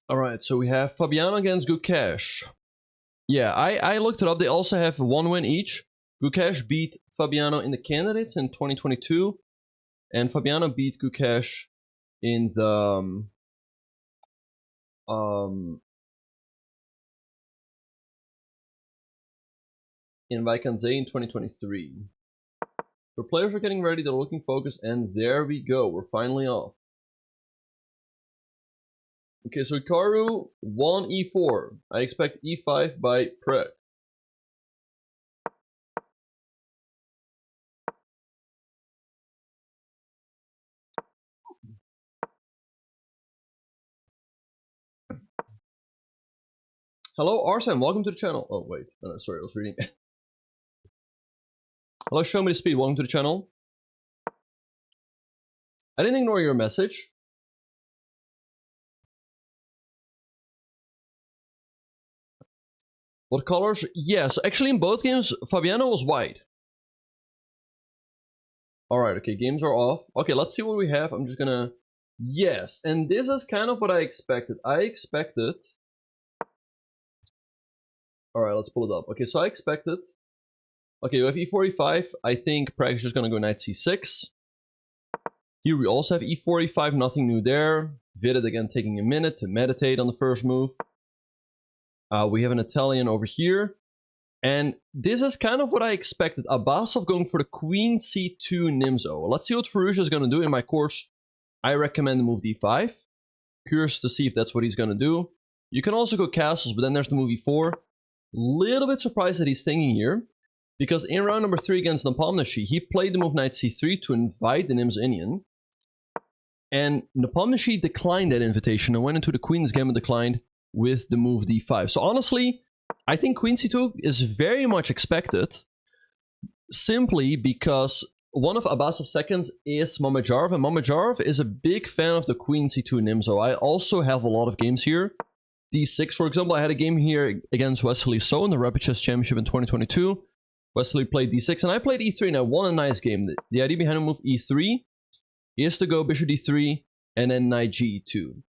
A: All right, so we have Fabiano against Good Cash. Yeah, I looked it up. They also have 1 win each. Gukesh beat Fabiano in the candidates in 2022, and Fabiano beat Gukesh in the in Vaikanze in 2023. The players are getting ready, they're looking focused, and there we go. We're finally off. Okay, so Hikaru won e4. I expect e5 by Prek. Hello, Arsene, welcome to the channel. Oh, wait. Oh, sorry, I was reading. Hello, Show Me the Speed, welcome to the channel. I didn't ignore your message. What colors? Yeah, so actually in both games, Fabiano was white. Alright, okay, games are off. Okay, let's see what we have. I'm just gonna... Yes, and this is kind of what I expected. I expected... Alright, let's pull it up. Okay, so I expected... Okay, we have e4, e5. I think Prag is just gonna go knight c6. Here we also have e4, e5, nothing new there. Vidit again taking a minute to meditate on the first move. We have an Italian over here. And this is kind of what I expected. Abbasov going for the queen c2 Nimzo. Let's see what Firouzja is going to do. In my course, I recommend the move d5. Curious to see if that's what he's going to do. You can also go castles, but then there's the move e4. Little bit surprised that he's thinking here. Because in round number 3 against Nepomniachtchi, he played the move knight c3 to invite the Nimzo Indian. And Nepomniachtchi declined that invitation and went into the queen's game and declined with the move d5. So honestly, I think queen c2 is very much expected, simply because one of Abbasov's seconds is Mamedyarov, and Mamedyarov is a big fan of the queen c2 Nimzo. I also have a lot of games here. d6, for example, I had a game here against Wesley So in the Rapid Chess Championship in 2022. Wesley played d6, and I played e3, and I won a nice game. The idea behind the move e3 is to go bishop d3, and then knight g2.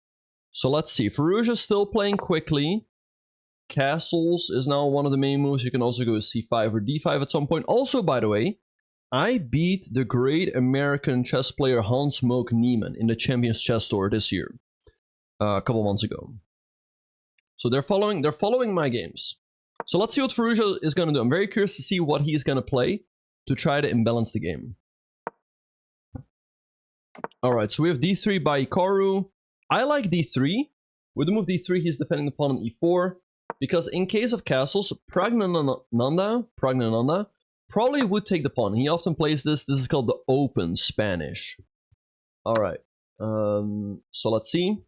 A: So let's see, Firouzja is still playing quickly. Castles is now one of the main moves. You can also go c5 or d5 at some point. Also, by the way, I beat the great American chess player Hans Mook Niemann in the Champions Chess Tour this year, a couple months ago. So they're following my games. So let's see what Firouzja is going to do. I'm very curious to see what he's going to play to try to imbalance the game. All right, so we have d3 by Hikaru. I like d3. With the move d3, he's defending the pawn on e4. Because in case of castles, Pragnananda probably would take the pawn. He often plays this. This is called the open Spanish. Alright. So let's see.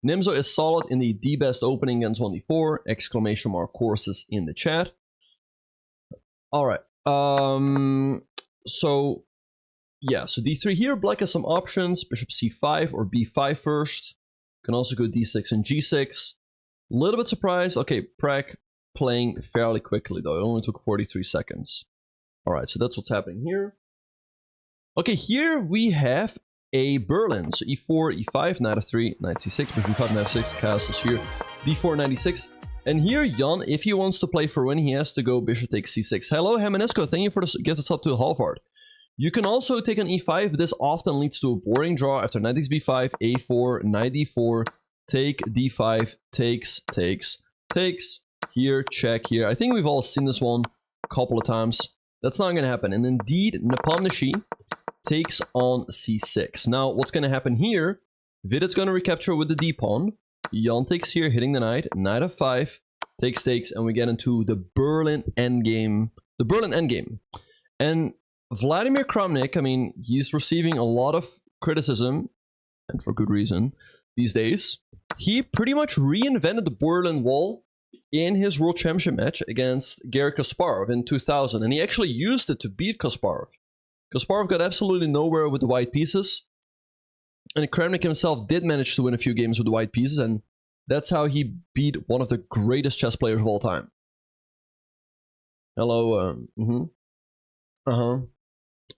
A: Nimzo is solid in the D-best opening against 1d4. Exclamation mark courses in the chat. Alright. So yeah, so d3 here. Black has some options. Bishop c5 or b5 first. Can also go d6 and g6. Little bit surprised. Okay, Prag playing fairly quickly though. It only took 43 seconds. Alright, so that's what's happening here. Okay, here we have a Berlin. So e4, e5, knight f3, knight c6, bishop e5, knight f6, castles here, d4, knight e6. And here, Jan, if he wants to play for win, he has to go bishop takes c6. Hello, Hemanesco, thank you for the gift up to the Halvard. You can also take an e5, but this often leads to a boring draw after knight takes b5, a4, knight d4, take, d5, takes, here, check here. I think we've all seen this one a couple of times. That's not going to happen. And indeed, Nepomniachtchi takes on c6. Now, what's going to happen here? Vidit's going to recapture with the d-pawn. Jan takes here, hitting the knight. Knight f5, takes, and we get into the Berlin endgame. The Berlin endgame. And Vladimir Kramnik, I mean, he's receiving a lot of criticism, and for good reason, these days. He pretty much reinvented the Berlin Wall in his World Championship match against Garry Kasparov in 2000, and he actually used it to beat Kasparov. Kasparov got absolutely nowhere with the white pieces, and Kramnik himself did manage to win a few games with the white pieces, and that's how he beat one of the greatest chess players of all time. Hello,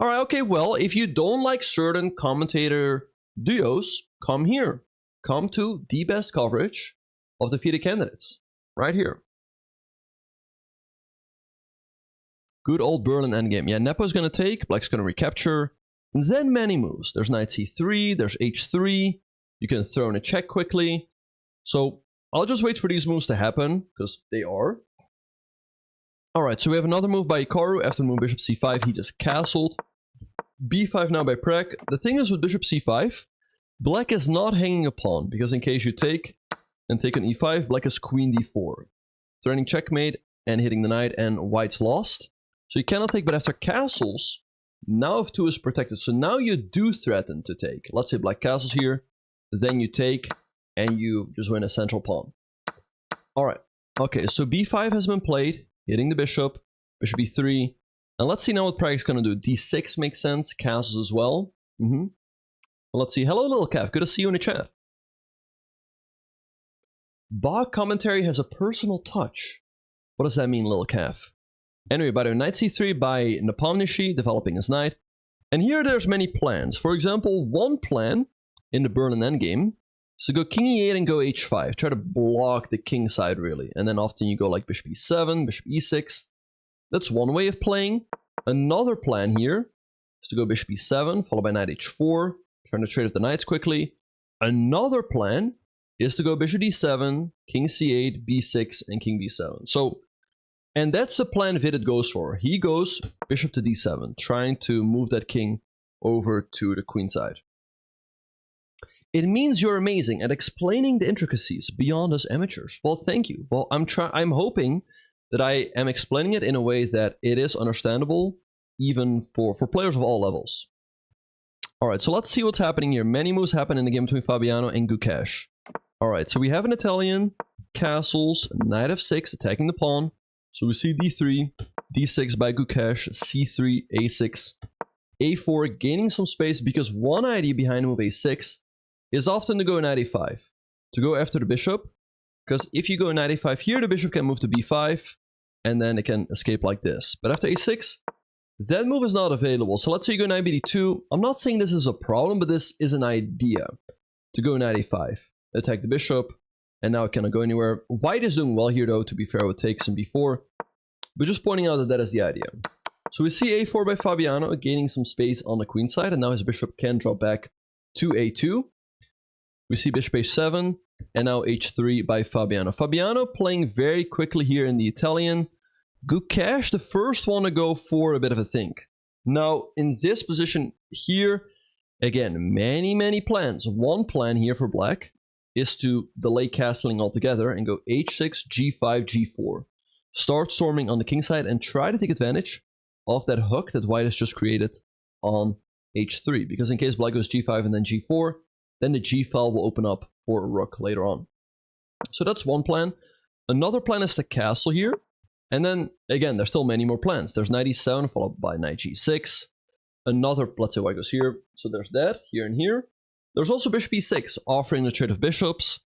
A: Alright, okay, well, if you don't like certain commentator duos, come here. Come to the best coverage of the FIDE candidates. Right here. Good old Berlin endgame. Yeah, Nepo's gonna take, black's gonna recapture. And then many moves. There's knight c3, there's h3. You can throw in a check quickly. So I'll just wait for these moves to happen, because they are. Alright, so we have another move by Hikaru. After the move bishop c5, he just castled. b5 now by Prek. The thing is with bishop c5, black is not hanging a pawn, because in case you take and take an e5, black is queen d4. Threatening checkmate and hitting the knight, and white's lost. So you cannot take, but after castles, now f2 is protected. So now you do threaten to take. Let's say black castles here, then you take, and you just win a central pawn. Alright, okay, so b5 has been played, hitting the bishop, bishop e3. And let's see now what Prag's gonna do. d6 makes sense, castles as well. Well, let's see. Hello, little calf. Good to see you in the chat. Bog commentary has a personal touch. What does that mean, little calf? Anyway, by the way, knight c3 by Nepomniachtchi, developing his knight. And here there's many plans. For example, one plan in the Berlin endgame is to go king e8 and go h5. Try to block the king side, really. And then often you go like bishop e7, bishop e6. That's one way of playing. Another plan here is to go bishop e7, followed by knight h4, trying to trade with the knights quickly. Another plan is to go bishop d7, king c8, b6, and king b7. So, and that's the plan FIDE goes for. He goes bishop to d7, trying to move that king over to the queen side. It means you're amazing at explaining the intricacies beyond us amateurs. Well, thank you. Well, I'm hoping that I am explaining it in a way that it is understandable, even for players of all levels. Alright, so let's see what's happening here. Many moves happen in the game between Fabiano and Gukesh. Alright, so we have an Italian, castles, knight f6, attacking the pawn. So we see d3, d6 by Gukesh, c3, a6, a4, gaining some space because one idea behind move a6 is often to go knight a5, to go after the bishop. Because if you go knight a5 here, the bishop can move to b5, and then it can escape like this. But after a6, that move is not available. So let's say you go knight bd2. I'm not saying this is a problem, but this is an idea. To go knight a5, attack the bishop, and now it cannot go anywhere. White is doing well here, though, to be fair, with takes and b4. But just pointing out that that is the idea. So we see a4 by Fabiano, gaining some space on the queen side, and now his bishop can drop back to a2. We see bishop h7, and now h3 by Fabiano. Fabiano playing very quickly here in the Italian. Gukesh, the first one to go for a bit of a think. Now, in this position here, again, many plans. One plan here for black is to delay castling altogether and go h6, g5, g4. Start storming on the king side and try to take advantage of that hook that white has just created on h3. Because in case black goes g5 and then g4, then the g file will open up for a rook later on. So that's one plan. Another plan is to castle here. And then, again, there's still many more plans. There's knight e7 followed by knight g6. Another, let's say white goes here. So there's that, here and here. There's also bishop e6, offering the trade of bishops.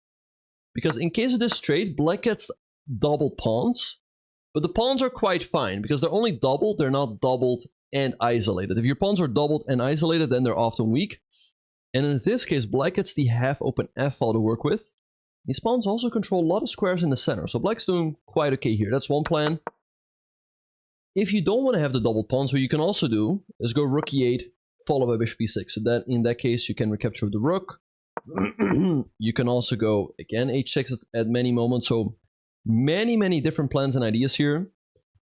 A: Because in case of this trade, black gets double pawns. But the pawns are quite fine, because they're only doubled, they're not doubled and isolated. If your pawns are doubled and isolated, then they're often weak. And in this case, black gets the half-open f-file to work with. These pawns also control a lot of squares in the center, so black's doing quite okay here. That's one plan. If you don't want to have the double pawns, what you can also do is go rook e8, followed by bishop e6. So that in that case, you can recapture the rook. You can also go, again, h6 at many moments. So many different plans and ideas here.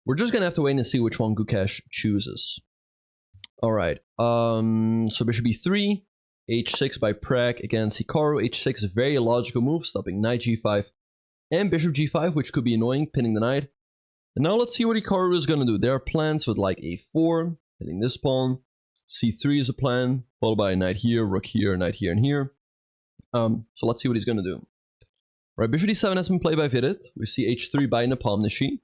A: We're just going to have to wait and see which one Gukesh chooses. All right, so bishop e3. h6 by Prag against Hikaru. h6 is a very logical move, stopping knight g5 and bishop g5, which could be annoying, pinning the knight. And now let's see what Hikaru is going to do. There are plans with like a4, hitting this pawn. c3 is a plan, followed by a knight here, rook here, knight here, and here. So let's see what he's going to do. Right, bishop d7 has been played by FIDE. We see h3 by Nepomniachtchi,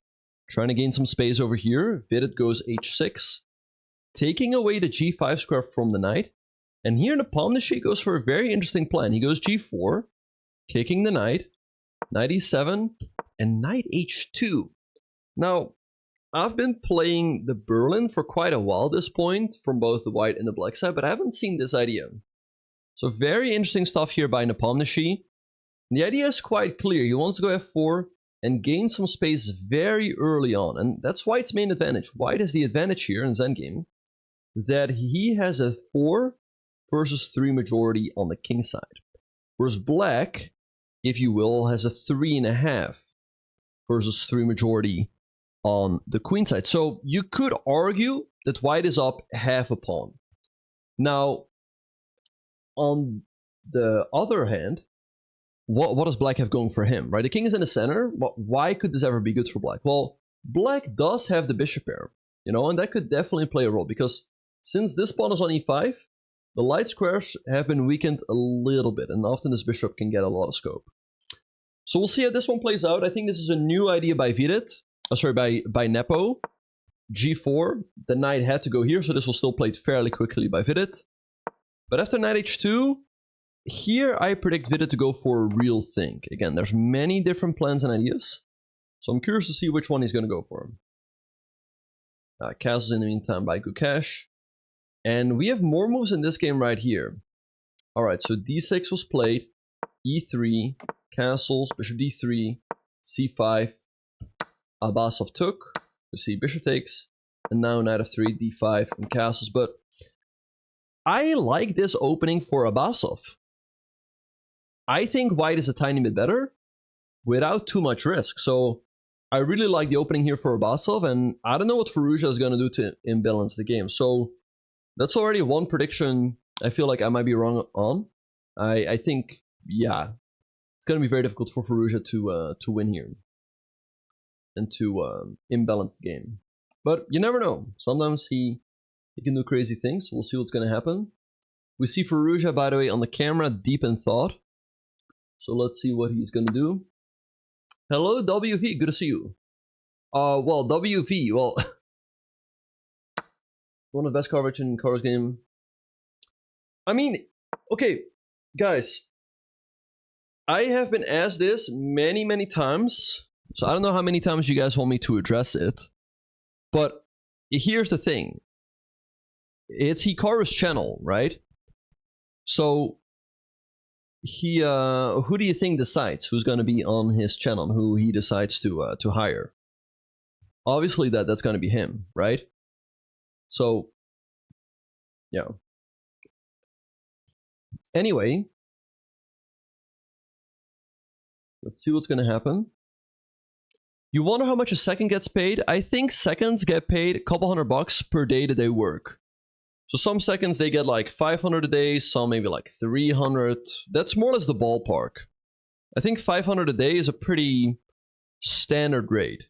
A: trying to gain some space over here. FIDE goes h6, taking away the g5 square from the knight. And here Nepomniachtchi goes for a very interesting plan. He goes g4, kicking the knight, knight e7, and knight h2. Now, I've been playing the Berlin for quite a while at this point, from both the white and the black side, but I haven't seen this idea. So very interesting stuff here by Nepomniachtchi. The idea is quite clear. He wants to go f4, and gain some space very early on. And that's White's main advantage. White has the advantage here in Zen game that he has a 4 versus 3 majority on the king side. Whereas Black, if you will, has a 3.5 versus 3 majority on the queen side. So you could argue that White is up half a pawn. Now, on the other hand, what does Black have going for him, right? The king is in the center. Why could this ever be good for Black? Well, Black does have the bishop pair, you know, and that could definitely play a role because since this pawn is on e5, the light squares have been weakened a little bit, and often this bishop can get a lot of scope. So we'll see how this one plays out. I think this is a new idea by FIDE. By Nepo. G4, the knight had to go here, so this was still played fairly quickly by FIDE. But after knight h2, here I predict FIDE to go for a real thing. Again, there's many different plans and ideas, so I'm curious to see which one he's going to go for. Castles in the meantime by Gukesh. And we have more moves in this game right here. Alright, so d6 was played, e3, castles, bishop d3, c5, Abasov took, you see bishop takes, and now knight f3, d5, and castles. But I like this opening for Abasov. I think White is a tiny bit better without too much risk. So I really like the opening here for Abasov, and I don't know what Firouzja is going to do to imbalance the game. So that's already one prediction I feel like I might be wrong on. I think, yeah, it's going to be very difficult for Firouzja to win here and to imbalance the game. But you never know. Sometimes he can do crazy things. We'll see what's going to happen. We see Firouzja, by the way, on the camera, deep in thought. So let's see what he's going to do. Hello, WV. Good to see you. Well, WV, well, one of the best coverage in Cars game. I mean, okay, guys, I have been asked this many, many times. So I don't know how many times you guys want me to address it. But here's the thing. It's Hikaru's channel, right? So he, who do you think decides who's going to be on his channel and who he decides to hire? Obviously, that's going to be him, right? So, yeah. Anyway, let's see what's going to happen. You wonder how much a second gets paid? I think seconds get paid a couple $100 per day that they work. So some seconds they get like 500 a day, some maybe like 300. That's more or less the ballpark. I think 500 a day is a pretty standard rate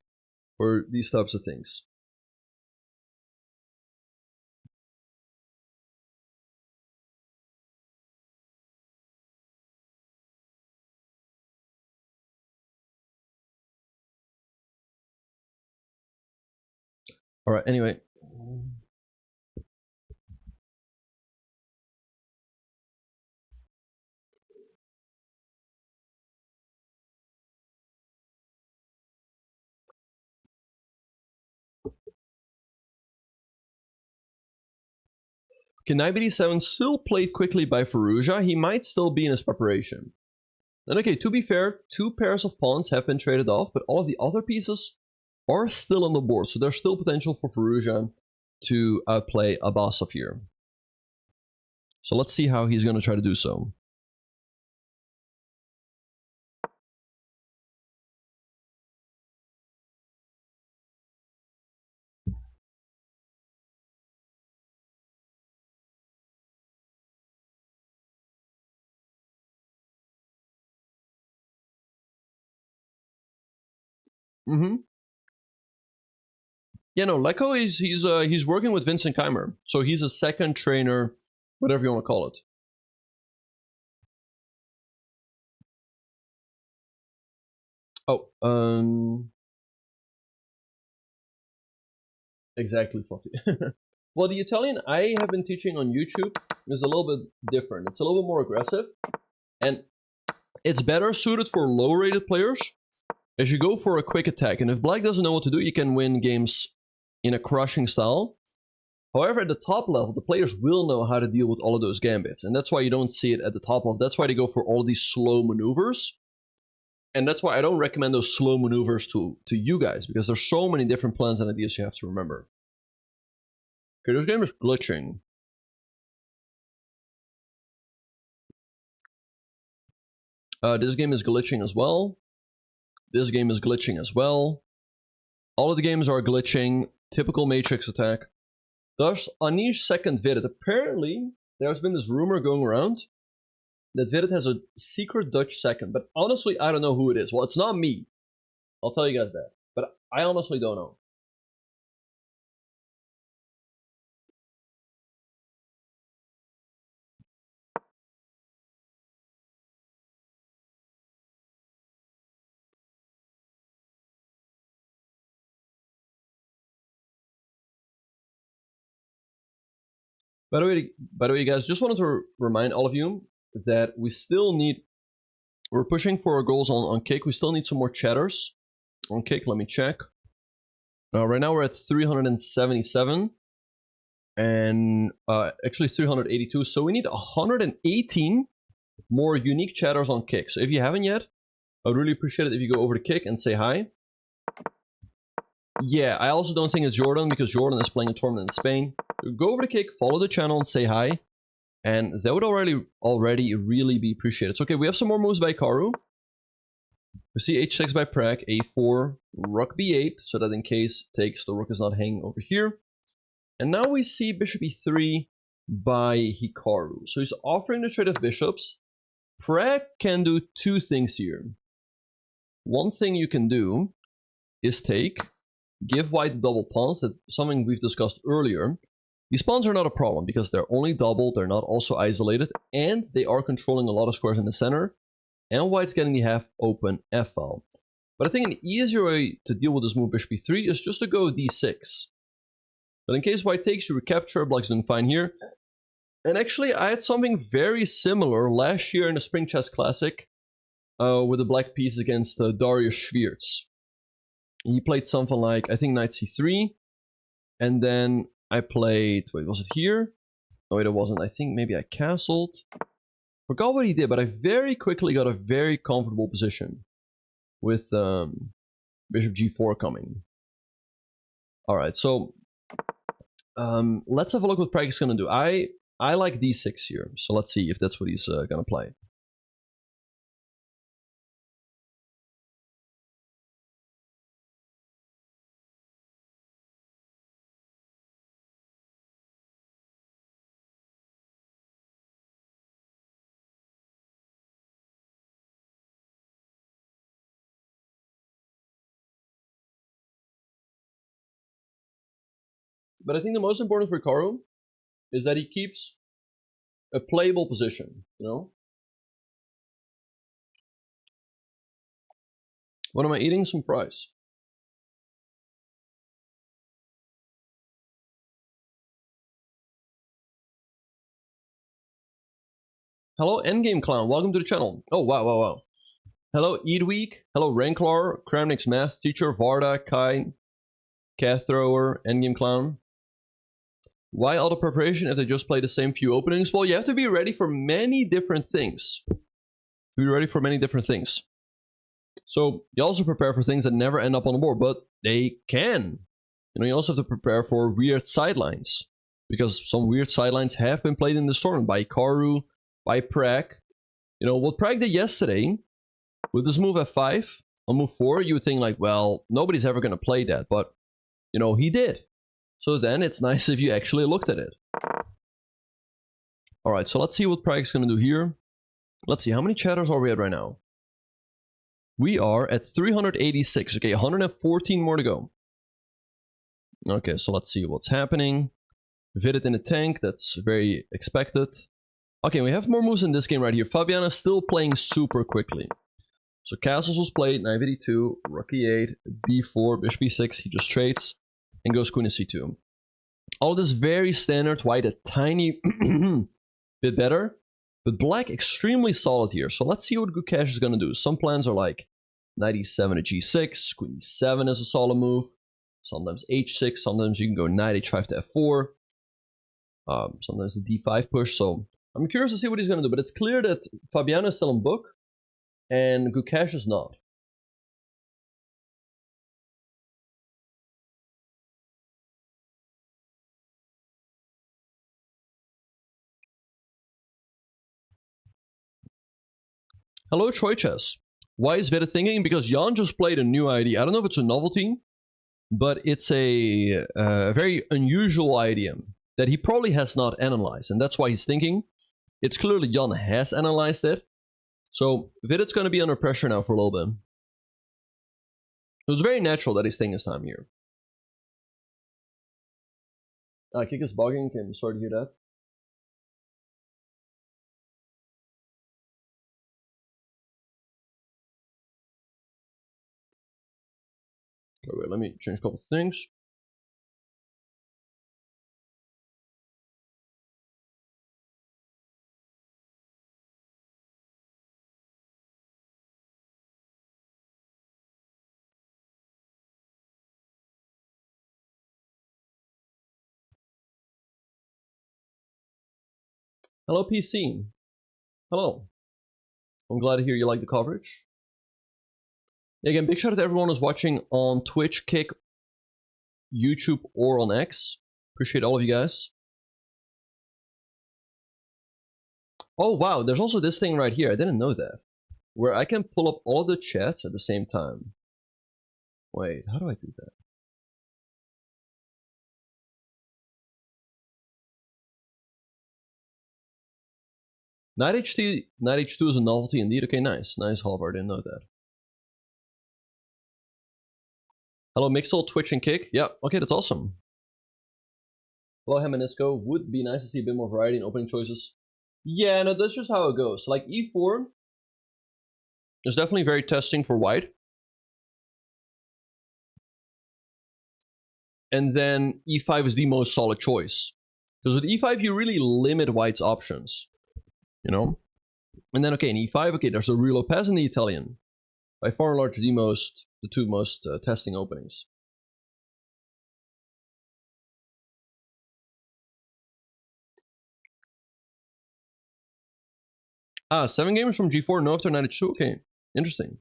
A: for these types of things. All right, anyway. Okay, knight b7 still played quickly by Firouzja. He might still be in his preparation. And okay, to be fair, 2 pairs of pawns have been traded off, but all the other pieces are still on the board. So there's still potential for Firouzja to outplay Abasov here. So let's see how he's going to try to do so. Yeah, no, Leko he's working with Vincent Keimer, so he's a second trainer, whatever you want to call it. Oh, exactly, Fluffy. Well, the Italian I have been teaching on YouTube is a little bit different. It's a little bit more aggressive, and it's better suited for low-rated players as you go for a quick attack. And if Black doesn't know what to do, you can win games in a crushing style. However, at the top level, the players will know how to deal with all of those gambits, and that's why you don't see it at the top level. That's why they go for all these slow maneuvers. And that's why I don't recommend those slow maneuvers to you guys, because there's so many different plans and ideas you have to remember. Okay, this game is glitching. This game is glitching as well. This game is glitching as well. All of the games are glitching. Typical Matrix attack. Thus, on each second visit, apparently there's been this rumor going around that Vivid has a secret Dutch second, but honestly, I don't know who it is. Well, it's not me. I'll tell you guys that. But I honestly don't know. By the way, you guys, just wanted to remind all of you that we still need, we're pushing for our goals on Kick. We still need some more chatters on Kick. Let me check. Right now we're at 377 and actually 382. So we need 118 more unique chatters on Kick. So if you haven't yet, I would really appreciate it if you go over to Kick and say hi. Yeah, I also don't think it's Jordan, because Jordan is playing a tournament in Spain. Go over to Kick, follow the channel, and say hi. And that would already really be appreciated. So, okay, we have some more moves by Karu. We see h6 by Prag, a4, rook b8, so that in case takes, the rook is not hanging over here. And now we see bishop e3 by Hikaru. So he's offering the trade of bishops. Prag can do two things here. One thing you can do is take, give white double pawns. That's something we've discussed earlier. These pawns are not a problem because they're only double, they're not also isolated, and they are controlling a lot of squares in the center. And white's getting the half open f-file. But I think an easier way to deal with this move bishop e3 is just to go d6. But in case white takes, you recapture, black's doing fine here. And actually, I had something very similar last year in the Spring Chess Classic with the black piece against Darius Schwiertz. He played something like, I think, knight c3, and then I played, wait, was it here? No, wait, it wasn't. I think maybe I castled. Forgot what he did, but I very quickly got a very comfortable position with bishop g4 coming. Alright, so let's have a look what Prag is going to do. I like d6 here, so let's see if that's what he's going to play. But I think the most important for Karu is that he keeps a playable position, you know? What am I eating? Some fries. Hello, Endgame Clown. Welcome to the channel. Oh, wow. Hello, Eidweek. Hello, Ranklar, Kramnik's math teacher, Varda, Kai, Cat Thrower, Endgame Clown. Why auto preparation if they just play the same few openings? Well, you have to be ready for many different things. So you also prepare for things that never end up on the board, but they can. You know, you also have to prepare for weird sidelines, because some weird sidelines have been played in this tournament by Karu, by Prag. You know, what Prag did yesterday with this move f5 on move 4, you would think like, well, nobody's ever going to play that, but, you know, he did. So then it's nice if you actually looked at it. Alright, so let's see what Prag's going to do here. Let's see, how many chatters are we at right now? We are at 386. Okay, 114 more to go. Okay, so let's see what's happening. Vidit in the tank, that's very expected. Okay, we have more moves in this game right here. Fabiana is still playing super quickly. So castles was played, knight e2, rook e8, b4, bishop b6, he just trades, and goes queen to c2. All this very standard, white a tiny bit better, but black extremely solid here. So let's see what Gukesh is going to do. Some plans are like knight e7 to g6, queen e7 is a solid move, sometimes h6, sometimes you can go knight h5 to f4, sometimes the d5 push. So I'm curious to see what he's going to do, but it's clear that Fabiana is still in book, and Gukesh is not. Hello, Troy Chess. Why is FIDE thinking? Because Jan just played a new idea. I don't know if it's a novelty, but it's a very unusual idea that he probably has not analyzed, and that's why he's thinking. It's clearly Jan has analyzed it. So FIDE's going to be under pressure now for a little bit. So it's very natural that he's taking his time here. Kick is bugging. Okay, I'm sorry to hear that. Okay, wait, let me change a couple of things. Hello, PC. Hello. I'm glad to hear you like the coverage. Again, big shout out to everyone who's watching on Twitch, Kick, YouTube, or on X. Appreciate all of you guys. Oh, wow. There's also this thing right here. I didn't know that. Where I can pull up all the chats at the same time. Wait, how do I do that? Knight H2 is a novelty indeed. Okay, nice. Nice, Halvar. I didn't know that. Hello, Mixel, Twitch, and Kick. Yeah, okay, that's awesome. Hello, Hemanisco. Would be nice to see a bit more variety in opening choices. Yeah, no, that's just how it goes. Like, E4 is definitely very testing for white. And then E5 is the most solid choice. Because with E5, you really limit white's options. You know? And then, okay, in E5, okay, there's the Rue Lopez and the Italian. By far and large, the two most testing openings. Ah, 7 games from G4, no after Knight H2. Okay, interesting.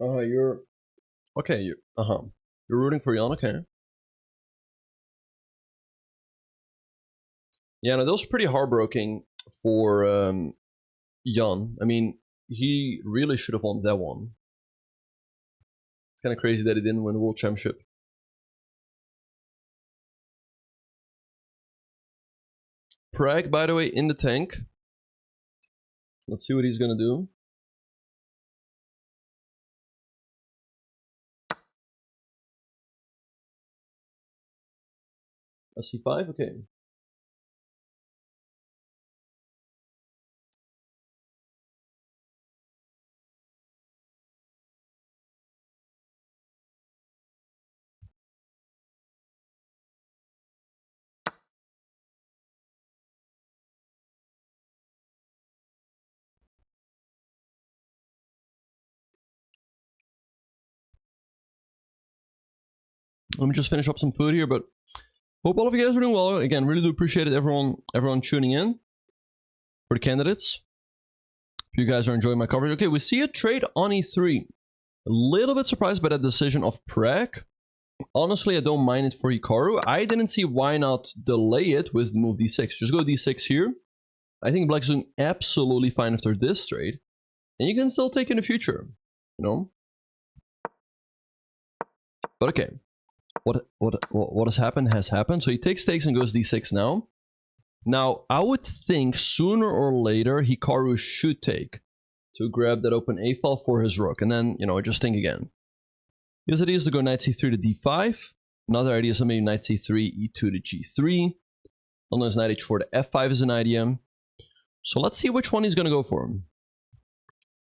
A: You're okay. You're rooting for Jan. Okay. Yeah, no, that was pretty heartbreaking for Jan. I mean, he really should have won that one. It's kind of crazy that he didn't win the World Championship. Prague, by the way, in the tank. Let's see what he's gonna do. C5, okay. Let me just finish up some food here, but hope all of you guys are doing well. Again, really do appreciate it, everyone tuning in for the candidates. If you guys are enjoying my coverage. Okay, we see a trade on E3. A little bit surprised by that decision of Prague. Honestly, I don't mind it for Hikaru. I didn't see why not delay it with move D6. Just go D6 here. I think Black's doing absolutely fine after this trade. And you can still take in the future, you know? But okay. What has happened has happened. So he takes takes and goes D6 now. Now, I would think sooner or later Hikaru should take to grab that open A file for his rook. And then, you know, just think again. His idea is to go Knight C3 to D5. Another idea is maybe Knight C3, E2 to G3. Unless Knight H4 to F5 is an idea. So let's see which one he's going to go for.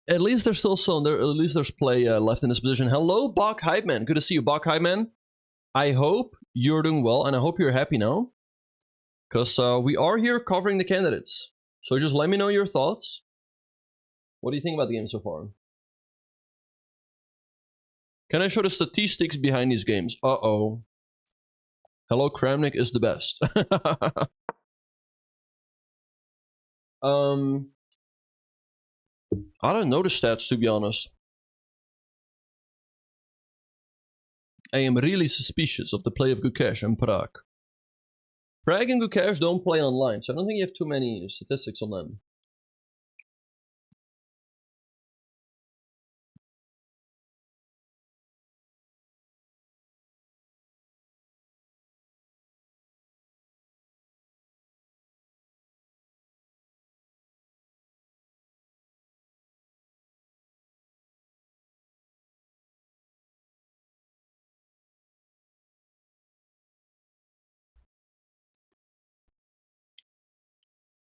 A: At least there's still some. At least there's play left in this position. Hello, Bach Hype Man. Good to see you, Bach Hype Man. I hope you're doing well, and I hope you're happy now, because we are here covering the candidates. So just let me know your thoughts. What do you think about the game so far? Can I show the statistics behind these games? Uh-oh. Hello, Kramnik is the best. I don't know the stats, to be honest. I am really suspicious of the play of Gukesh and Prague. Prague and Gukesh don't play online, so I don't think you have too many statistics on them.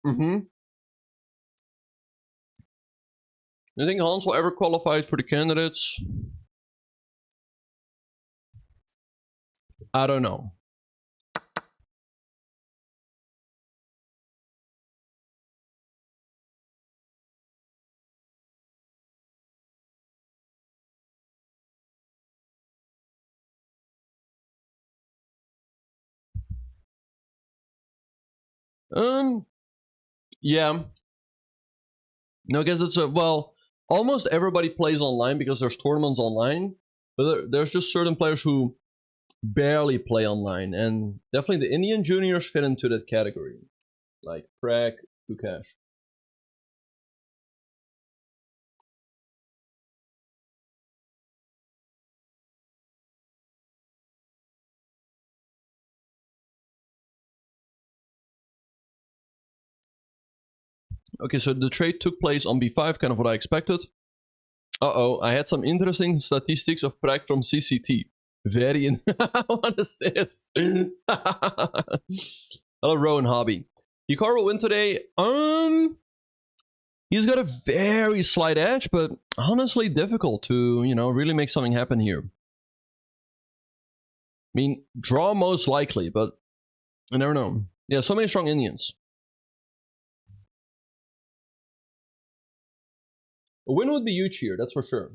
A: Do you think Hans will ever qualify for the candidates? I don't know. Yeah. No, I guess it's well, almost everybody plays online because there's tournaments online, but there's just certain players who barely play online, and definitely the Indian juniors fit into that category, like Prague, Gukesh. Okay, so the trade took place on b5, kind of what I expected. Uh-oh, I had some interesting statistics of Prague from CCT. Very in what is this? Hello, Rowan Hobby. Hikaru will win today. He's got a very slight edge, but honestly difficult to, really make something happen here. I mean, draw most likely, but I never know. Yeah, so many strong Indians. A win would be huge here, that's for sure.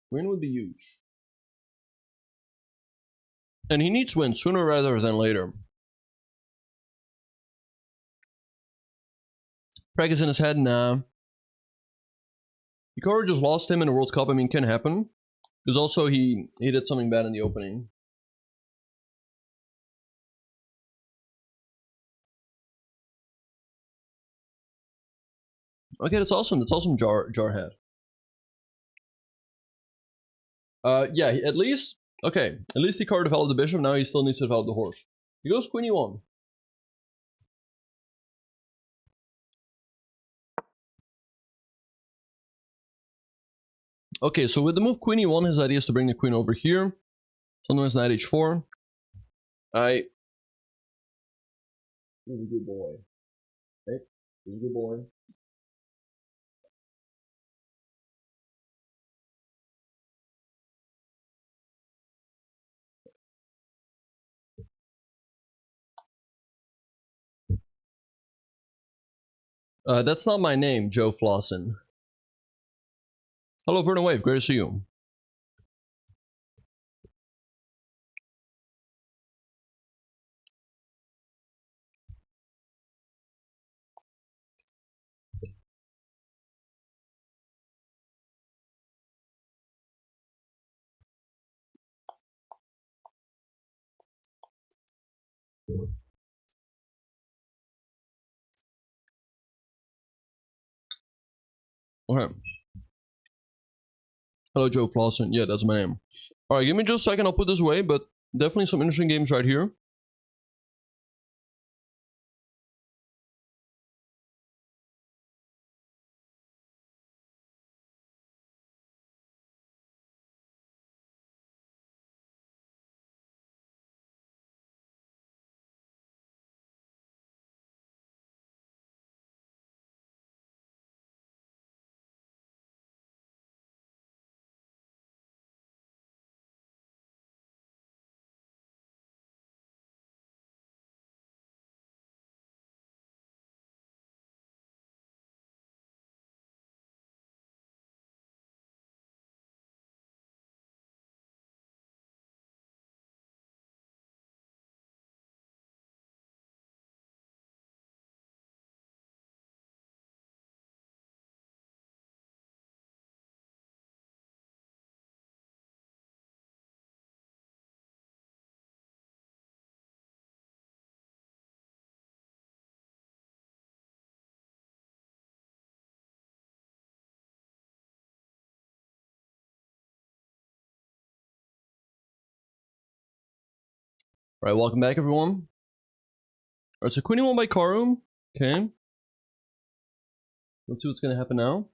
A: Win would be huge. And he needs wins sooner rather than later. Prague is in his head, nah. Hikaru just lost him in the World Cup, I mean, can happen. Because also he did something bad in the opening. Okay, that's awesome. That's awesome, Jarhead. Yeah, at least he card developed the bishop. Now he still needs to develop the horse. He goes queen e1. Okay, so with the move queen e1, his idea is to bring the queen over here. Sometimes knight h4. He's a good boy. Okay, he's a good boy. That's not my name, Joe Flossin. Hello, Vernon Wave. Great to see you. Okay. Hello, Joe Flossin. Yeah, that's my name. Alright, give me just a second. I'll put this away, but definitely some interesting games right here. Alright, welcome back everyone. Alright, so queen won by Karum. Okay. Let's see what's gonna happen now.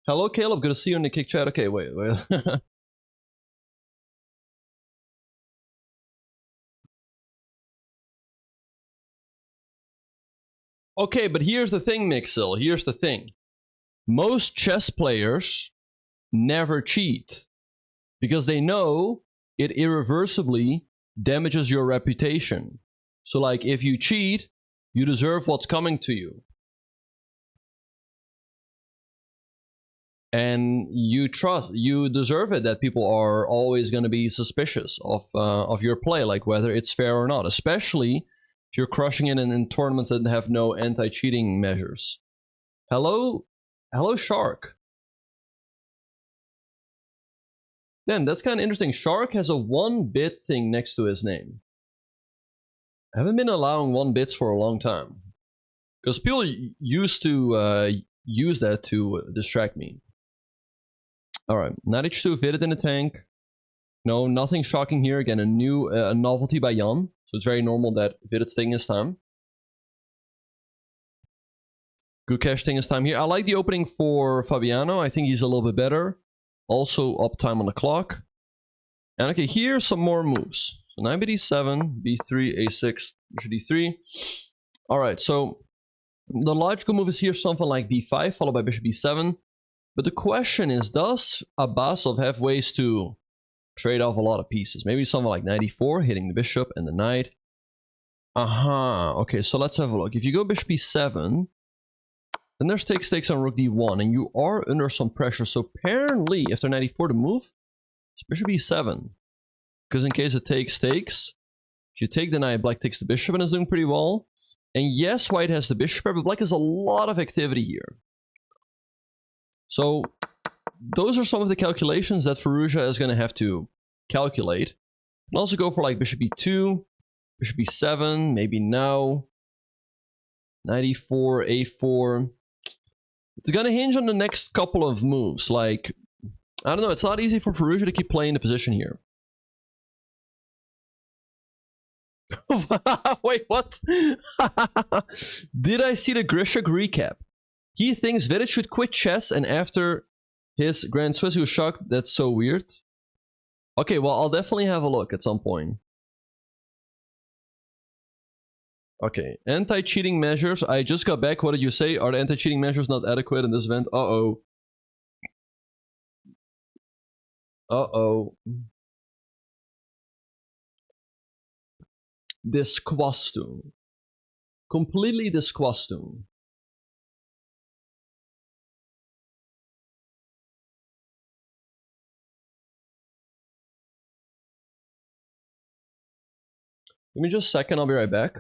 A: Hello Caleb, good to see you in the kick chat. Okay, wait. Okay, but here's the thing, Mixel. Here's the thing. Most chess players never cheat because they know it irreversibly damages your reputation. So like if you cheat, you deserve what's coming to you. And you deserve it that people are always going to be suspicious of your play, like whether it's fair or not, especially if you're crushing it in tournaments that have no anti-cheating measures. Hello Shark. Then that's kind of interesting. Shark has a 1-bit thing next to his name. I haven't been allowing 1 bits for a long time because people used to use that to distract me. Alright, knight h2, fitted in the tank. No, nothing shocking here. Again, a novelty by Jan. So it's very normal that Vidit's taking his time. Gukesh taking his time here. I like the opening for Fabiano. I think he's a little bit better. Also, uptime on the clock. And okay, here's some more moves. So 9 b7, b3, a6, bishop d3. Alright, so the logical move is here something like b5, followed by bishop b7. But the question is, does Abbasov have ways to trade off a lot of pieces? Maybe something like knight e4, hitting the bishop and the knight. Okay, so let's have a look. If you go bishop e7, then there's takes on rook d1, and you are under some pressure. So apparently, after knight e4 to move, it's bishop e7. Because in case it takes, if you take the knight, black takes the bishop and is doing pretty well. And yes, white has the bishop, but black has a lot of activity here. So those are some of the calculations that Firouzja is going to have to calculate. And also go for like bishop e2, bishop e7, maybe now. Knight e4, a4. It's going to hinge on the next couple of moves. Like, I don't know, it's not easy for Firouzja to keep playing the position here. Wait, what? Did I see the Grishuk recap? He thinks Vidit should quit chess, and after his Grand Swiss, he was shocked. That's so weird. Okay, well, I'll definitely have a look at some point. Okay, anti-cheating measures. I just got back. What did you say? Are the anti-cheating measures not adequate in this event? Uh-oh. Uh-oh. Disquastum. Completely disquastum. Give me just a second, I'll be right back.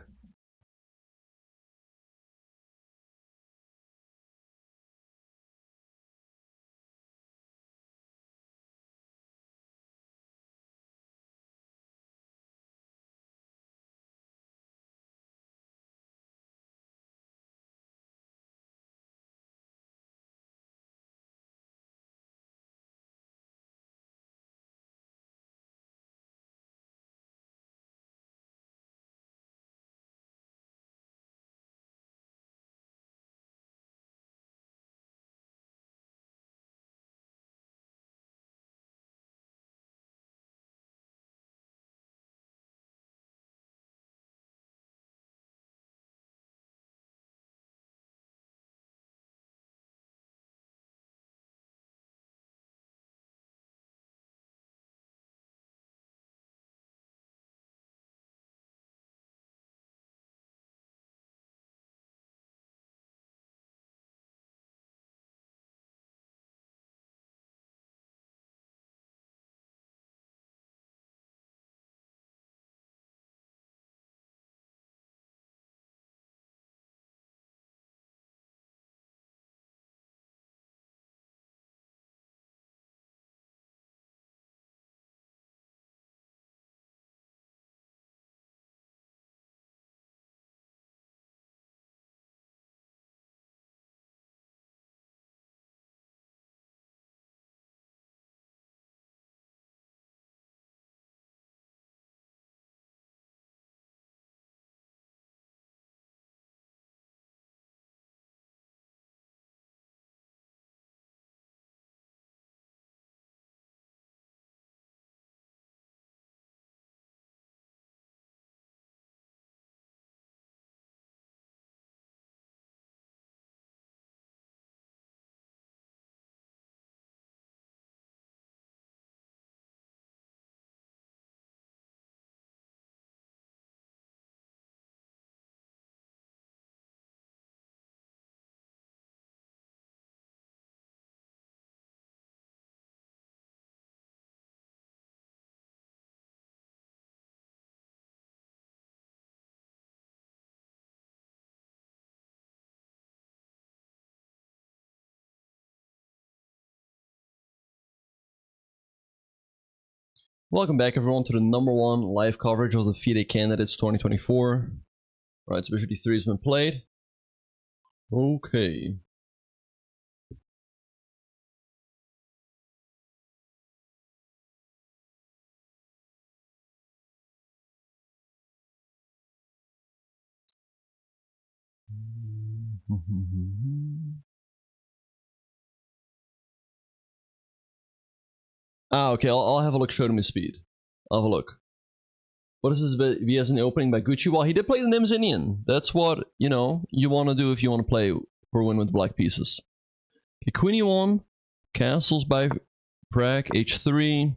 A: Welcome back everyone to the #1 live coverage of the FIDE candidates 2024. Right, so bishop d3 has been played. Okay. Okay, I'll have a look. Show me speed. I'll have a look. What is this VS in the opening by Gucci? Well, he did play the Nims Indian. That's what, you know, you want to do if you want to play for a win with black pieces. Okay, Queen E1, castles by Prag, H3.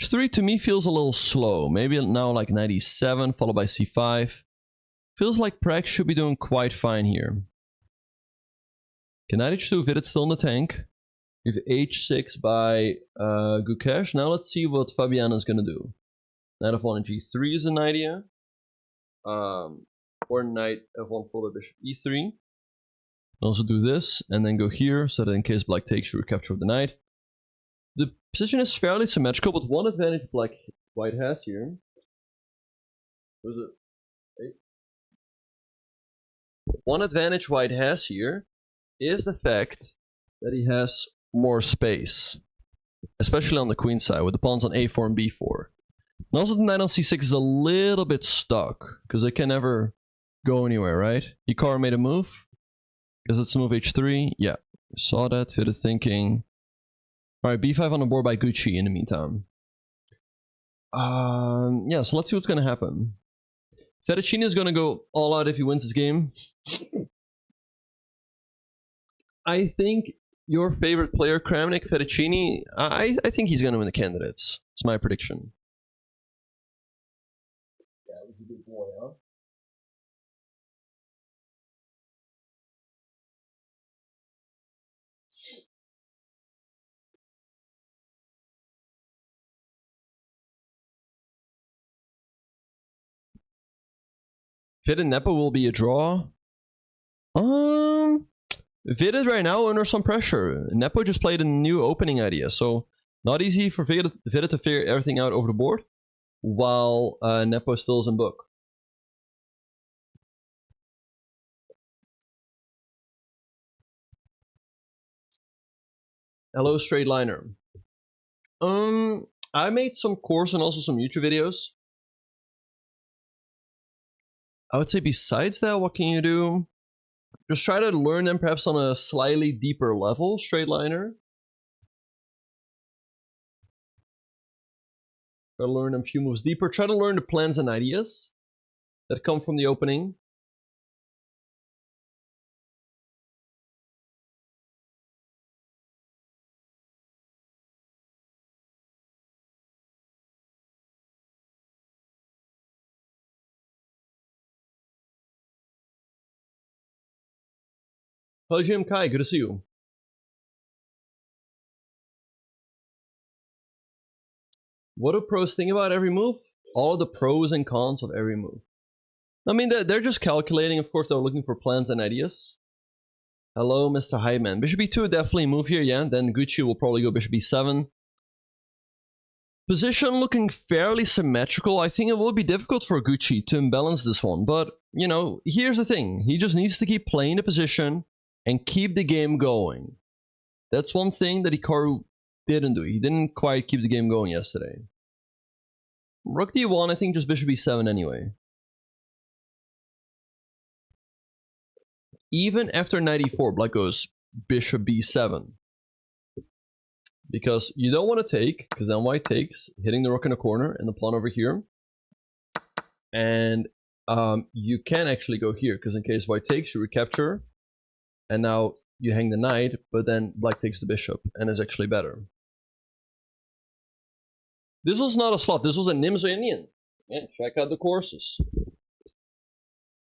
A: H3 to me feels a little slow. Maybe now like 97, followed by C5. Feels like Prag should be doing quite fine here. Okay, Knight H2, Vidit still in the tank. We have H6 by Gukesh. Now let's see what Fabiana is going to do. Knight F1 and G3 is an idea. Or Knight F1 followed by Bishop E3. Also do this and then go here so that in case black takes, you recapture the knight. The position is fairly symmetrical, but one advantage white has here. What is it? One advantage white has here is the fact that he has more space, especially on the queen side with the pawns on A4 and B4. And also the knight on C6 is a little bit stuck because it can never go anywhere, right? Hikaru made a move because it's move H3. Yeah, saw that, fitted thinking. Alright, B5 on the board by Gucci in the meantime. Yeah, so let's see what's going to happen. Fettuccine is going to go all out if he wins this game. I think your favorite player, Kramnik, Fettuccine, I think he's going to win the candidates. It's my prediction. Yeah, he's a good boy, huh? Fit and Nepo will be a draw. Vid is right now under some pressure. Nepo just played a new opening idea, so not easy for Vid to figure everything out over the board, while Nepo still is in book. Hello, straight liner. I made some course and also some YouTube videos. I would say besides that, what can you do? Just try to learn them perhaps on a slightly deeper level, straight liner. Try to learn them a few moves deeper. Try to learn the plans and ideas that come from the opening. Hello, Jim Kai. Good to see you. What do pros think about every move? All of the pros and cons of every move. I mean, they're just calculating. Of course, they're looking for plans and ideas. Hello, Mr. Hyman. Bishop B2 definitely move here, yeah. Then Gucci will probably go Bishop B7. Position looking fairly symmetrical. I think it will be difficult for Gucci to imbalance this one. But, you know, here's the thing. He just needs to keep playing the position and keep the game going. That's one thing that Hikaru didn't do. He didn't quite keep the game going yesterday. Rook D1, I think just Bishop B7 anyway. Even after knight E4, black goes Bishop B7. Because you don't want to take, because then white takes, hitting the rook in the corner and the pawn over here. And you can actually go here, because in case white takes, you recapture. And now you hang the knight, but then black takes the bishop, and is actually better. This was not a slot, this was a Nims Indian. Yeah, check out the courses.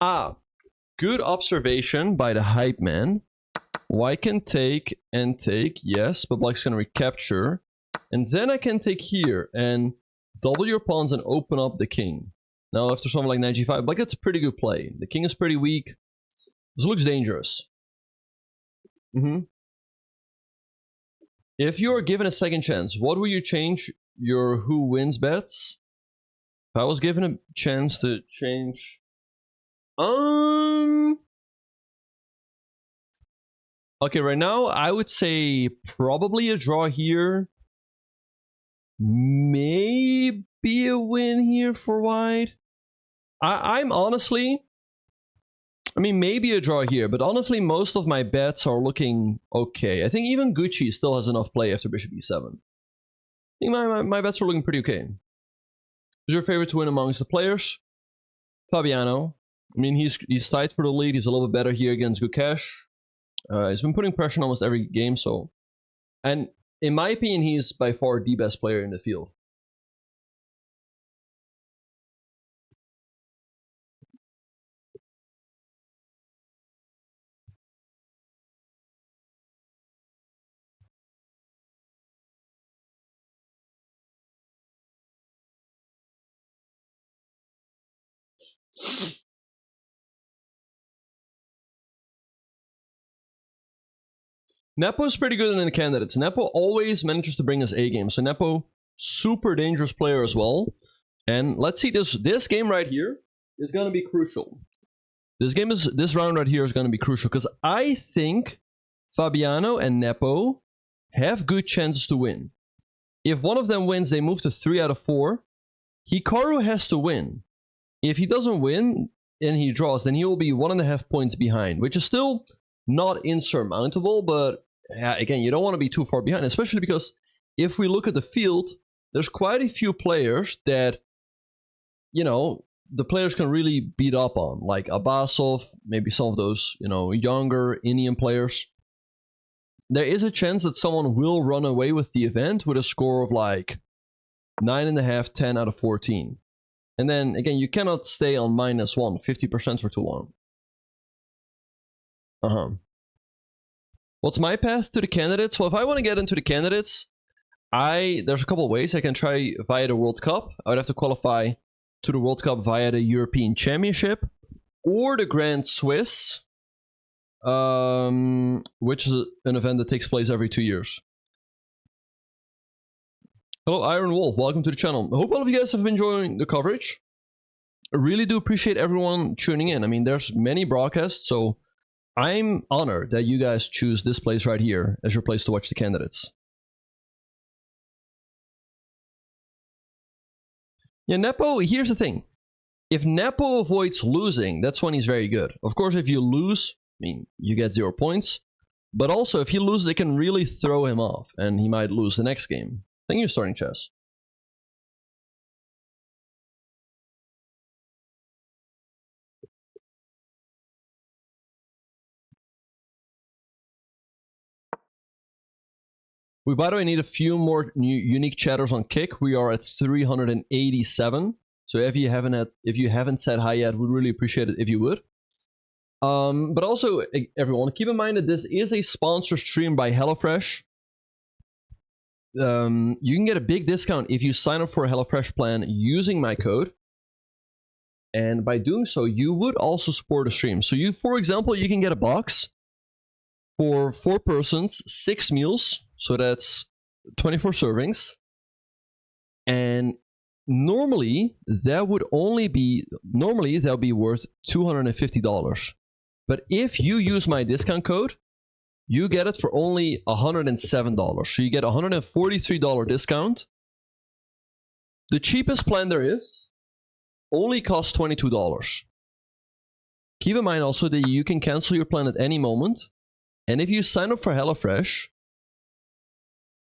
A: Good observation by the hype man. White can take and take, yes, but black's gonna recapture. And then I can take here and double your pawns and open up the king. Now after something like knight g5, black gets a pretty good play. The king is pretty weak. This looks dangerous. If you are given a second chance, what will you change your who wins bets. If I was given a chance to change, okay, right now I would say probably a draw here, maybe a win here for white. I'm honestly, I mean, maybe a draw here, but honestly, most of my bets are looking okay. I think even Gucci still has enough play after bishop e7. I think my bets are looking pretty okay. Who's your favorite to win amongst the players? Fabiano. I mean, he's tied for the lead. He's a little bit better here against Gukesh. He's been putting pressure on almost every game, so... And in my opinion, he's by far the best player in the field. Nepo's pretty good in the candidates. Nepo always manages to bring us A game. So Nepo, super dangerous player as well. And let's see, this game right here is going to be crucial. This round right here is going to be crucial because I think Fabiano and Nepo have good chances to win. If one of them wins, they move to 3 out of 4. Hikaru has to win. If he doesn't win and he draws, then he will be 1.5 points behind, which is still not insurmountable, but yeah, again, you don't want to be too far behind, especially because if we look at the field, there's quite a few players that, you know, the players can really beat up on, like Abbasov, maybe some of those, you know, younger Indian players. There is a chance that someone will run away with the event with a score of like 9.5, 10 out of 14. And then, again, you cannot stay on -1, 50% for too long. What's my path to the candidates? Well, if I want to get into the candidates, there's a couple of ways. I can try via the World Cup. I would have to qualify to the World Cup via the European Championship or the Grand Swiss, which is an event that takes place every 2 years. Hello, Iron Wolf. Welcome to the channel. I hope all of you guys have been enjoying the coverage. I really do appreciate everyone tuning in. I mean, there's many broadcasts, so I'm honored that you guys choose this place right here as your place to watch the candidates. Yeah, Nepo, here's the thing. If Nepo avoids losing, that's when he's very good. Of course, if you lose, I mean, you get 0 points. But also, if he loses, it can really throw him off, and he might lose the next game. Thank you, starting chess. We, by the way, need a few more new unique chatters on Kick. We are at 387. So if you haven't said hi yet, we'd really appreciate it if you would. But also, everyone, keep in mind that this is a sponsored stream by HelloFresh. You can get a big discount if you sign up for a HelloFresh plan using my code. And by doing so, you would also support the stream. So you, for example, you can get a box for 4 persons, 6 meals. So that's 24 servings. And normally that would that'll be worth $250. But if you use my discount code, you get it for only $107. So you get a $143 discount. The cheapest plan there is only costs $22. Keep in mind also that you can cancel your plan at any moment. And if you sign up for HelloFresh,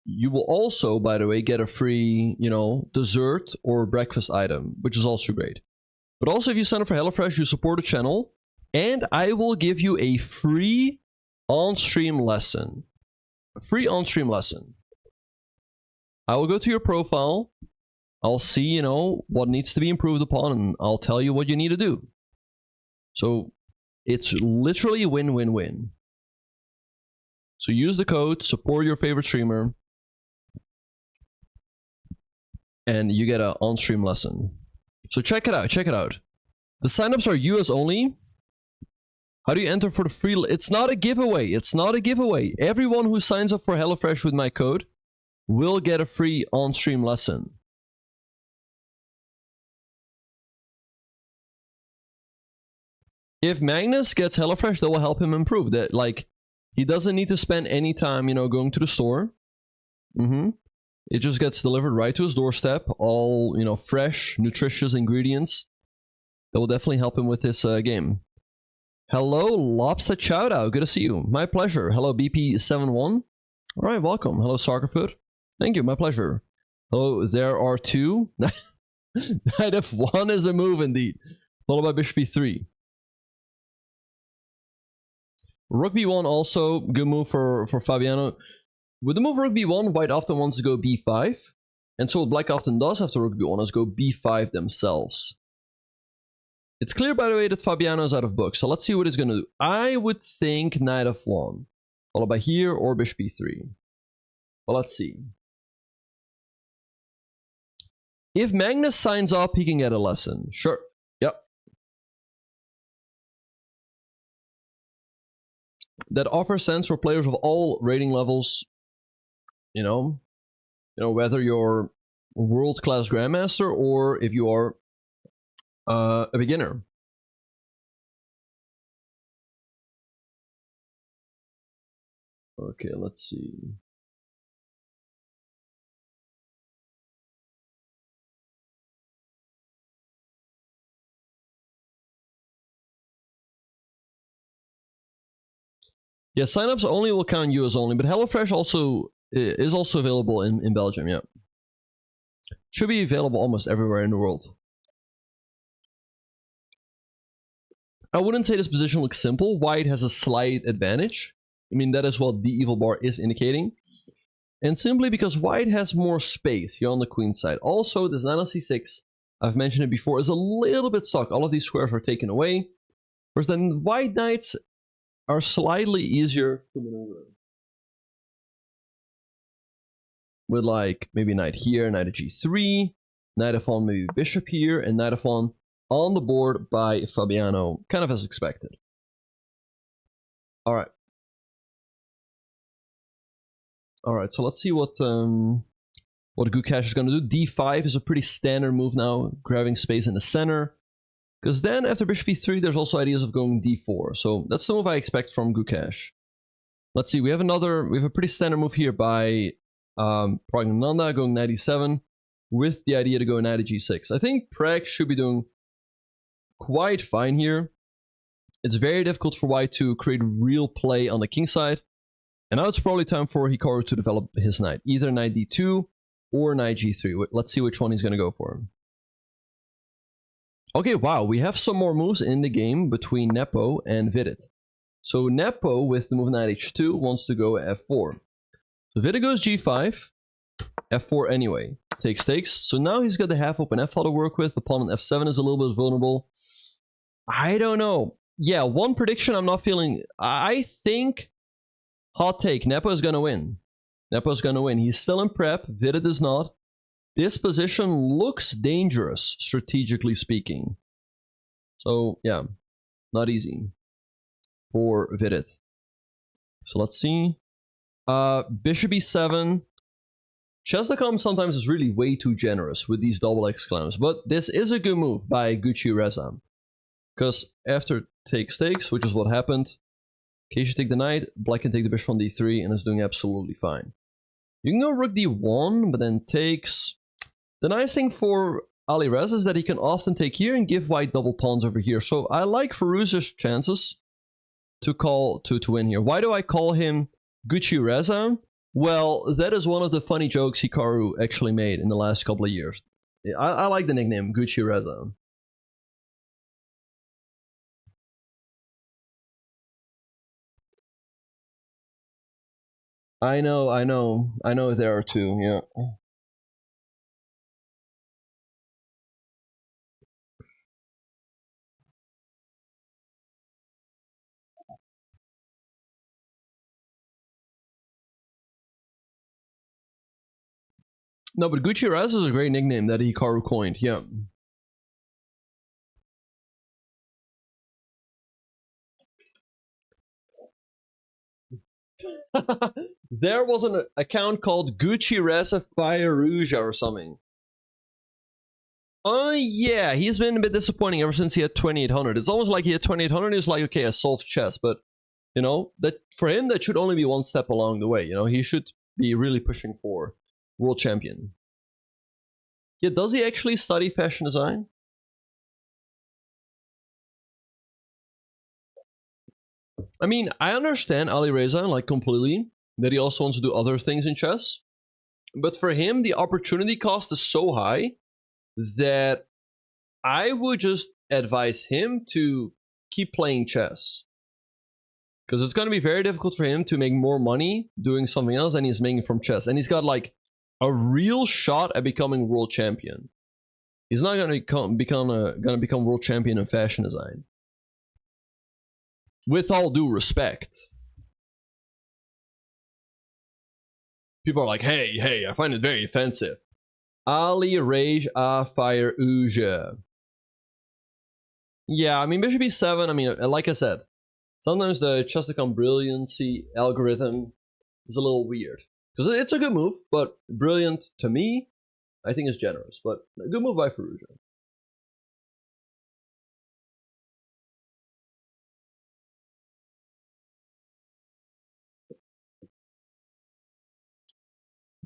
A: you will also, by the way, get a free, you know, dessert or breakfast item, which is also great. But also, if you sign up for HelloFresh, you support the channel, and I will give you a free on-stream lesson. A free on-stream lesson. I will go to your profile. I'll see, you know, what needs to be improved upon, and I'll tell you what you need to do. So it's literally win-win-win. So use the code, support your favorite streamer, and you get an on-stream lesson. So check it out, check it out. The signups are US only. How do you enter for the free? It's not a giveaway. It's not a giveaway. Everyone who signs up for HelloFresh with my code will get a free on-stream lesson. If Magnus gets HelloFresh, that will help him improve. That, like, he doesn't need to spend any time, you know, going to the store. It just gets delivered right to his doorstep. All, you know, fresh, nutritious ingredients. That will definitely help him with this game. Hello, Lobster Chowdow. Good to see you. My pleasure. Hello, BP71. All right, welcome. Hello, Soccerfoot. Thank you. My pleasure. Hello, there are two. Knight F1 is a move indeed. Followed by Bishop B3. Rook B1 also good move for Fabiano. With the move Rook B1, White often wants to go B5. And so what Black often does after Rook B1 is go B5 themselves. It's clear, by the way, that Fabiano is out of book. So let's see what he's going to do. I would think Knight F1. Followed by here or Bishop B3. Well, let's see. If Magnus signs up, he can get a lesson. Sure. Yep. That offers sense for players of all rating levels. You know, whether you're world-class grandmaster or if you are a beginner. Okay, let's see. Yeah, signups only will count US only, but HelloFresh also is also available in Belgium, yeah. Should be available almost everywhere in the world. I wouldn't say this position looks simple. White has a slight advantage. I mean, that is what the evil bar is indicating. And simply because White has more space here on the queen side. Also, this knight on c6, I've mentioned it before, is a little bit stuck. All of these squares are taken away. Whereas then White knights are slightly easier to maneuver. With like maybe knight here, knight at g3, knight f1, maybe bishop here, and knight f1 on the board by Fabiano, kind of as expected. Alright. Alright, so let's see what Gukash is going to do. d5 is a pretty standard move now, grabbing space in the center. Because then after bishop e3, there's also ideas of going d4. So that's the move I expect from Gukash. Let's see, we have a pretty standard move here by Pragnananda going knight e7 with the idea to go knight at g6. I think Prag should be doing quite fine here. It's very difficult for White to create real play on the king side. And now it's probably time for Hikaru to develop his knight. Either knight d2 or knight g3. Let's see which one he's going to go for. Okay, wow, we have some more moves in the game between Nepo and Vidit. So Nepo, with the move knight h2, wants to go f4. So Vidit goes g5, f4 anyway. Takes. So now he's got the half-open f-file to work with. The pawn on f7 is a little bit vulnerable. I don't know. Yeah, one prediction I'm not feeling. I think, hot take, Nepo is going to win. Nepo's going to win. He's still in prep. Vidit is not. This position looks dangerous, strategically speaking. So, yeah, not easy for Vidit. So let's see. Bishop e7. Chess.com sometimes is really way too generous with these double exclams, but this is a good move by Gucci Reza. Because after takes, which is what happened, okay, should take the knight, Black can take the bishop on d3, and is doing absolutely fine. You can go rook d1, but then takes. The nice thing for Ali Reza is that he can often take here and give White double pawns over here. So I like Firouzja's chances to win here. Why do I call him Gucci Reza? Well, that is one of the funny jokes Hikaru actually made in the last couple of years. I like the nickname Gucci Reza. I know there are two, yeah. No, but Gucci Reza is a great nickname that Hikaru coined, yeah. There was an account called Gucci Reza Firuja or something. Oh yeah, he's been a bit disappointing ever since he had 2800. It's almost like he had 2800. He's like, okay, I solved chess, but you know that for him that should only be one step along the way. You know, he should be really pushing for world champion. Yeah, does he actually study fashion design? I mean, I understand Ali Reza like completely that he also wants to do other things in chess, but for him the opportunity cost is so high that I would just advise him to keep playing chess, because it's going to be very difficult for him to make more money doing something else than he's making from chess, and he's got like a real shot at becoming world champion. He's not going to become world champion in fashion design. With all due respect. People are like, hey, I find it very offensive. Ali Rage Fire Uja. Yeah, I mean, bishop e7, I mean, like I said, sometimes the chess.com brilliancy algorithm is a little weird. Because it's a good move, but brilliant to me, I think is generous. But a good move by Firuja.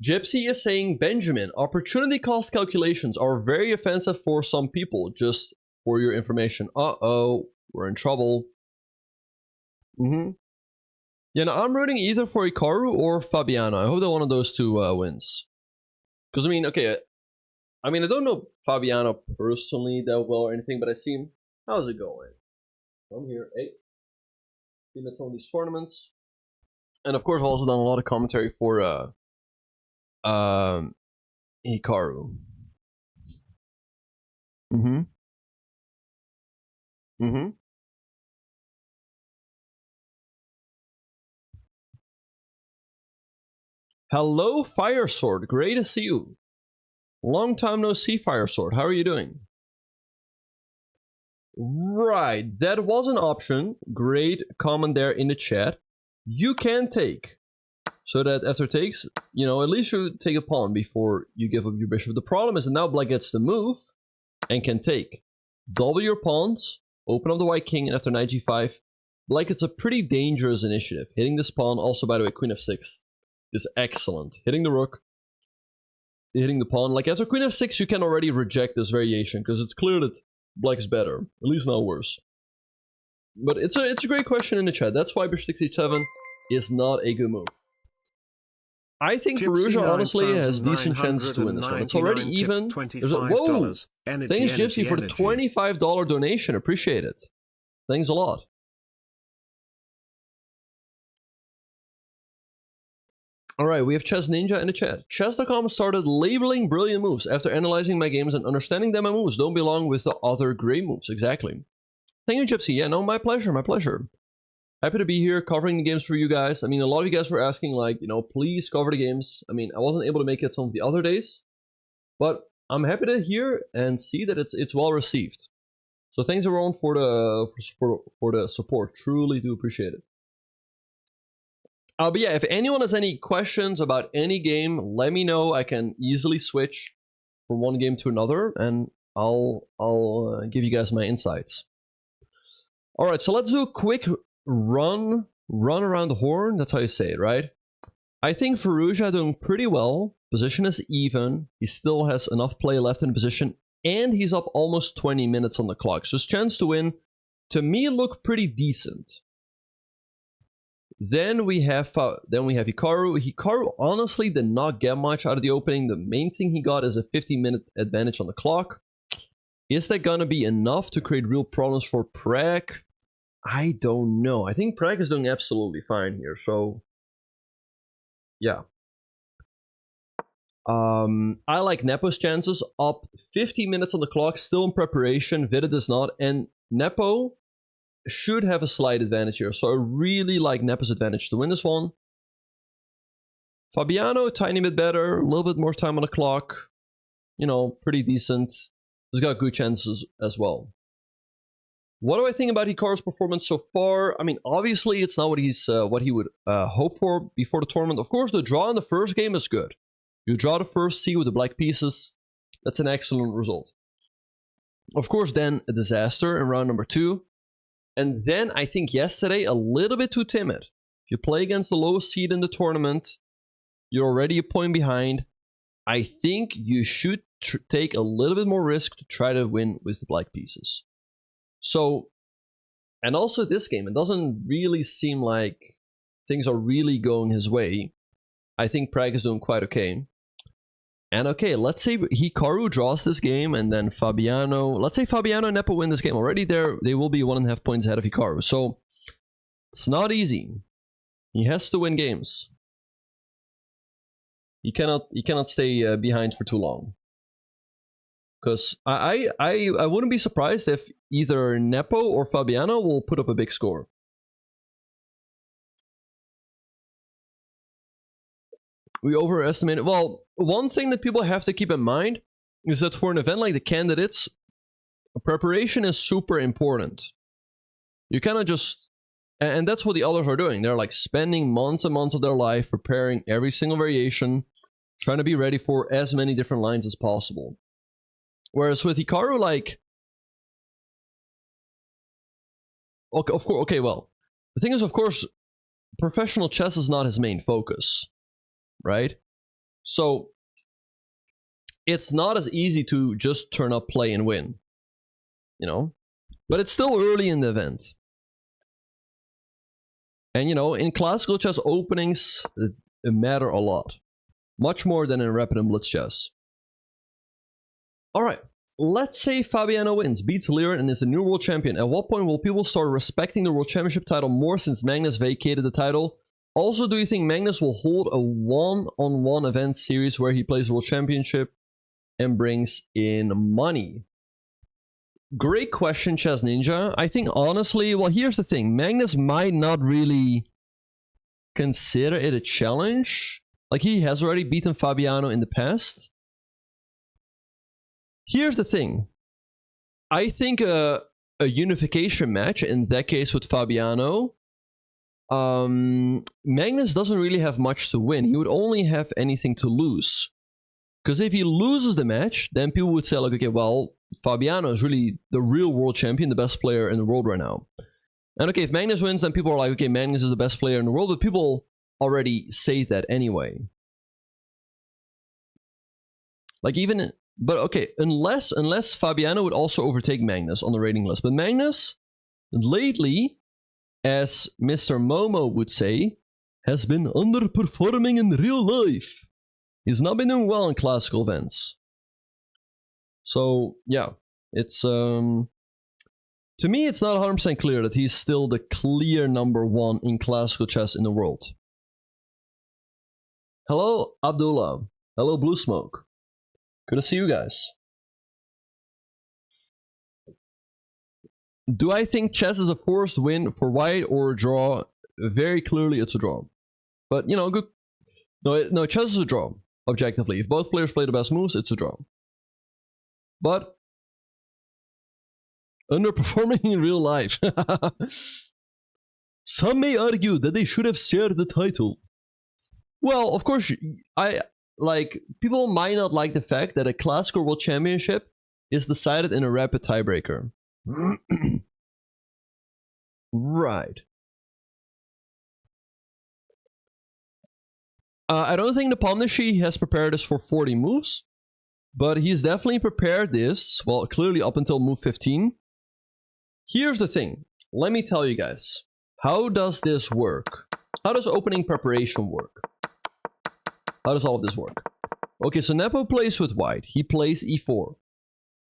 A: Gypsy is saying, Benjamin, opportunity cost calculations are very offensive for some people, just for your information. Uh-oh, we're in trouble. Yeah, no, I'm rooting either for Hikaru or Fabiano. I hope that one of those two wins. Because, I mean, okay, I don't know Fabiano personally that well or anything, but I see him. How's it going? I'm here, hey. Been at some of these tournaments. And of course, I've also done a lot of commentary for Hikaru. Hello, Firesword. Great to see you. Long time no see, Firesword. How are you doing? Right, that was an option. Great comment there in the chat. You can take. So that after takes, you know, at least you take a pawn before you give up your bishop. The problem is that now black gets the move and can take. Double your pawns, open up the white king, and after knight g5, like it's a pretty dangerous initiative. Hitting this pawn, also by the way, queen f6, is excellent. Hitting the rook, hitting the pawn. Like after queen f6, you can already reject this variation because it's clear that black's better, at least not worse. But it's a great question in the chat. That's why bishop 6h7 is not a good move. I think Firuja honestly has decent chances to win this one. It's already even. Whoa! Thanks, Gypsy, for the $25 donation. Appreciate it. Thanks a lot. Alright, we have Chess Ninja in the chat. Chess.com started labeling brilliant moves after analyzing my games and understanding that my moves don't belong with the other great moves. Exactly. Thank you, Gypsy. Yeah, no, my pleasure, my pleasure. Happy to be here covering the games for you guys. I mean, a lot of you guys were asking, like, you know, please cover the games. I mean, I wasn't able to make it some of the other days, but I'm happy to hear and see that it's well received. So thanks everyone for the support. Truly do appreciate it. But yeah, if anyone has any questions about any game, let me know. I can easily switch from one game to another, and I'll give you guys my insights. All right, so let's do a quick run around the horn. That's how you say it, right? I think Firuja doing pretty well. Position is even. He still has enough play left in position, and he's up almost 20 minutes on the clock. So his chance to win, to me, look pretty decent. Then we have Hikaru. Hikaru honestly did not get much out of the opening. The main thing he got is a 15-minute advantage on the clock. Is that gonna be enough to create real problems for Prag? I don't know. I think Prag is doing absolutely fine here, so yeah. I like Nepo's chances. Up 50 minutes on the clock, still in preparation. Vida does not, and Nepo should have a slight advantage here, so I really like Nepo's advantage to win this one. Fabiano, a tiny bit better, a little bit more time on the clock. You know, pretty decent. He's got good chances as well. What do I think about Hikaru's performance so far? I mean, obviously, it's not what he would hope for before the tournament. Of course, the draw in the first game is good. You draw the first C with the black pieces. That's an excellent result. Of course, then a disaster in round number 2. And then I think yesterday, a little bit too timid. If you play against the lowest seed in the tournament, you're already a point behind. I think you should take a little bit more risk to try to win with the black pieces. So, and also this game, it doesn't really seem like things are really going his way. I think Prague is doing quite okay. And okay, let's say Hikaru draws this game and then Fabiano, let's say Fabiano and Nepo win this game. Already they will be 1.5 points ahead of Hikaru. So, it's not easy. He has to win games. He cannot stay behind for too long. Because I wouldn't be surprised if either Nepo or Fabiano will put up a big score. We overestimated. Well, one thing that people have to keep in mind is that for an event like the candidates, preparation is super important. You cannot just... And that's what the others are doing. They're like spending months and months of their life preparing every single variation, trying to be ready for as many different lines as possible. Whereas with Hikaru, like... Okay, of course, okay, well, the thing is, of course, professional chess is not his main focus, right? So, it's not as easy to just turn up, play, and win, you know? But it's still early in the event. And, you know, in classical chess, openings matter a lot. Much more than in rapid and blitz chess. Alright, let's say Fabiano wins, beats Liren, and is the new world champion. At what point will people start respecting the world championship title more since Magnus vacated the title? Also, do you think Magnus will hold a one-on-one event series where he plays the world championship and brings in money? Great question, Chess Ninja. I think honestly, well, here's the thing. Magnus might not really consider it a challenge. Like, he has already beaten Fabiano in the past. Here's the thing. I think a unification match, in that case with Fabiano, Magnus doesn't really have much to win. He would only have anything to lose. Because if he loses the match, then people would say, like, okay, well, Fabiano is really the real world champion, the best player in the world right now. And okay, if Magnus wins, then people are like, okay, Magnus is the best player in the world, but people already say that anyway. Like, even... But okay, unless Fabiano would also overtake Magnus on the rating list. But Magnus, lately, as Mr. Momo would say, has been underperforming in real life. He's not been doing well in classical events. So, yeah, it's... to me, it's not 100% clear that he's still the clear #1 in classical chess in the world. Hello, Abdullah. Hello, Blue Smoke. Good to see you guys. Do I think chess is a forced win for white or a draw? Very clearly it's a draw. But, you know, good. No, chess is a draw, objectively. If both players play the best moves, it's a draw. But underperforming in real life. Some may argue that they should have shared the title. Well, of course, people might not like the fact that a classical world championship is decided in a rapid tiebreaker. Right. I don't think the Pomnishi has prepared us for 40 moves, but he's definitely prepared this, well, clearly up until move 15. Here's the thing. Let me tell you guys. How does this work? How does opening preparation work? How does all of this work? Okay, so Nepo plays with white. He plays e4.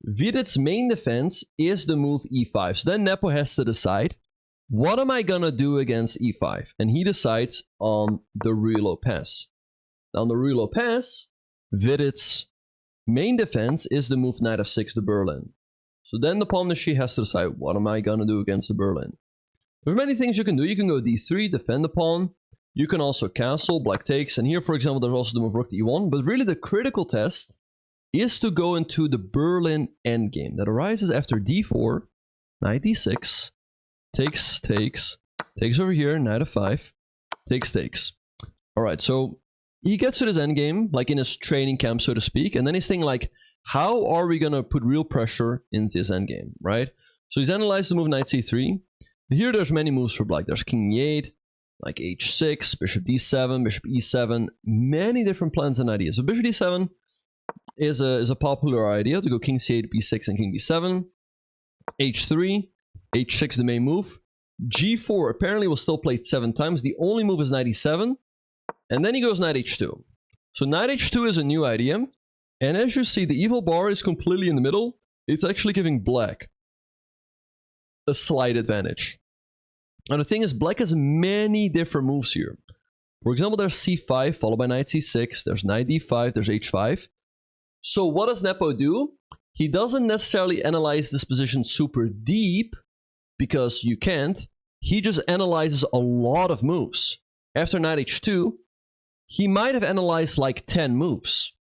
A: Vidit's main defense is the move e5. So then Nepo has to decide, what am I gonna do against e5? And he decides on the reload pass. Now on the reload pass, Vidit's main defense is the move knight f6 to Berlin. So then the Pomnishi has to decide, what am I gonna do against the Berlin? There's many things you can do. You can go d3, defend the pawn. You can also castle, black takes, and here, for example, there's also the move rook to e1, but really the critical test is to go into the Berlin endgame that arises after d4, knight d6, takes over here, knight f5, takes. Alright, so he gets to this endgame, like in his training camp, so to speak, and then he's thinking like, how are we gonna put real pressure into this endgame, right? So he's analyzed the move knight c3. Here there's many moves for black. There's king e8, like h6, bishop d7, bishop e7, many different plans and ideas. So bishop d7 is a popular idea, to go king c8, b6, and king d7. h3, h6 the main move. g4 apparently was still played 7 times. The only move is knight e7. And then he goes knight h2. So knight h2 is a new idea. And as you see, the evil bar is completely in the middle. It's actually giving black a slight advantage. And the thing is, black has many different moves here. For example, there's c5 followed by knight c6. There's knight d5. There's h5. So what does Nepo do? He doesn't necessarily analyze this position super deep, because you can't. He just analyzes a lot of moves. After knight h2, he might have analyzed like 10 moves.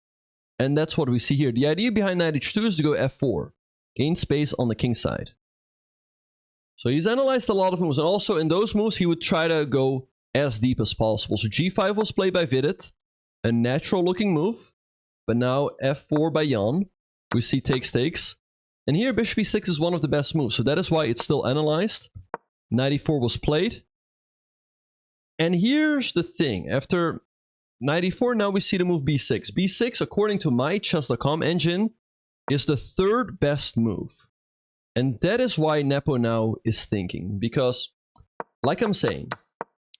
A: And that's what we see here. The idea behind knight h2 is to go f4. Gain space on the king side. So he's analyzed a lot of moves. And also in those moves, he would try to go as deep as possible. So g5 was played by FIDE. A natural looking move. But now f4 by Jan. We see takes. And here bishop e6 is one of the best moves. So that is why it's still analyzed. Knight e4 was played. And here's the thing. After knight e4, now we see the move b6. b6, according to my chess.com engine, is the 3rd best move. And that is why Nepo now is thinking. Because, like I'm saying,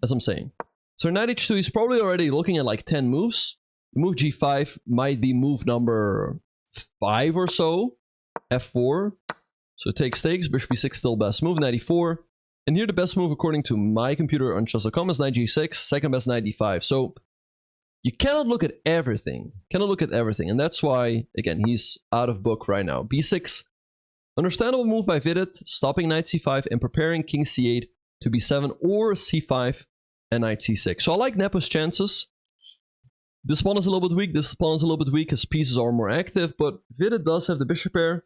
A: so knight h2 is probably already looking at like 10 moves. Move g5 might be move number 5 or so. f4. So takes, bishop e6 still best move, knight e4. And here the best move according to my computer on chess.com is knight g6, second best knight d5. So you cannot look at everything. And that's why, again, he's out of book right now. b6, understandable move by FIDE, stopping knight c5 and preparing king c8 to b7 or c5 and knight c6. So I like Nepo's chances. This pawn is a little bit weak, this pawn is a little bit weak, his pieces are more active, but FIDE does have the bishop pair,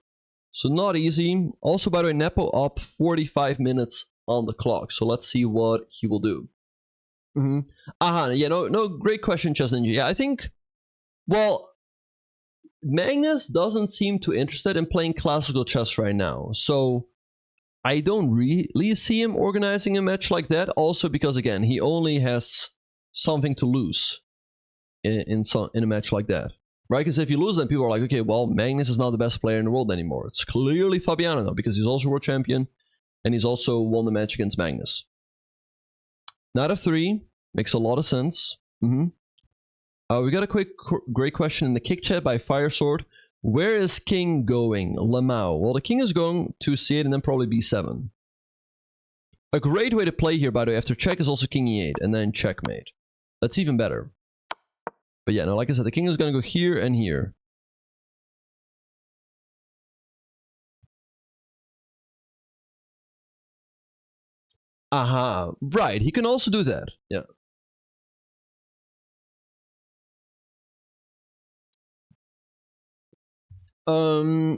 A: so not easy. Also, by the way, Nepo up 45 minutes on the clock, so let's see what he will do. Yeah, no, great question, Chess Ninja. Yeah, I think, well, Magnus doesn't seem too interested in playing classical chess right now, so I don't really see him organizing a match like that, also because, again, he only has something to lose in a match like that, right? Because if you lose, then people are like, okay, well, Magnus is not the best player in the world anymore. It's clearly Fabiano now, because he's also world champion, and he's also won the match against Magnus. Knight f3 makes a lot of sense. We got a great question in the kick chat by Firesword. Where is king going? Lamau. Well, the king is going to c8 and then probably b7. A great way to play here, by the way, after check is also king e8 and then checkmate. That's even better. But yeah, no, like I said, the king is going to go here and here. Right, he can also do that. Yeah.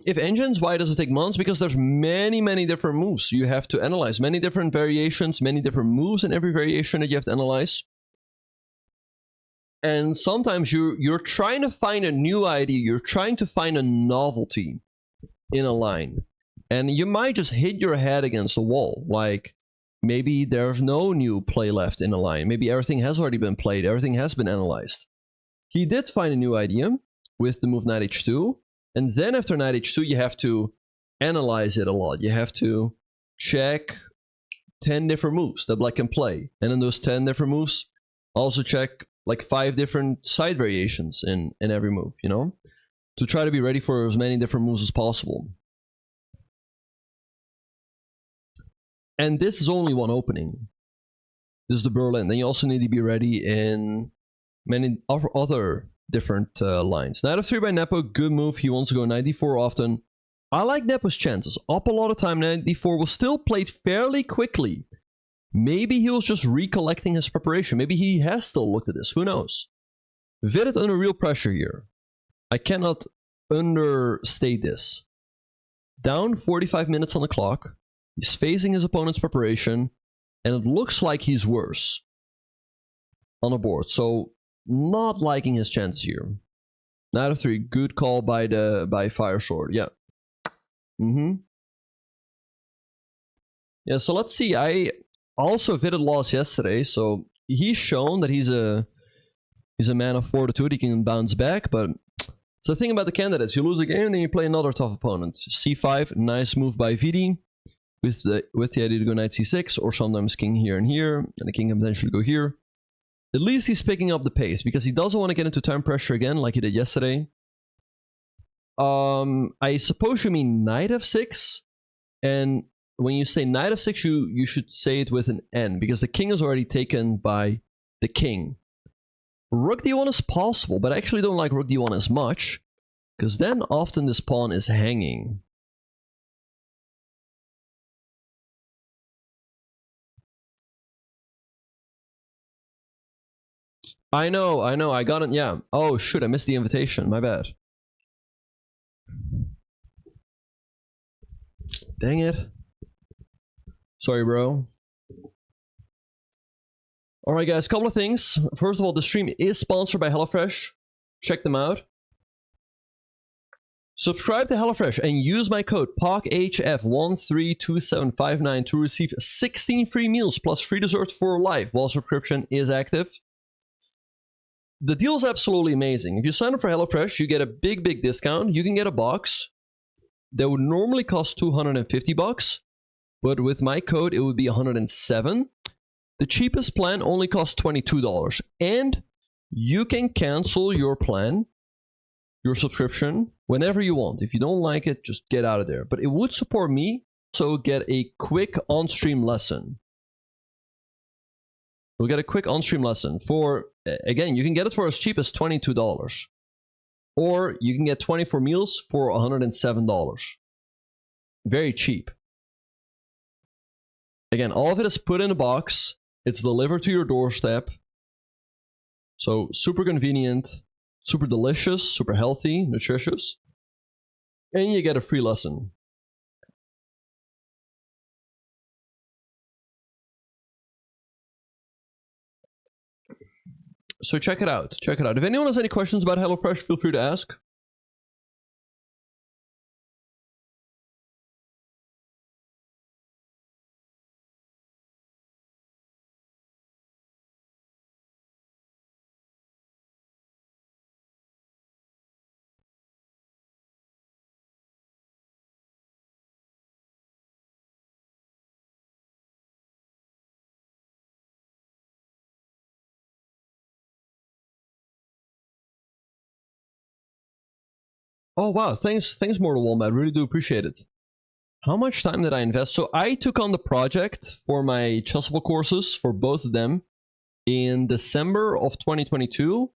A: If engines, why does it take months? Because there's many different moves you have to analyze, many different variations, many different moves in every variation that you have to analyze. And sometimes you're trying to find a new idea, you're trying to find a novelty in a line, and you might just hit your head against the wall. Like, maybe there's no new play left in a line, maybe everything has already been played, everything has been analyzed. He did find a new idea with the move knight h2, and then after knight h2 you have to analyze it a lot. You have to check 10 different moves that black can play, and in those 10 different moves also check like 5 different side variations in every move, you know, to try to be ready for as many different moves as possible. And this is only one opening. This is the Berlin. Then you also need to be ready in many other different lines. Knight f3 by Nepo, good move. He wants to go knight d4 often. I like Nepo's chances. Up a lot of time, knight d4 was still played fairly quickly. Maybe he was just recollecting his preparation. Maybe he has still looked at this. Who knows? FIDE under real pressure here. I cannot understate this. Down 45 minutes on the clock. He's facing his opponent's preparation, and it looks like he's worse on the board. So not liking his chance here. Knight of 3, good call by Fire Sword. Yeah. Yeah, so let's see. I also VIDed loss yesterday, so he's shown that he's a man of fortitude. He can bounce back, but it's the thing about the candidates. You lose a game, then you play another tough opponent. C5, nice move by FIDE with the idea to go knight c6, or sometimes king here and here, and the king can potentially go here. At least he's picking up the pace, because he doesn't want to get into time pressure again like he did yesterday. I suppose you mean knight f6, and when you say knight f6, you should say it with an N, because the king is already taken by the king. Rook d1 is possible, but I actually don't like rook d1 as much, because then often this pawn is hanging. I know, I got it, yeah. Oh, shoot, I missed the invitation, my bad. Dang it. Sorry, bro. Alright, guys, couple of things. First of all, the stream is sponsored by HelloFresh. Check them out. Subscribe to HelloFresh and use my code POCHF132759 to receive 16 free meals plus free desserts for life while subscription is active. The deal is absolutely amazing. If you sign up for HelloFresh, you get a big discount. You can get a box that would normally cost $250, but with my code, it would be $107. The cheapest plan only costs $22, and you can cancel your plan, your subscription, whenever you want. If you don't like it, just get out of there. But it would support me, so get a quick on-stream lesson. We'll get a quick on-stream lesson for, again, you can get it for as cheap as $22. Or you can get 24 meals for $107. Very cheap. Again, all of it is put in a box. It's delivered to your doorstep. So super convenient, super delicious, super healthy, nutritious. And you get a free lesson. So check it out. Check it out. If anyone has any questions about HelloFresh, feel free to ask. Oh wow, thanks Mortal Wombat. I really do appreciate it. How much time did I invest? So I took on the project for my Chessable courses for both of them in December of 2022,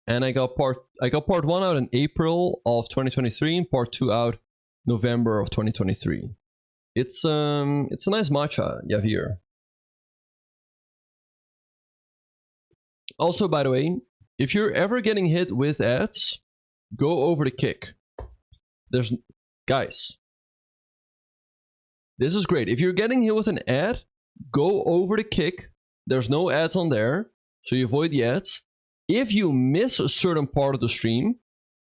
A: and I got part 1 out in April of 2023 and part 2 out November of 2023. It's a nice matcha you have here. Also, by the way, if you're ever getting hit with ads, go over the kick. Guys, this is great. If you're getting hit with an ad, go over the kick. There's no ads on there, so you avoid the ads. If you miss a certain part of the stream,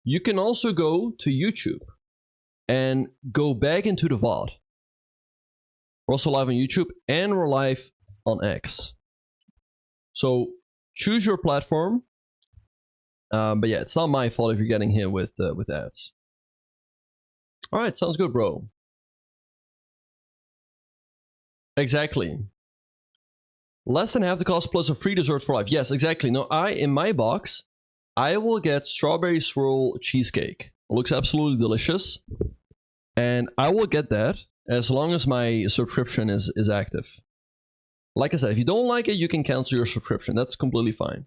A: you can also go to YouTube and go back into the VOD. We're also live on YouTube and we're live on X. So choose your platform. But yeah, it's not my fault if you're getting hit with ads. All right, sounds good, bro. Exactly. Less than half the cost plus a free dessert for life. Yes, exactly. No, in my box, I will get strawberry swirl cheesecake. It looks absolutely delicious. And I will get that as long as my subscription is active. Like I said, if you don't like it, you can cancel your subscription. That's completely fine.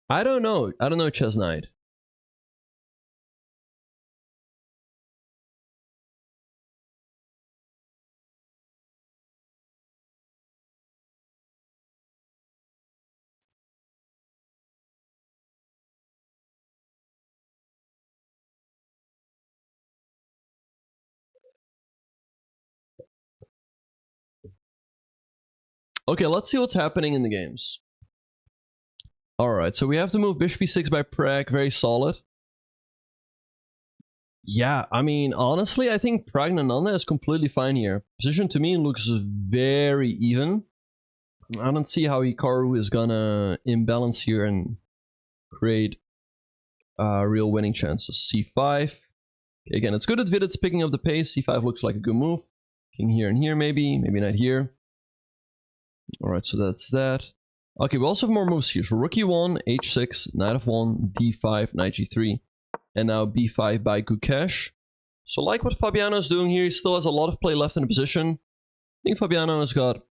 A: I don't know. I don't know, Chess Knight. Okay, let's see what's happening in the games. Alright, so we have to move bishop e6 by Prag, very solid. Yeah, I mean, honestly, I think Pragnananda is completely fine here. Position to me looks very even. I don't see how Hikaru is gonna imbalance here and create real winning chances. c5. Okay, again, it's good that Vidit's picking up the pace. c5 looks like a good move. King here and here, maybe not here. Alright, so that's that. Okay, we also have more moves here. So rook e1, h6, knight f1, d5, knight g3, and now b5 by Gukesh. So like what Fabiano is doing here, he still has a lot of play left in the position. I think Fabiano has got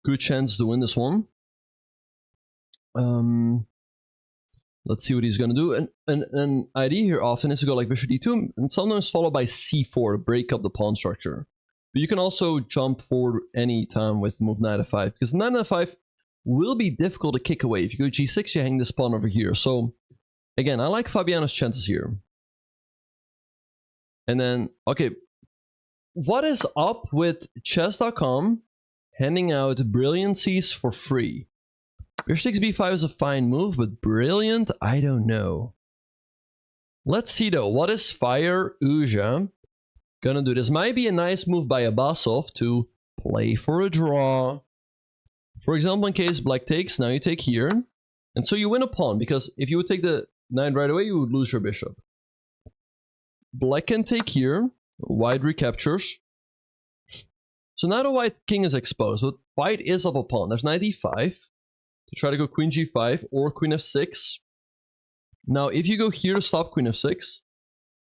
A: good chance to win this one. Let's see what he's gonna do. And idea here often is to go like bishop d2 and sometimes followed by c4 to break up the pawn structure. But you can also jump forward any time with move knight f5 because knight f5 will be difficult to kick away. If you go g6, you hang this pawn over here. So again, I like Fabiano's chances here. And then, okay, what is up with chess.com handing out brilliancies for free? Bishop 6 b5 is a fine move, but brilliant? I don't know. Let's see though, what is Fire Uja gonna do? This might be a nice move by Abasov to play for a draw. For example, in case black takes, now you take here. And so you win a pawn, because if you would take the knight right away, you would lose your bishop. Black can take here, white recaptures. So now the white king is exposed, but white is up a pawn. There's knight e5 to try to go queen g5 or queen f6. Now if you go here to stop queen f6,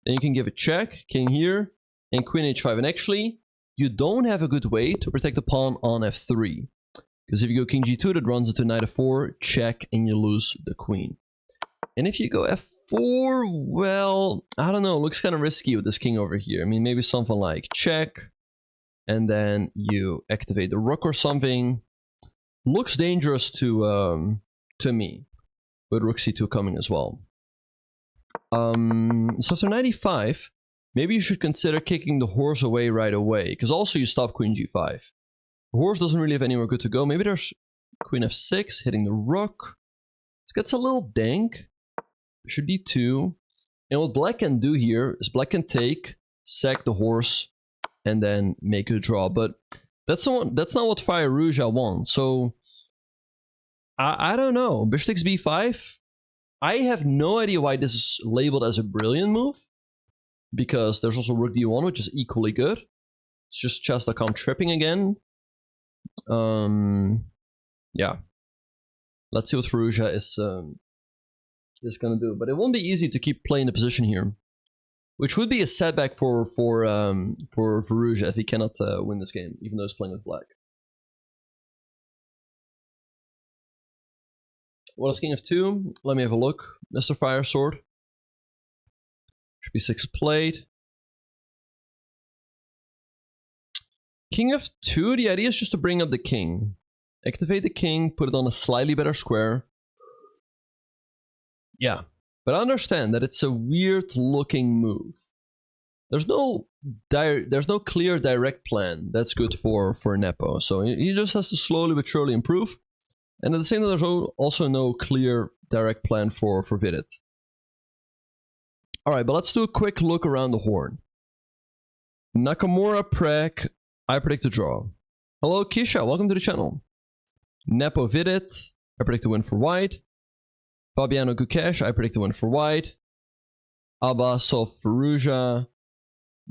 A: then you can give a check, king here, and queen h5. And actually, you don't have a good way to protect the pawn on f3. Because if you go king g2, that runs into knight f4, check, and you lose the queen. And if you go f4, well, I don't know, it looks kind of risky with this king over here. I mean, maybe something like check, and then you activate the rook or something. Looks dangerous to me, with rook c2 coming as well. So after 95, maybe you should consider kicking the horse away right away, because also you stop queen g5. The horse doesn't really have anywhere good to go. Maybe there's queen f6 hitting the rook. This gets a little dank. Bishop d2. And what black can do here is black can take, sack the horse, and then make a draw. But that's not what Fire Ruja wants. So I don't know. Bishop takes b5. I have no idea why this is labeled as a brilliant move, because there's also rook d1, which is equally good. It's just chess.com tripping again. Yeah. Let's see what Fallujah is gonna do. But it won't be easy to keep playing the position here, which would be a setback for Fallujah if he cannot win this game, even though he's playing with black. What is king f2? Let me have a look, Mr. Fire Sword. Should be 6 played. King f2, the idea is just to bring up the king. Activate the king, put it on a slightly better square. Yeah, but I understand that it's a weird looking move. There's no clear direct plan that's good for Nepo, so he just has to slowly but surely improve. And at the same time, there's also no clear direct plan for Vidit. Alright, but let's do a quick look around the horn. Nakamura Prek, I predict a draw. Hello Kisha, welcome to the channel. Nepo Vidit, I predict a win for white. Fabiano Gukesh, I predict a win for white. Abbasov Fallujah,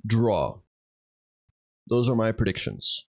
A: draw. Those are my predictions.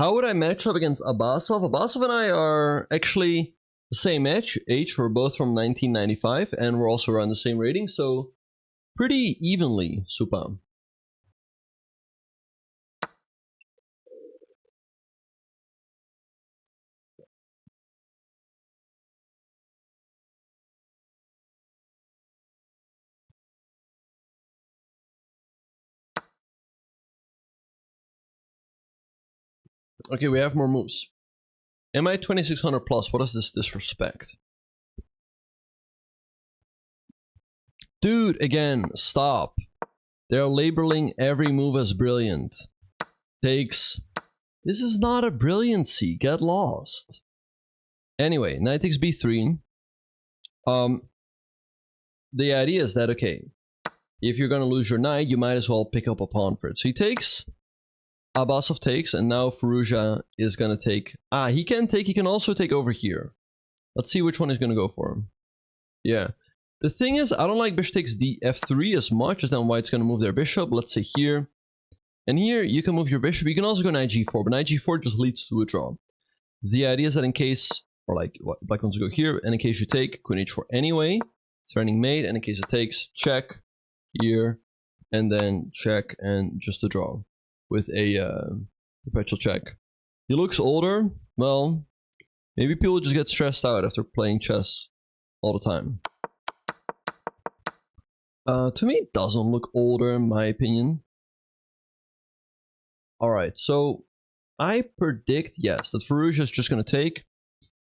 A: How would I match up against Abbasov? Abbasov and I are actually the same age. We're both from 1995, and we're also around the same rating, so pretty evenly, Supam. Okay, we have more moves. Am I 2600 plus? What is this disrespect? Dude, again, stop. They're labeling every move as brilliant. Takes. This is not a brilliancy. Get lost. Anyway, knight takes b3. The idea is that, okay, if you're gonna lose your knight, you might as well pick up a pawn for it. So he takes. Abbasov takes, and now Firouzja is gonna take. He can take. He can also take over here. Let's see which one he's gonna go for. Yeah. The thing is, I don't like bishop takes d f3 as much as then white's gonna move their bishop. Let's say here. And here, you can move your bishop. You can also go knight g4, but knight g4 just leads to a draw. The idea is that in case, or like, what, black wants to go here, and in case you take, queen h4 anyway, threatening mate, and in case it takes, check, here, and then check, and just a draw. With a perpetual check. He looks older. Well, maybe people just get stressed out after playing chess all the time. To me, it doesn't look older in my opinion. Alright, so I predict, yes, that Firouzja is just going to take.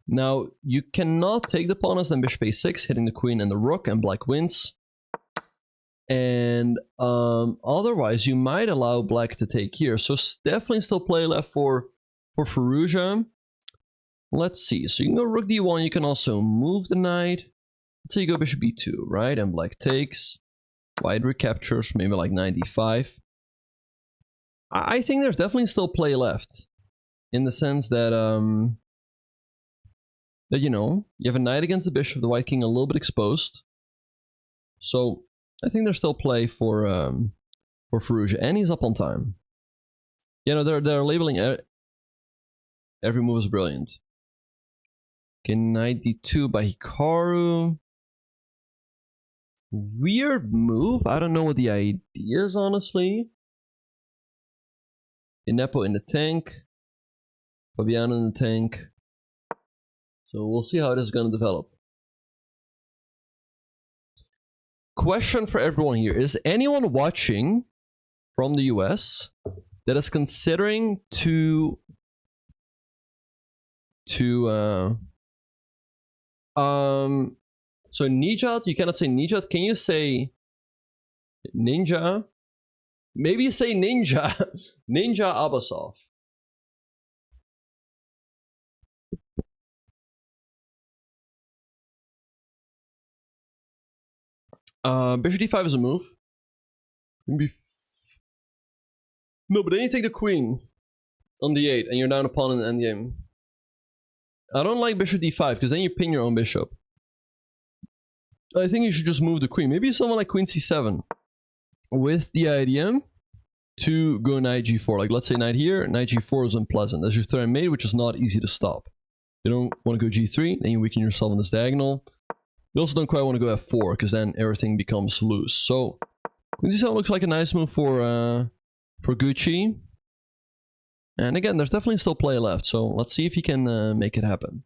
A: Now, you cannot take the pawn as then bishop a6, hitting the queen and the rook, and black wins. And otherwise, you might allow black to take here. So definitely still play left for Firouzja. Let's see. So you can go rook d1. You can also move the knight. Let's say you go bishop b2, right? And black takes. White recaptures, maybe like knight d5. I think there's definitely still play left. In the sense that, you know, you have a knight against the bishop, the white king a little bit exposed. So I think there's still play for Firouzja, and he's up on time. You know, they're labeling every move as brilliant. Okay, knight d2 by Hikaru. Weird move. I don't know what the idea is, honestly. Inepo in the tank. Fabiano in the tank. So we'll see how this is going to develop. Question for everyone here. Is anyone watching from the US that is considering to so Nijat, you cannot say Nijat. Can you say Ninja? Maybe you say Ninja. Ninja Abbasov. Bishop d5 is a move. No, but then you take the queen on d8 and you're down a pawn in the endgame. I don't like bishop d5 because then you pin your own bishop. I think you should just move the queen. Maybe someone like queen c7 with the idea to go knight g4. Like let's say knight here, knight g4 is unpleasant. That's your threat mate, which is not easy to stop. You don't want to go g3, then you weaken yourself on this diagonal. You also don't quite want to go f4 because then everything becomes loose. So queen c7 looks like a nice move for Gucci. And again, there's definitely still play left, so let's see if he can make it happen.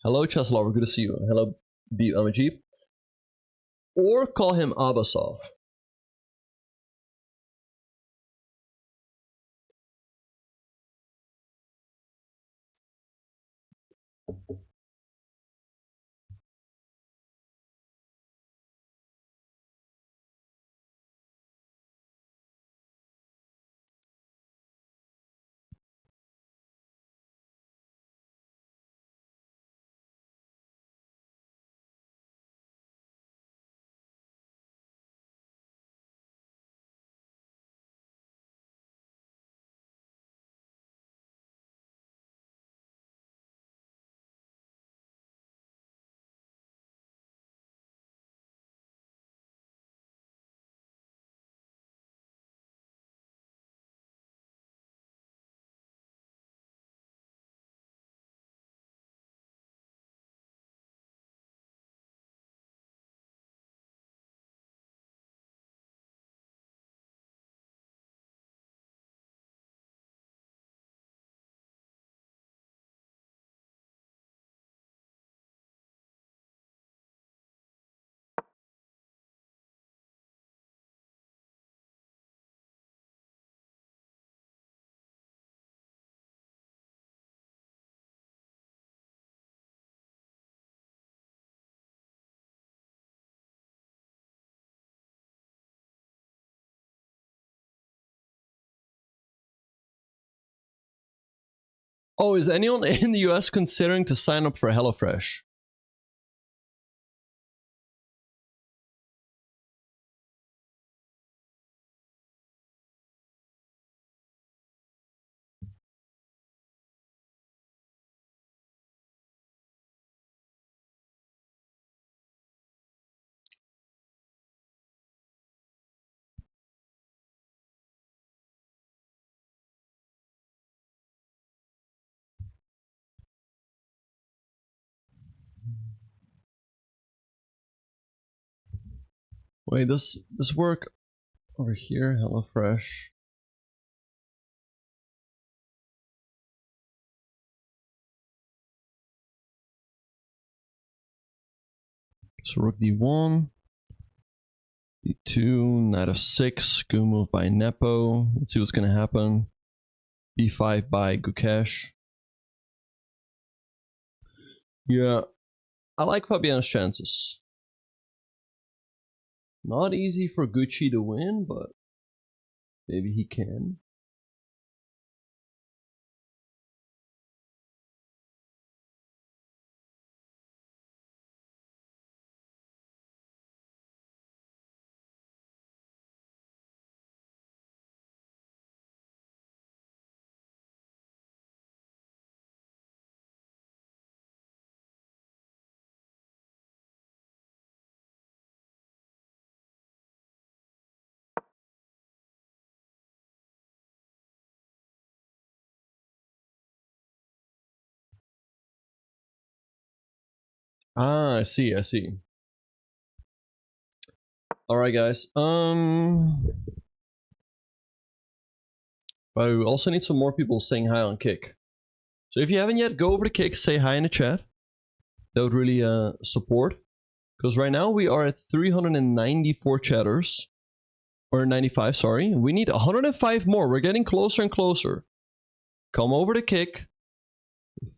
A: Hello, chess lover, good to see you. Hello, Amajib. Or call him Abbasov. Oh, is anyone in the US considering to sign up for HelloFresh? Wait, does this work over here? HelloFresh. So rook d1, d2, knight f6, good move by Nepo. Let's see what's gonna happen. b5 by Gukesh. Yeah, I like Fabian's chances. Not easy for Gucci to win, but maybe he can. Ah, I see, I see. Alright guys, but we also need some more people saying hi on Kick. So if you haven't yet, go over to Kick, say hi in the chat. That would really support. Because right now we are at 394 chatters. Or 95, sorry. We need 105 more. We're getting closer and closer. Come over to Kick,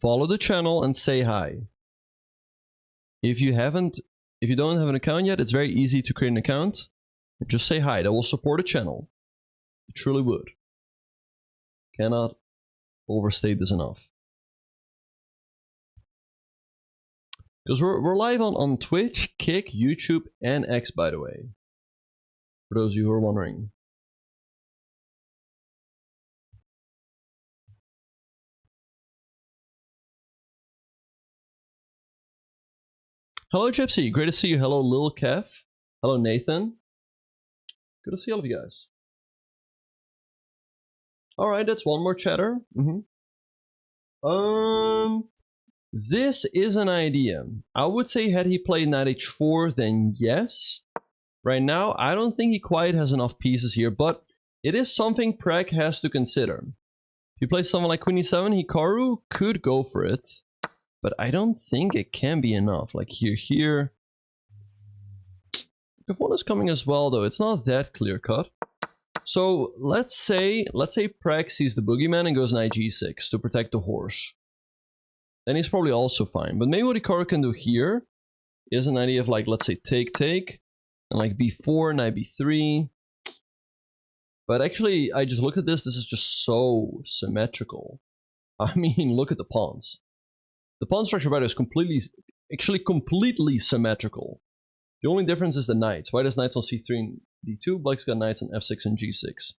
A: follow the channel, and say hi. If you don't have an account yet, it's very easy to create an account. Just say hi. That will support the channel. It truly would. Cannot overstate this enough. Because we're live on Twitch, Kick, YouTube, and X, by the way. For those of you who are wondering. Hello, Gypsy. Great to see you. Hello, Lil Kev. Hello, Nathan. Good to see all of you guys. Alright, that's one more chatter. This is an idea. I would say had he played knight h4, then yes. Right now, I don't think he quite has enough pieces here, but it is something Prek has to consider. If you play someone like queen e7, Hikaru could go for it, but I don't think it can be enough. Like here. If one is coming as well, though, it's not that clear cut. So let's say Prek sees the boogeyman and goes knight g6 to protect the horse. Then he's probably also fine. But maybe what Hikaru can do here is an idea of like, let's say take, and like b4, knight b3. But actually, I just looked at this. This is just so symmetrical. I mean, look at the pawns. The pawn structure, by the way, is completely symmetrical. The only difference is the knights. White has knights on c3 and d2. Black's got knights on f6 and g6.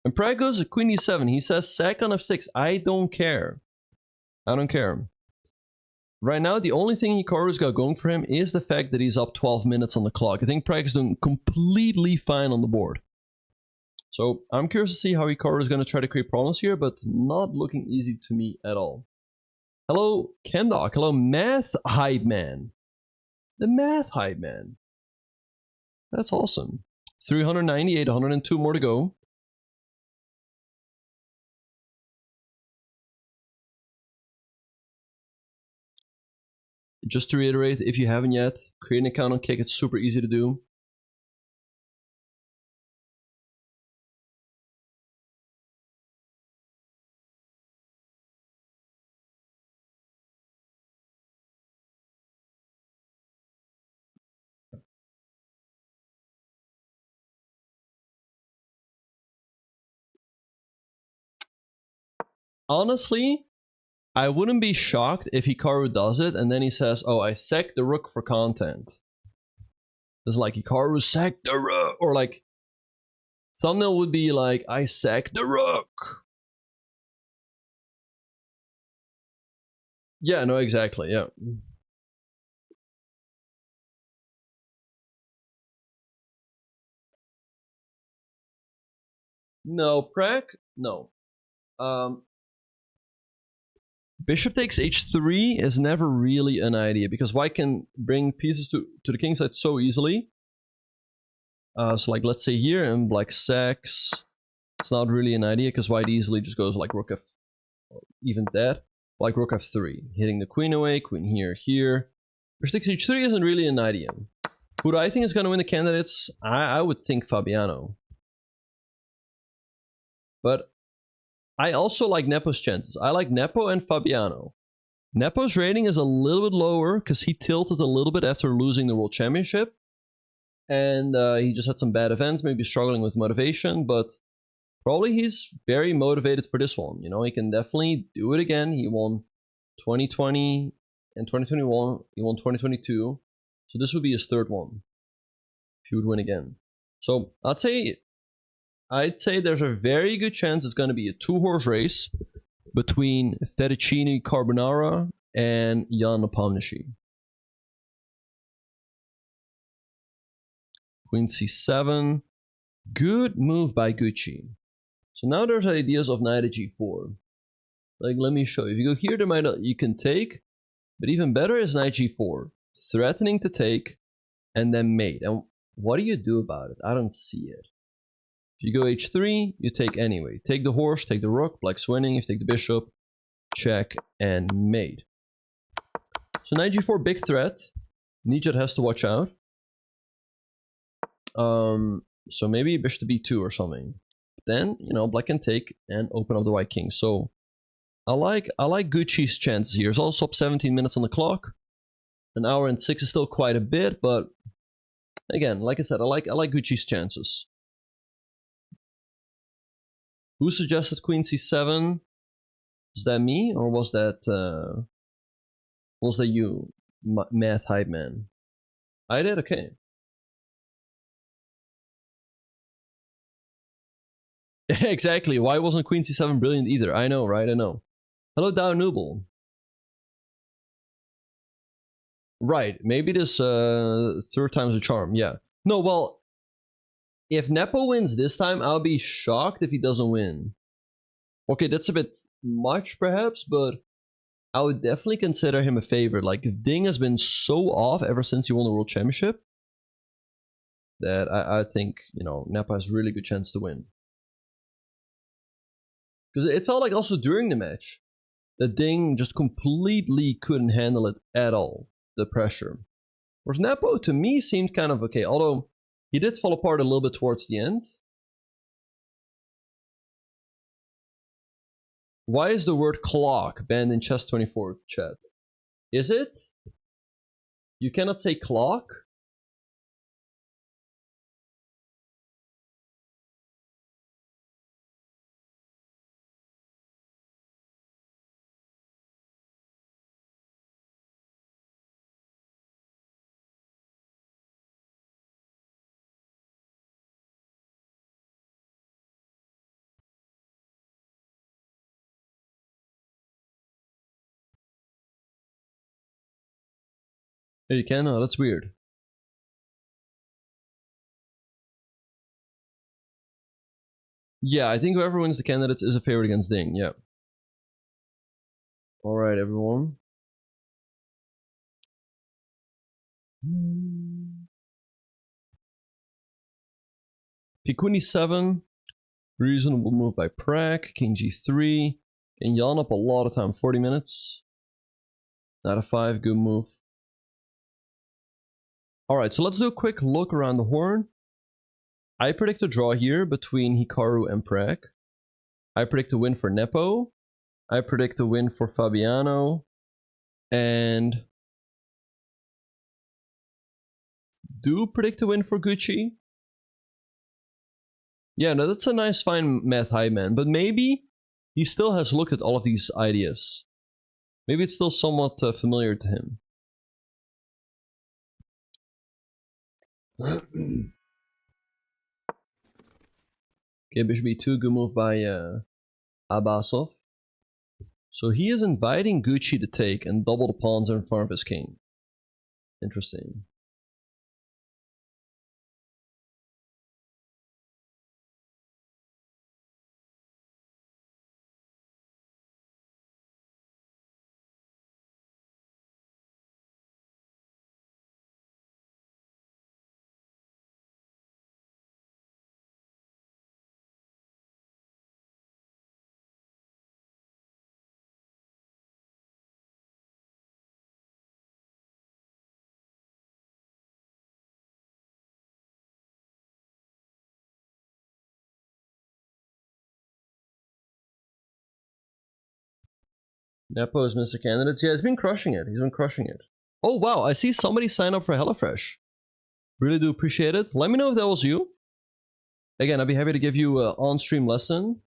A: And Prag goes to queen e7. He says sack on f6. I don't care. I don't care. Right now, the only thing Hikaru's got going for him is the fact that he's up 12 minutes on the clock. I think Prag's doing completely fine on the board. So I'm curious to see how Hikaru is going to try to create problems here, but not looking easy to me at all. Hello, Kendok. Hello, Math Hype Man. The Math Hype Man. That's awesome. 398, 102 more to go. Just to reiterate, if you haven't yet, create an account on Kick. It's super easy to do. Honestly, I wouldn't be shocked if Hikaru does it and then he says, oh, I sacked the rook for content. It's like Hikaru sacked the rook, or like thumbnail would be like, I sacked the rook. Yeah, no, exactly, yeah. No, Prague? No. Bishop takes h3 is never really an idea, because white can bring pieces to the king side so easily. So like, let's say here, and black sacks. It's not really an idea, because white easily just goes like rook f, even that. Like rook f3, hitting the queen away, queen here, here. Bishop takes h3 isn't really an idea. Who do I think is going to win the candidates? I would think Fabiano. But I also like Nepo's chances. I like Nepo and Fabiano. Nepo's rating is a little bit lower because he tilted a little bit after losing the World Championship. And he just had some bad events, maybe struggling with motivation, but probably he's very motivated for this one. You know, he can definitely do it again. He won 2020 and 2021. He won 2022. So this would be his third one if he would win again. So I'd say there's a very good chance it's going to be a 2-horse race between Fettuccine Carbonara and Jan Nepomniachtchi. Queen c7. Good move by Gucci. So now there's ideas of knight at g4. Like, let me show you. If you go here, there might you can take, but even better is knight g4. Threatening to take, and then mate. And what do you do about it? I don't see it. If you go h3, you take anyway. Take the horse, take the rook, black's winning. If you take the bishop, check, and mate. So knight g4, big threat. Nijat has to watch out. So maybe bishop to b2 or something. Then, you know, black can take and open up the white king. So I like Gucci's chances here. It's also up 17 minutes on the clock. An hour and 6 is still quite a bit, but again, like I said, I like Gucci's chances. Who suggested queen c7? Was that me, or was that you, math hype man? I did? Okay. Exactly. Why wasn't queen c7 brilliant either? I know, right? I know. Hello, Dow Nooble. Right. Maybe this third time's a charm. Yeah. No, well, if Nepo wins this time, I'll be shocked if he doesn't win. Okay, that's a bit much, perhaps, but I would definitely consider him a favorite. Like, Ding has been so off ever since he won the World Championship that I think, you know, Nepo has a really good chance to win. Because it felt like also during the match that Ding just completely couldn't handle it at all, the pressure. Whereas Nepo, to me, seemed kind of okay, although he did fall apart a little bit towards the end. Why is the word clock banned in Chess24 chat? Is it? You cannot say clock? Yeah, you can? Oh, that's weird. Yeah, I think whoever wins the candidates is a favorite against Ding, yeah. Alright, everyone. Queen e7. Reasonable move by Prague. King g3. Can yawn up a lot of time, 40 minutes. Knight f5, good move. Alright, so let's do a quick look around the horn. I predict a draw here between Hikaru and Prague. I predict a win for Nepo. I predict a win for Fabiano. And do predict a win for Gucci. Yeah, no, that's a nice fine math high man. But maybe he still has looked at all of these ideas. Maybe it's still somewhat familiar to him. Okay, bishop b2, good move by Abbasov. So he is inviting Gucci to take and double the pawns in front of his king. Interesting. Nepo is Mr. Candidates. Yeah, he's been crushing it. He's been crushing it. Oh, wow. I see somebody sign up for HelloFresh. Really do appreciate it. Let me know if that was you. Again, I'd be happy to give you an on-stream lesson.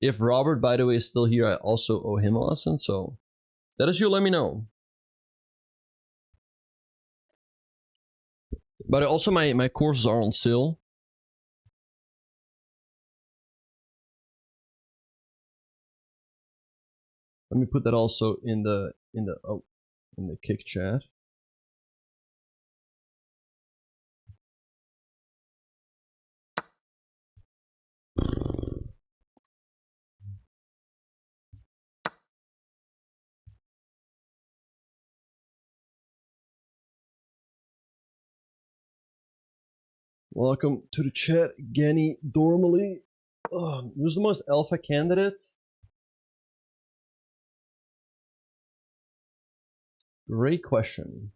A: If Robert, by the way, is still here, I also owe him a lesson. So that is you. Let me know. But also my courses are on sale. Let me put that also in the kick chat. Welcome to the chat, Genny Dormally. Oh, who's the most alpha candidate? Great question.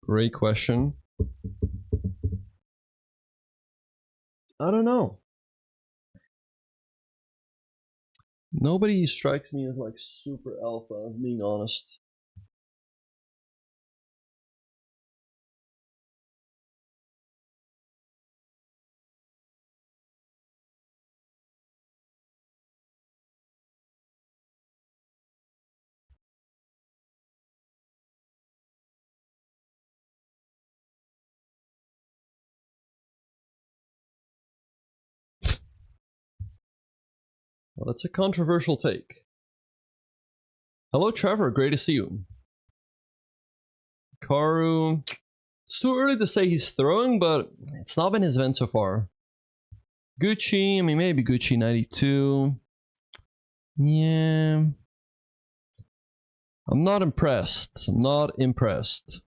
A: Great question. I don't know. Nobody strikes me as like super alpha, being honest. Well, that's a controversial take. Hello, Trevor. Great to see you. Karu. It's too early to say he's throwing, but it's not been his event so far. Gucci. I mean, maybe Gucci 92. Yeah. I'm not impressed. I'm not impressed.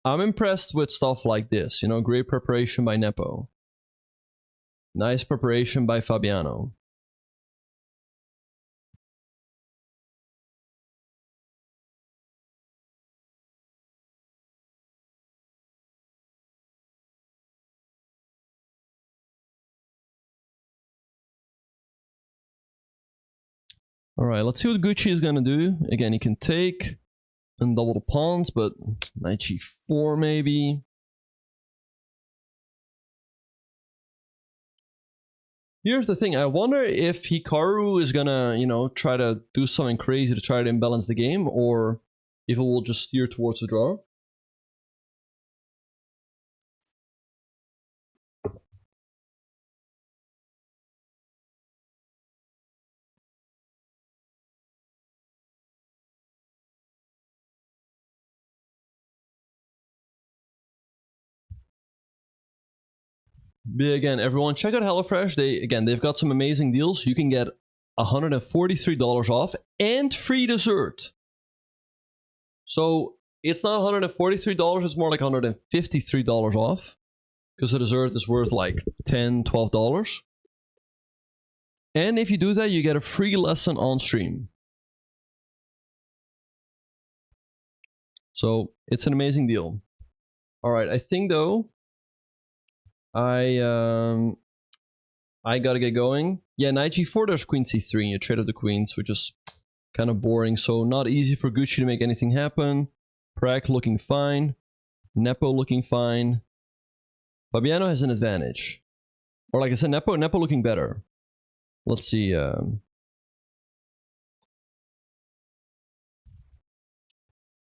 A: I'm impressed with stuff like this. You know, great preparation by Nepo. Nice preparation by Fabiano. Alright, let's see what Gucci is gonna do. Again, he can take and double the pawns, but knight g4 maybe. Here's the thing, I wonder if Hikaru is gonna, you know, try to do something crazy to try to imbalance the game, or if it will just steer towards a draw. But again, everyone, check out HelloFresh. They've got some amazing deals. You can get $143 off and free dessert. So it's not $143, it's more like $153 off, because the dessert is worth like $10, $12. And if you do that, you get a free lesson on stream. So it's an amazing deal. All right, I think though, I gotta get going. Yeah, knight g4, there's queen c3, and you trade up the queens, which is kind of boring. So not easy for Gucci to make anything happen. Prag looking fine. Nepo looking fine. Fabiano has an advantage. Or like I said, Nepo looking better. Let's see.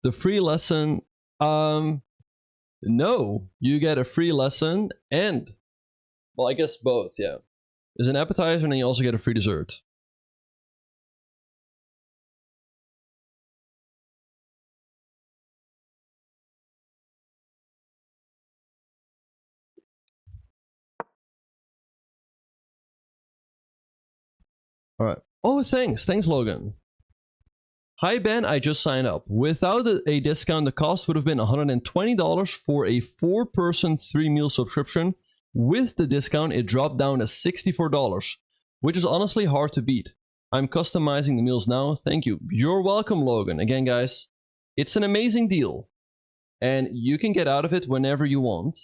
A: The free lesson, no, you get a free lesson and, well, I guess both, yeah. There's an appetizer and then you also get a free dessert. All right. Oh, thanks, Logan. Hi Ben, I just signed up. Without a discount, the cost would have been $120 for a 4-person 3-meal subscription. With the discount, it dropped down to $64, which is honestly hard to beat. I'm customizing the meals now. Thank you. You're welcome, Logan. Again, guys, it's an amazing deal, and you can get out of it whenever you want,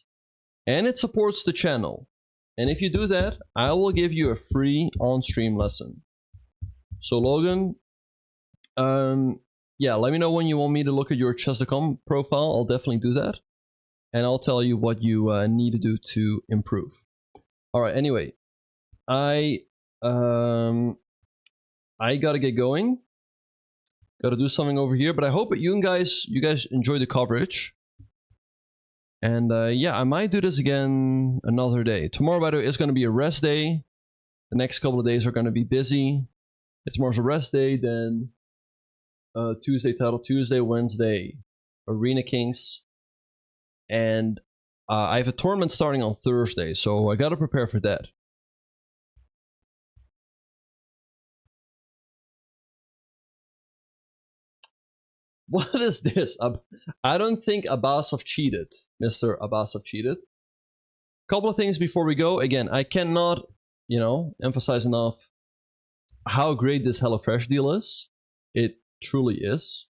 A: and it supports the channel. And if you do that, I will give you a free on-stream lesson. So, Logan, yeah, let me know when you want me to look at your chess.com profile. I'll definitely do that. And I'll tell you what you need to do to improve. All right, anyway, I gotta get going. Gotta do something over here, but I hope that you guys enjoy the coverage. And yeah, I might do this again another day. Tomorrow, by the way, is gonna be a rest day. The next couple of days are gonna be busy. It's more of a rest day than Tuesday, Title Tuesday, Wednesday, Arena Kings. And I have a tournament starting on Thursday, so I gotta prepare for that. What is this? I don't think Abbasov cheated, Mr. Abbasov cheated. Couple of things before we go. Again, I cannot, emphasize enough how great this HelloFresh deal is. It truly is.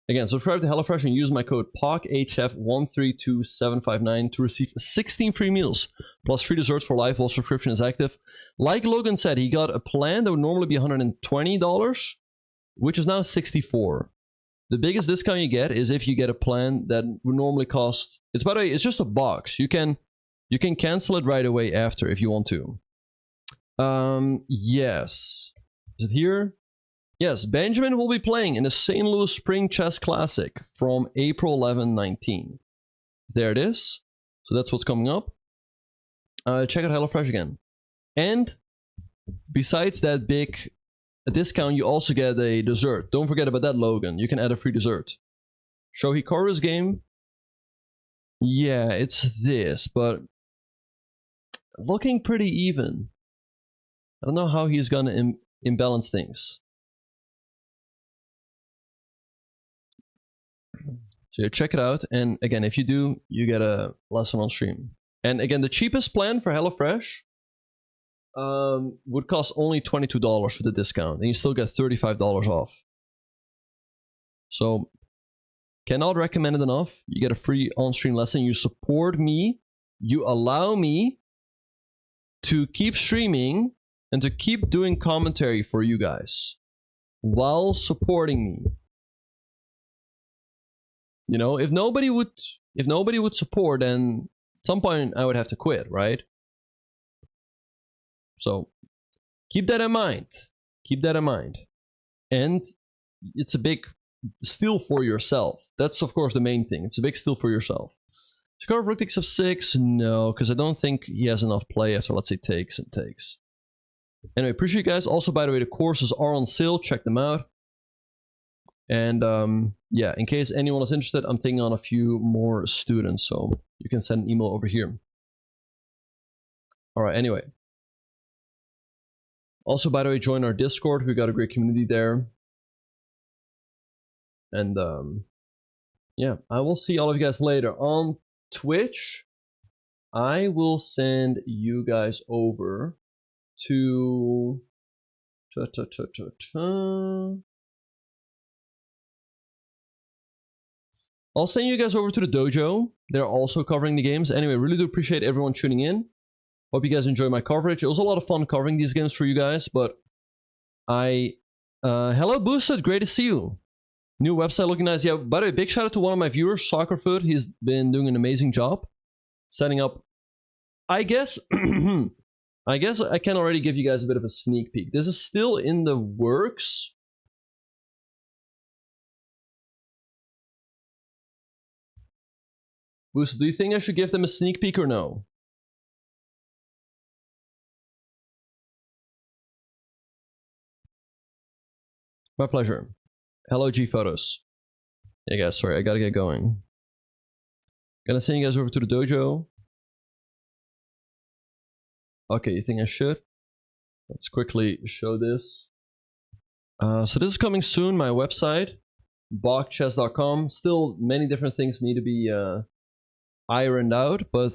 A: Again, subscribe to HelloFresh and use my code POCHF132759 to receive 16 free meals plus free desserts for life while subscription is active. Like Logan said, he got a plan that would normally be $120, which is now $64. The biggest discount you get is if you get a plan that would normally cost, by the way, it's just a box. You can cancel it right away after if you want to. Yes. Is it here? Yes, Benjamin will be playing in the St. Louis Spring Chess Classic from April 11-19. There it is. So that's what's coming up. Check out HelloFresh again. And besides that big discount, you also get a dessert. Don't forget about that, Logan. You can add a free dessert. Show Hikaru's game. Yeah, it's this, but looking pretty even. I don't know how he's gonna imbalance things. So check it out, and again, if you do, you get a lesson on stream. And again, the cheapest plan for HelloFresh would cost only $22 for the discount, and you still get $35 off. So, cannot recommend it enough. You get a free on-stream lesson. You support me. You allow me to keep streaming and to keep doing commentary for you guys while supporting me. If nobody would support, then at some point I would have to quit, right? So keep that in mind. Keep that in mind. And it's a big steal for yourself. That's of course the main thing. It's a big steal for yourself. Scar rook takes f6? No, because I don't think he has enough play after, let's say, takes and takes. Anyway, appreciate you guys. Also, by the way, the courses are on sale. Check them out. And yeah, in case anyone is interested, I'm taking on a few more students, so you can send an email over here. All right, anyway. Also, by the way, join our Discord. We've got a great community there. And yeah, I will see all of you guys later. On Twitch, I will send you guys over to... I'll send you guys over to the dojo. They're also covering the games. Anyway, really do appreciate everyone tuning in. Hope you guys enjoy my coverage. It was a lot of fun covering these games for you guys, but hello Boosted, great to see you. New website looking nice. Yeah, by the way, big shout out to one of my viewers, Soccerfoot. He's been doing an amazing job setting up. I guess I can already give you guys a bit of a sneak peek. This is still in the works. Boost, do you think I should give them a sneak peek or no? My pleasure. Hello, G Photos. Yeah, guys, sorry, I gotta get going. Gonna send you guys over to the dojo. Okay, you think I should? Let's quickly show this. So this is coming soon, my website, bachchess.com. Still, many different things need to be ironed out, but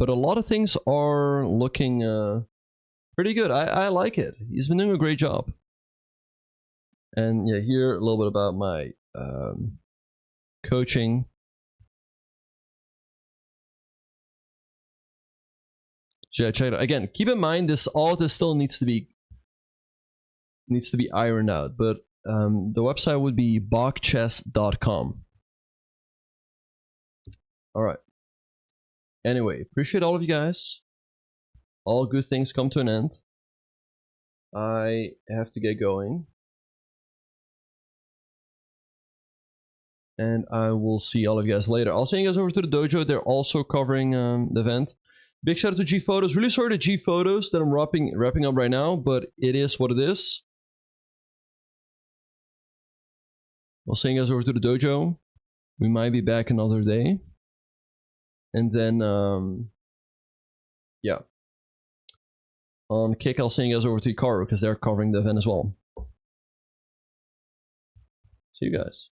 A: a lot of things are looking pretty good. I like it. He's been doing a great job. And yeah, here a little bit about my coaching. So yeah, check it out. Again, keep in mind all this still needs to be ironed out, but the website would be bachchess.com. All right. Anyway, appreciate all of you guys. All good things come to an end. I have to get going. And I will see all of you guys later. I'll send you guys over to the dojo. They're also covering the event. Big shout out to G Photos. Really sorry to G Photos that I'm wrapping up right now, but it is what it is. I'll send you guys over to the dojo. We might be back another day. And then, yeah. On Kick, I'll send you guys over to Ikaru because they're covering the event as well. See you guys.